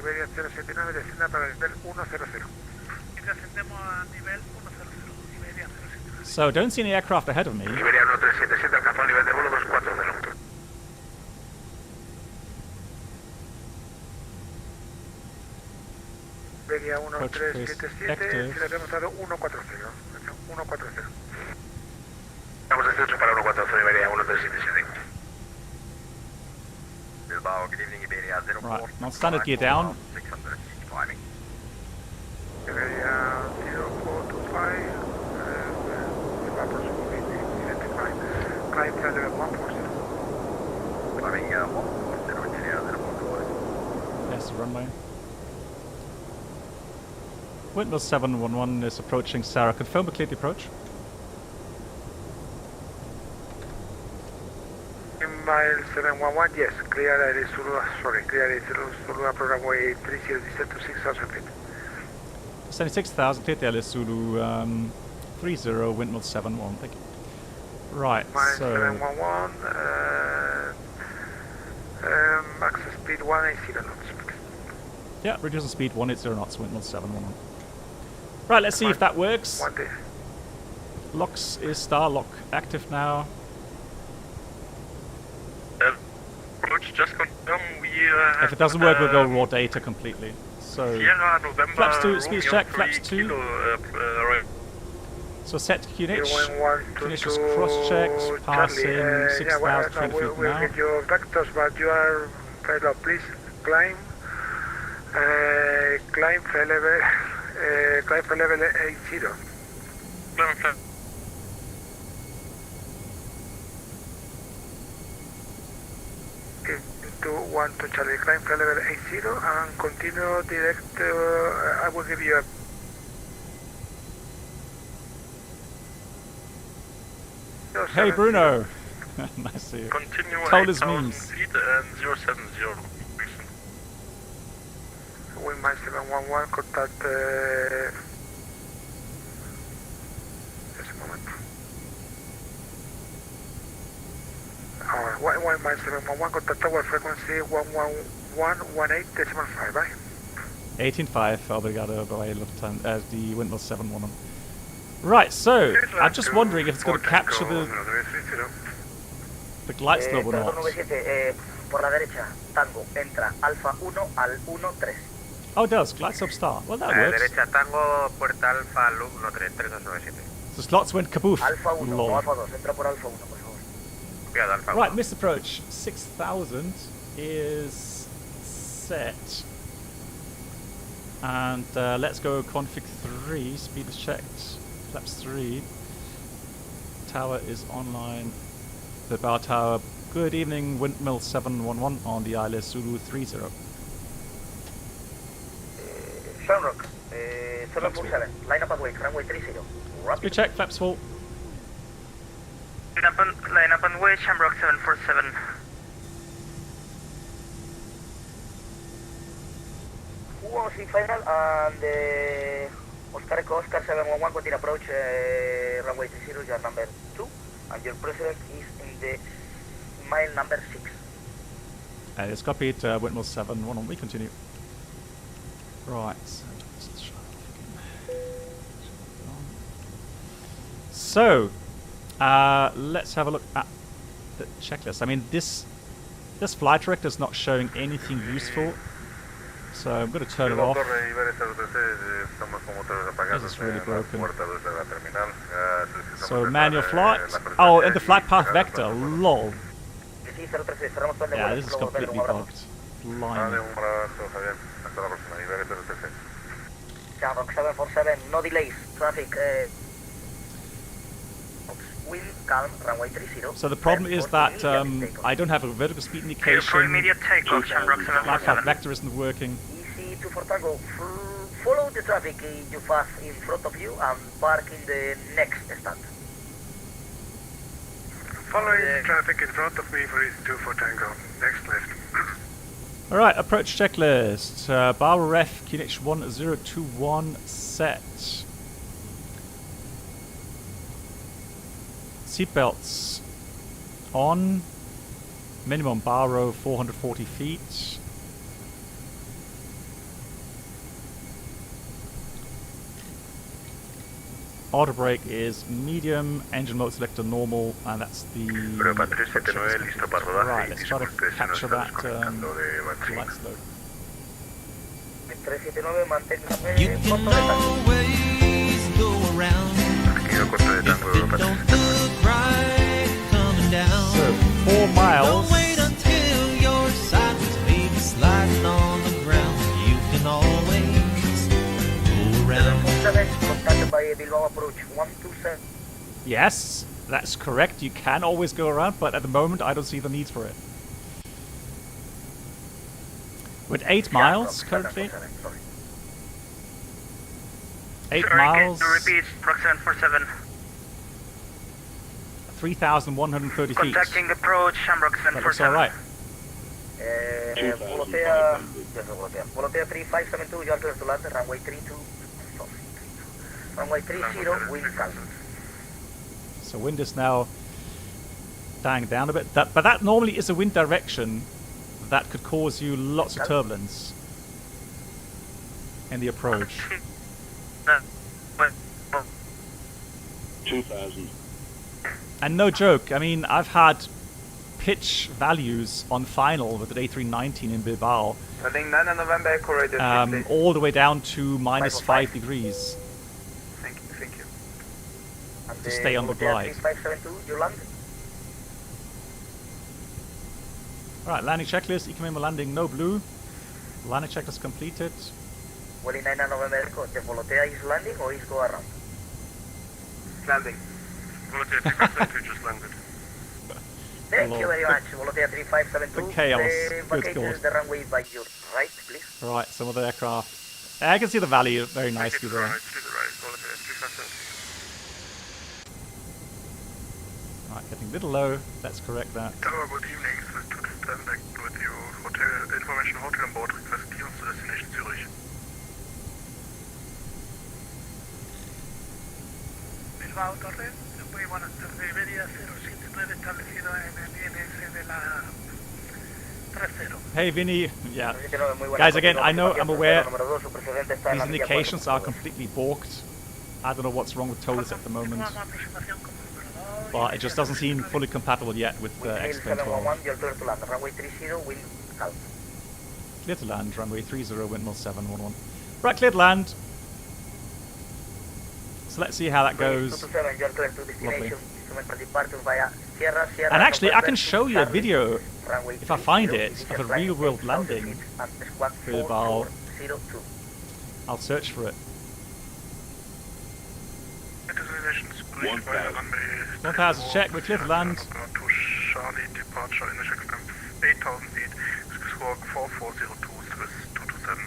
Iberia 079, descienda para el nivel 100. So, don't see any aircraft ahead of me. Iberia 1377, alcanzó nivel de vuelo 240. Iberia 1377, si le habíamos dado 140. 140. Estamos descenso para 140, Iberia 1377. Bilbao, good evening, Iberia 04. Right, non-standard gear down. 600 feet climbing. Iberia 0425, identify, climb flight level 140. Climbing 140, Iberia 0425. Yes, the runway. Windmill 711 is approaching Sarah. Confirm the cleared approach. Mile 711, yes, clear Air Zulu, clear Air Zulu, runway 30, descend to 6,000 feet. 76,000, cleared LS Zulu 30, windmill 711, thank you. Right, Mile so... 711, max speed 180 knots. Yeah, reducing speed 180 knots, windmill 711. Right, let's see if that works. Locks is star lock active now. Approach, just confirm we If it doesn't work, we'll go raw data completely. So, Sierra, November, flaps 2, speed check, flaps 2. Kilo, So set QNH, QNH is cross-checked, passing 6,000 feet we'll now. get your vectors, but you are very low. Please climb for level 80. To 1 to Charlie, climb flight level 80 and continue direct, I will give you a... Hey Bruno! Nice to see you. Continue Toliss 8,000 memes. feet and 070. Wind mile 711, contact... just a moment. Wind mile 711, contact tower frequency 111.18.5, bye. 18.5, obrigado, by Lufthansa, the windmill 711. Right, so, I'm just wondering if it's going to capture the glide slope or not. Por la derecha, Tango, entra, Alfa 1 al 13. Oh, it does, glide slope start. Well, that works. Derecha, Tango, puerta Alfa, al 13, 3297. The slots went kaboof. Alfa 1, Lol. no Alfa 2, entra por Alfa 1, por favor. Cuidado, Alfa 1. Right, missed approach. 6,000 is set. And let's go config 3, speed is checked. Flaps 3. Tower is online. The Bilbao Tower. Good evening, windmill 711 on the ILS Zulu 30. Shamrock, 747, line up and wait, runway 30. Good check, flaps full. Line up and wait, Shamrock 747. Who was in final and Oscar Echo Oscar 711 continue approach runway 30, you are number 2 and your president is in the mile number 6. It's copied, windmill 711, we continue. Right. So, let's have a look at the checklist. I mean, this flight director is not showing anything useful, so I'm going to turn it off. This is really broken. So, manual flight. Oh, and the flight path vector. Lol. Yeah, this is completely bugged. Blimey. Shamrock 747, no delays, traffic, wind, calm, runway 30. So the problem is that I don't have a vertical speed indication. For immediate takeoff, Shamrock Flight path 747. vector isn't working. Easy 24 Tango, follow the traffic you pass in front of you and park in the next stand. Following the traffic in front of me for East 2 for Tango. Next left. Alright, approach checklist. Barber ref, QNH 1021 set. Seatbelts on. Minimum bar row 440 feet. Auto brake is medium, engine mode selector normal, and that's the... Right, let's try to capture that light slope. You can always go around if you don't look right coming down. So, 4 miles. Don't wait until you're sideways, baby, sliding on the ground. You can always go around. By Bilbao approach 127. Yes, that's correct. You can always go around, but at the moment I don't see the need for it. With 8 miles currently. 8 miles. Can you repeat, Rock 747? 3,130 feet. Contacting approach, Shamrock That looks 747. alright. Volotea 3572, you are clear to land, runway 32. Runway 30, wind calm. So wind is now dying down a bit. But that normally is a wind direction that could cause you lots of turbulence in the approach. 2,000. And no joke, I mean, I've had pitch values on final with the A319 in Bilbao all the way down to minus 5 degrees. Thank you. And To stay on the glide. 3572, you land. Alright, landing checklist, Economic landing, no blue. Landing checklist completed. Welling 9 November Echo, the Volotea is landing or is go around? Landing. Volotea 3572 just landed. Thank you very much. Volotea 3572. The chaos. Good Vacate God. the runway by your right, please. Right, some of the aircraft. I can see the valley very nicely there. Right, to the right, Volotea 3572. Right, getting a little low. Let's correct that. Tower, good evening. Swiss 227 back with you. Hotel information, hotel on board. Request key on to destination Zurich. Bilbao Torres, muy buenas tardes, Iberia 079 establecido en el INS de la 30. Hey, Vinny. Yeah. Guys, again, I know, I'm aware these indications are completely balked. I don't know what's wrong with Toliss at the moment. But it just doesn't seem fully compatible yet with X-Plane 12. Clear to land, runway 30, windmill 711. Right, clear to land. So let's see how that goes. Lovely. And actually, I can show you a video, if I find it, of a real-world landing. Bilbao. I'll search for it. 1000 check, we're clear to land. Charlie, departure, initial climb 8,000 feet, squawk 4402, Swiss 227.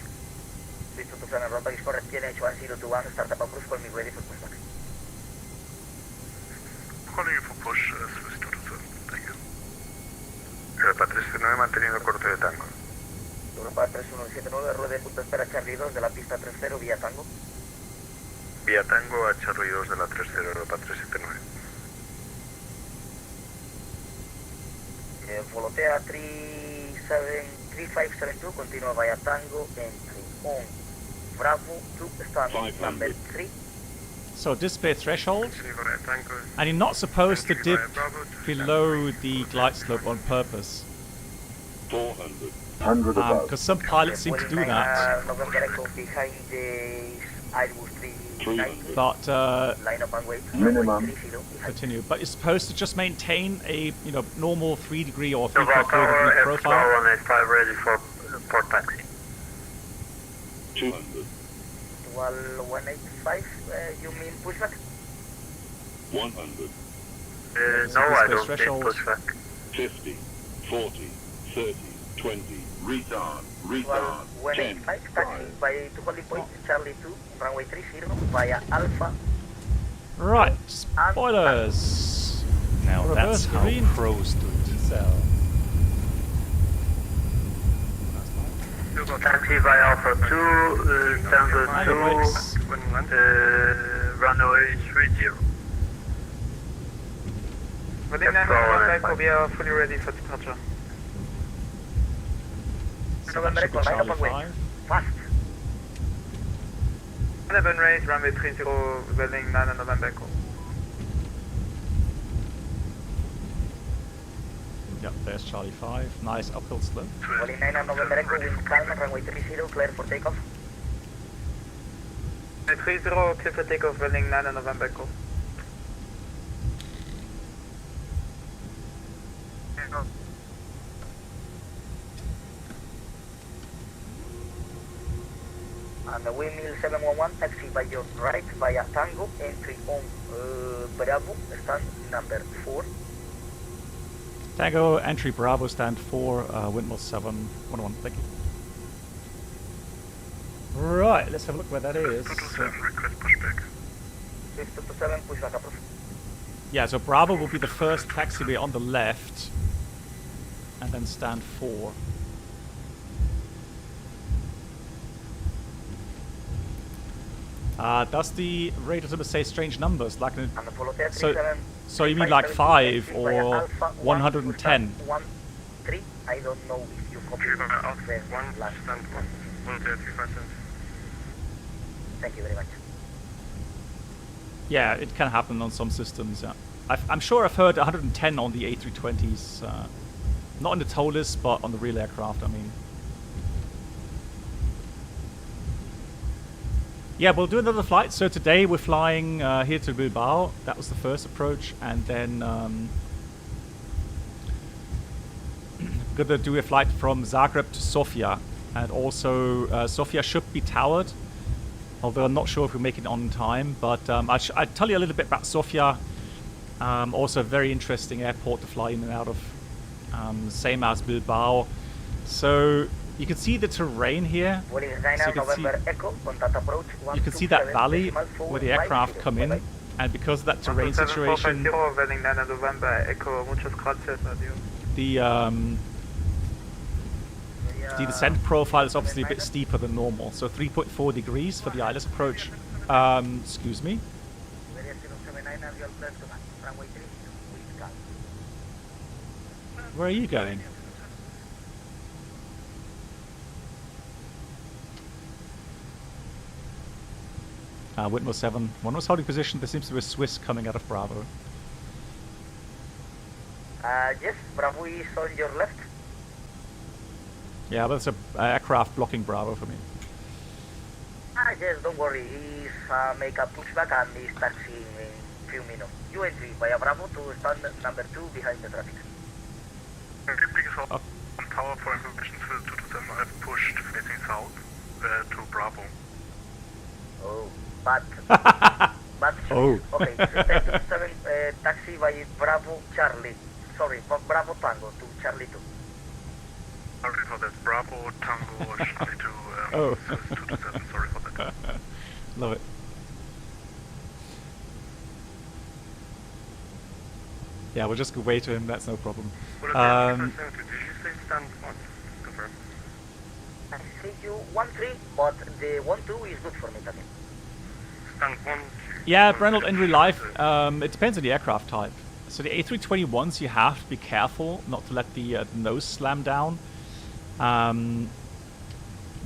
Swiss 227, runway is correct, PNH 1021, start up approach, call me ready for pushback. Calling you for push, Swiss 227, thank you. Europa 379, manteniendo corte de tango. Europa 3179, ruede punto espera Charlie 2 de la pista 30, vía tango. Vía tango a Charlie 2 de la 30, Europa 379. Volotea 3572, continua via tango, entry on Bravo 2, stand number 3. So display threshold, and you're not supposed to dip below the glide slope on purpose. 400. Because some pilots seem to do that. But Minimum. Continue. But you're supposed to just maintain a normal 3 degree or 3.4 degree profile. 185 ready for port taxi. 200. 185, you mean pushback? 100. No, I don't need pushback. 50, 40, 30, 20, retard, 10, 185, taxi by 2 holding point, Charlie 2, runway 30, via Alpha. Right, spoilers. Now Reverse that's how green. pros do it. So, Taxi by Alpha 2, Tango 2, runway 30. We are fully ready for departure. November Echo, line up and wait. Fast. 11 raise, runway 30, building 9 on November Echo. yep, there's Charlie 5. Nice uphill slope. Building 9 on November Echo, wind calm, runway 30, clear for takeoff. 30, clear for takeoff, building 9 on November Echo. And the windmill 711, taxi by your right via Tango, entry on Bravo, stand number 4. Tango, entry Bravo, stand 4, windmill 711, thank you. Right, let's have a look where that is. 227, request pushback. 227, pushback approved. Yeah, so Bravo will be the first taxiway on the left, and then stand 4. Does the radar number say strange numbers? Like so you mean like 5 or 110? 1-3, I don't know if you copy the last one. Thank you very much. Yeah, it can happen on some systems. Yeah. I'm sure I've heard 110 on the A320s. Not on the Toliss, but on the real aircraft, I mean. Yeah, we'll do another flight. So today we're flying here to Bilbao. That was the first approach. And then going to do a flight from Zagreb to Sofia. And also Sofia should be towered. Although I'm not sure if we'll make it on time. But I'll tell you a little bit about Sofia. Also a very interesting airport to fly in and out of. Same as Bilbao. So you can see the terrain here. So you can see that valley where the aircraft come in. And because of that terrain situation, the descent profile is obviously a bit steeper than normal. So 3.4 degrees for the ILS approach. Excuse me. Where are you going? Windmill 7. One was holding position. There seems to be a Swiss coming out of Bravo. Yes, Bravo is on your left. Yeah, that's an aircraft blocking Bravo for me. Yes, don't worry. He's make a pushback and he's taxiing in few minutes. You entry via Bravo to stand number 2 behind the traffic. On tower for information for 227, I've pushed facing south to Bravo. Oh, but oh. Okay, 227 taxi by Bravo Charlie. Sorry, Bravo Tango to Charlie 2. Sorry for that. Bravo Tango Charlie 2. Oh. 227. Sorry for that. Love it. Yeah, we'll just go wait to him. That's no problem. Did you say stand 1? Confirm. I see you 1-3, but the 1-2 is good for me, Tatin. Stand 1. Yeah, Brennel, in real life, it depends on the aircraft type. So the A321s, you have to be careful not to let the nose slam down.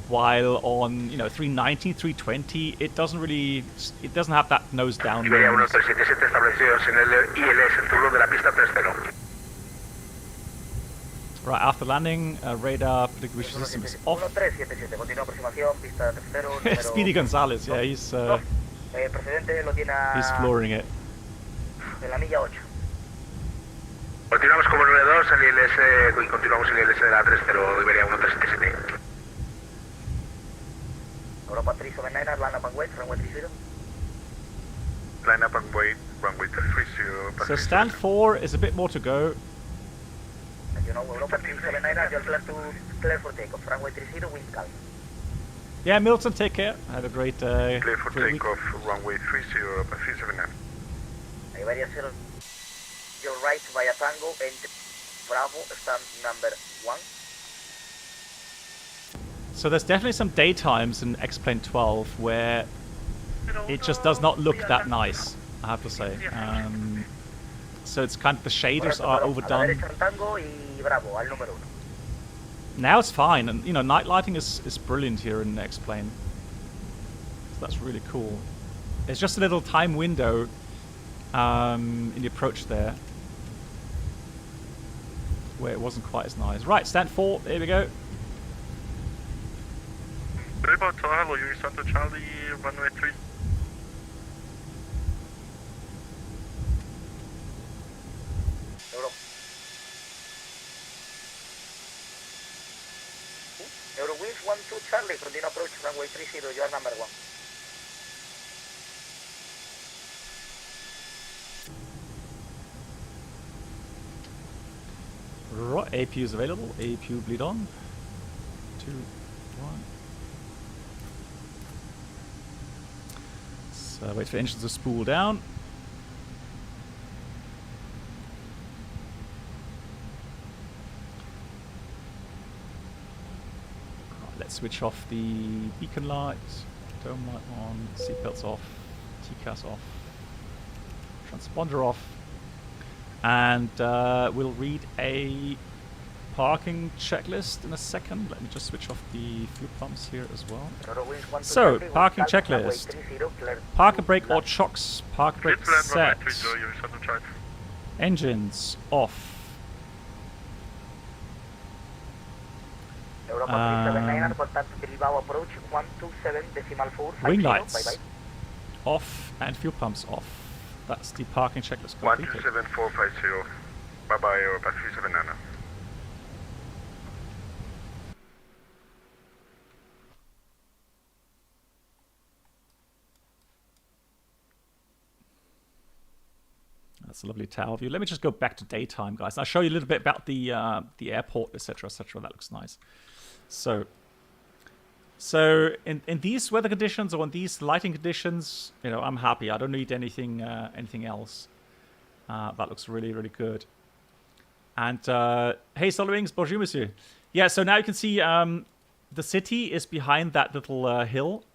While on 319, 320, it doesn't have that nose down. Iberia 1377 establecidos en el ILS, el turno de la pista 30. Right, after landing, radar prediction system is off. 1377, continúa aproximación, pista 30. Speedy Gonzalez, yeah, he's flooring it. En la milla 8. Continuamos como 92 en el ILS y continuamos en el ILS de la 30 Iberia 1377. Europa 379, line up and wait, runway 30. Line up and wait, runway 30. So stand 4 is a bit more to go. And you know, Europa 379, you're clear for takeoff, runway 30, wind calm. Yeah, Milton, take care. Have a great clear for great takeoff, runway 30, Europa 379. Iberia 0, your right via Tango, entry Bravo, stand number 1. So there's definitely some daytimes in X-Plane 12 where it just does not look that nice, I have to say. So it's kind of, the shaders are overdone. Now it's fine, and night lighting is brilliant here in X-Plane. So that's really cool. It's just a little time window in the approach there where it wasn't quite as nice. Right, stand 4, there we go. Bilbao to hello, you Santa Charlie, runway 3. Eurowings 12 Charlie, continue approach runway 30, you are number 1. Right, APU is available. APU bleed on. 2, 1. So wait for engines to spool down. Right, let's switch off the beacon lights. Dome light on. Seatbelts off. TCAS off. Transponder off. And we'll read a parking checklist in a second. Let me just switch off the fuel pumps here as well. So, parking checklist. Park and brake or chocks. Park and brake set. Engines off. Wing lights off and fuel pumps off. That's the parking checklist completed. 127450. Bye bye, Europa 379. That's a lovely tower view. Let me just go back to daytime, guys. I'll show you a little bit about the airport, etc., etc. That looks nice. So in these weather conditions or in these lighting conditions, you know, I'm happy. I don't need anything else. That looks really, really good. And hey, Solowings, bonjour, monsieur. Yeah, so now you can see the city is behind that little hill,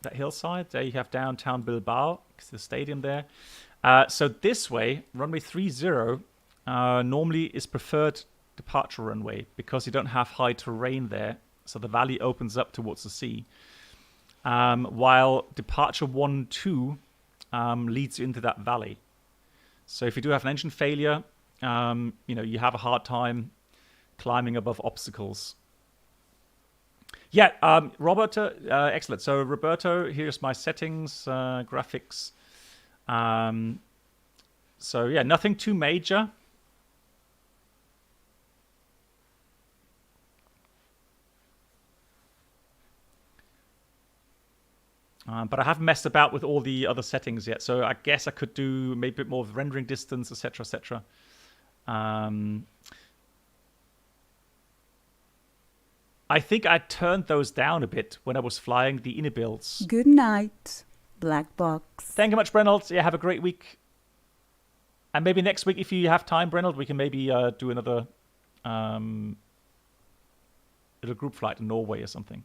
that hillside. There you have downtown Bilbao, the stadium there. So this way, runway 30 normally is preferred departure runway because you don't have high terrain there. So the valley opens up towards the sea. While departure 1-2 leads you into that valley. So if you do have an engine failure, you know, you have a hard time climbing above obstacles. Yeah, Roberto, excellent. So Roberto, here's my settings, graphics. So yeah, nothing too major. But I haven't messed about with all the other settings yet, so I guess I could do maybe a bit more of rendering distance, etc., etc. I think I turned those down a bit when I was flying the inner builds. Good night, Black Box. Thank you much, Brenold. Yeah, have a great week. And maybe next week, if you have time, Brenold, we can maybe do another little group flight in Norway or something.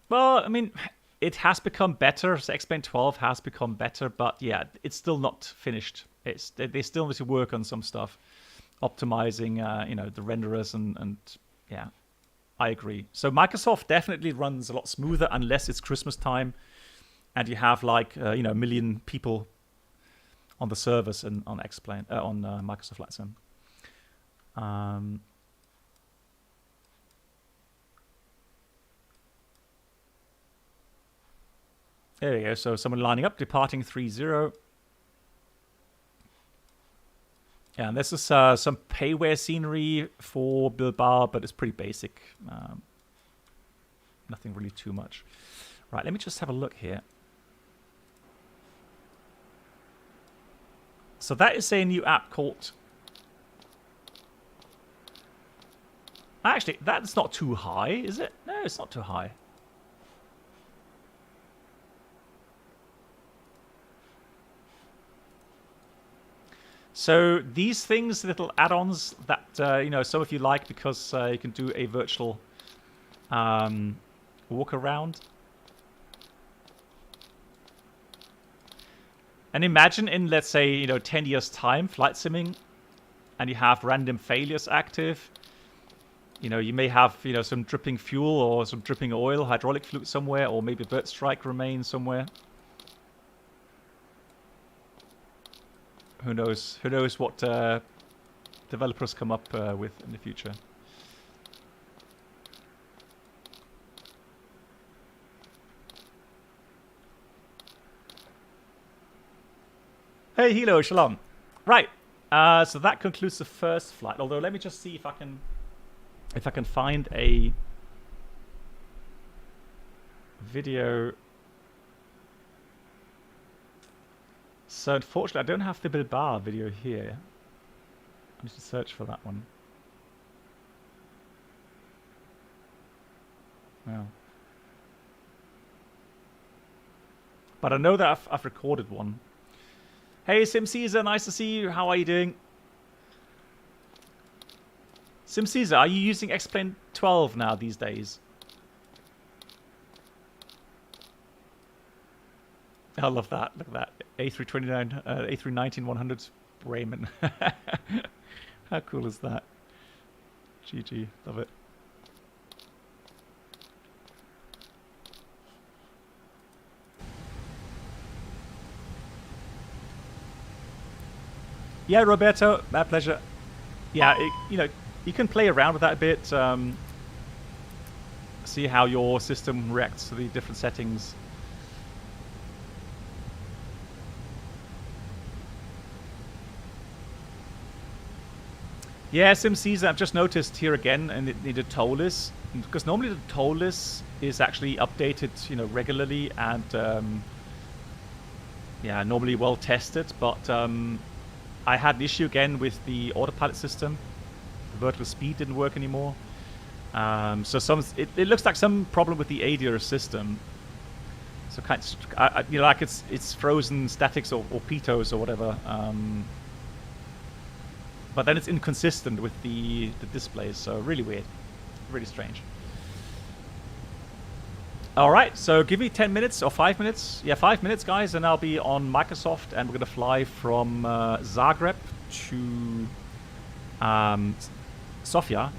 Well, I mean, it has become better. So X-Plane 12 has become better, but yeah, it's still not finished. They still need to work on some stuff, optimizing, you know, the renderers and yeah, I agree. So Microsoft definitely runs a lot smoother unless it's Christmas time, and you have like you know, 1 million people on the servers and on X-Plane on Microsoft Flight Sim. There we go. So someone lining up, departing 30. Yeah, and this is some payware scenery for Bilbao, but it's pretty basic. Nothing really too much. Right, let me just have a look here. So that is a new app called... Actually, that's not too high, is it? No, it's not too high. So these things, little add-ons that you know, some of you like because you can do a virtual walk around. And imagine in, let's say, you know, 10 years time, flight simming, and you have random failures active. You know, you may have, you know, some dripping fuel or some dripping oil, hydraulic fluid somewhere, or maybe bird strike remains somewhere. Who knows? Who knows what developers come up with in the future? Hey, hello, shalom. Right. So that concludes the first flight. Although, let me just see if I can find a video. So unfortunately, I don't have the Bilbao video here. I need to search for that one. Well, but I know that I've recorded one. Hey, Sim Caesar, nice to see you. How are you doing? Sim Caesar, are you using X-Plane 12 now these days? I love that. Look at that. A329, A319-100 Raymond. How cool is that? GG. Love it. Yeah, Roberto. My pleasure. Yeah, you know, you can play around with that a bit. See how your system reacts to the different settings. Yeah, SimCs I've just noticed here again, and it needed Toliss, because normally the Toliss is actually updated, you know, regularly and yeah, normally well tested. But I had an issue again with the Autopilot system. The vertical speed didn't work anymore. So it looks like some problem with the ADR system. So kind of, you know, like it's frozen statics or pitos or whatever. But then it's inconsistent with the displays, so really weird, really strange. All right, so give me 10 minutes or 5 minutes. Yeah, 5 minutes, guys, and I'll be on Microsoft, and we're gonna fly from Zagreb to Sofia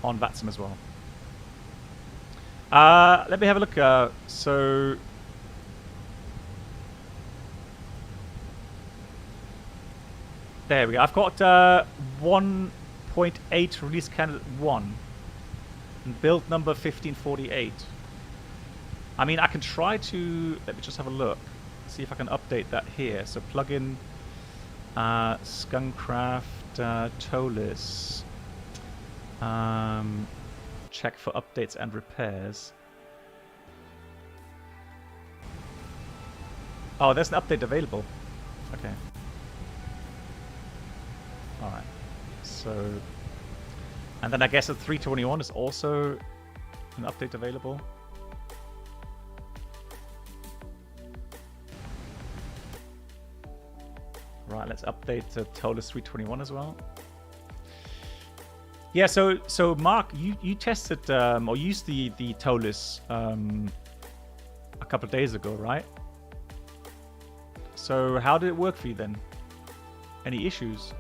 on VATSIM as well. Let me have a look. So there we go. I've got 1.8 release candidate 1 and build number 1548. I mean, I can try to, let me just have a look, see if I can update that here. So plug in Skunkcraft Toliss. Check for updates and repairs. Oh, there's an update available. Okay. Alright. So, and then I guess at 321 is also an update available. Right, let's update Toliss 321 as well. Yeah, so Mark, you tested or used the Toliss a couple of days ago, right? So how did it work for you then? Any issues?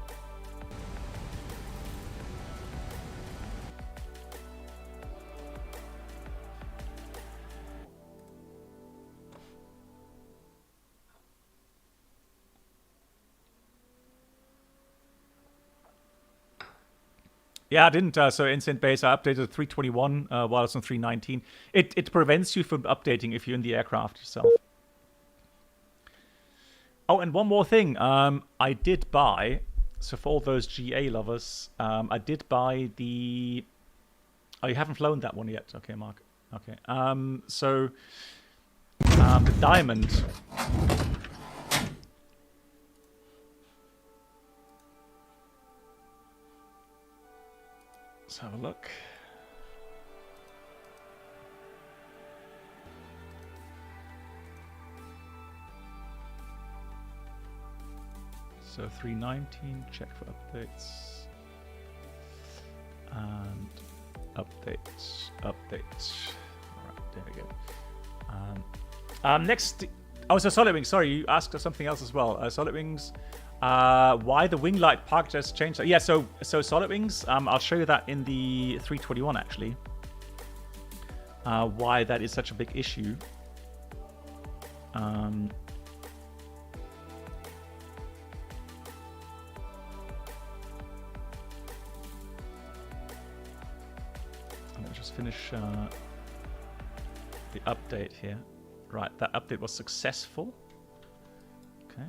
Yeah, I didn't. So Instant Base, I updated 321 while it's on 319. It prevents you from updating if you're in the aircraft yourself. Oh, and one more thing. I did buy, so for all those GA lovers, I did buy the... Oh, you haven't flown that one yet. Okay, Mark. Okay. So the Diamond... Let's have a look. So 319, check for updates. And updates. Alright, there we go. Next, oh, so SolidWings, sorry, you asked us something else as well. SolidWings, why the wing light park just changed? Yeah, so SolidWings, I'll show you that in the 321 actually. Why that is such a big issue. Let me just finish the update here. Right, that update was successful. Okay.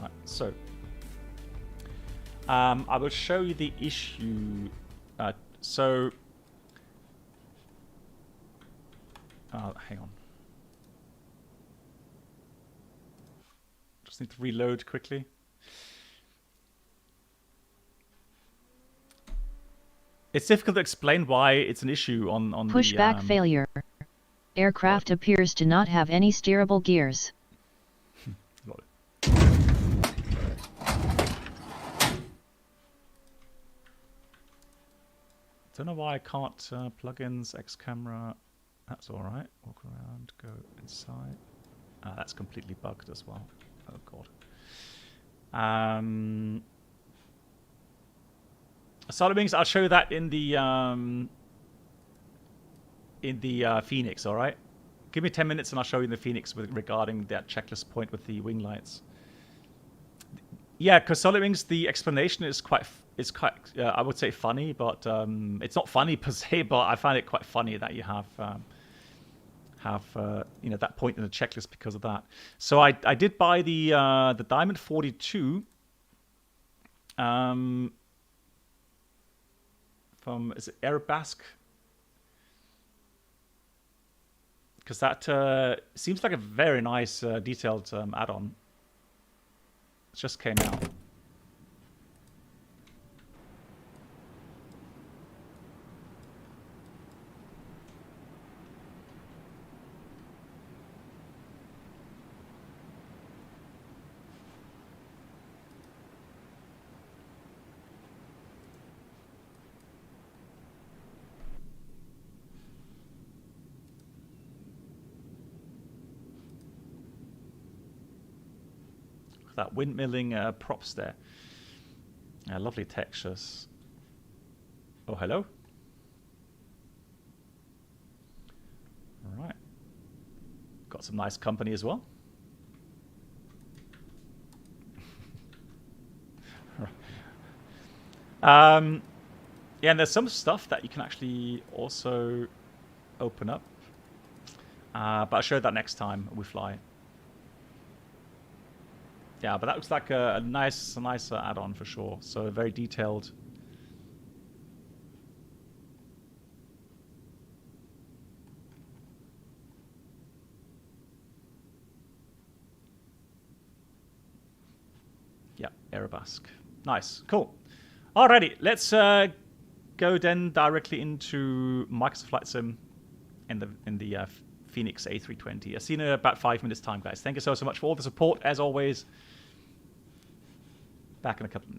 Right, so I will show you the issue. Hang on. Just need to reload quickly. It's difficult to explain why it's an issue on Pushback failure. Aircraft appears to not have any steerable gears. Don't know why I can't plugins, X camera. That's all right. Walk around, go inside. That's completely bugged as well. Oh god. SolidWings, I'll show you that in the Phoenix. All right. Give me 10 minutes and I'll show you in the Phoenix regarding that checklist point with the wing lights. Yeah, because SolidWings, the explanation is quite, I would say funny, but it's not funny per se, but I find it quite funny that you have have that point in the checklist because of that. So I did buy the Diamond 42 from is it Airbus? Because that seems like a very nice detailed add-on. It just came out. That windmilling props there. Lovely textures. Oh, hello. All right. Got some nice company as well. Yeah, and there's some stuff that you can actually also open up. But I'll show that next time we fly. Yeah, but that looks like a nice add-on for sure. So very detailed. Yeah, Airbus. Nice, cool. Alrighty, let's go then directly into Microsoft Flight Sim in the Phoenix A320. I'll see you in about 5 minutes time, guys. Thank you so much for all the support, as always. Back in a couple of minutes.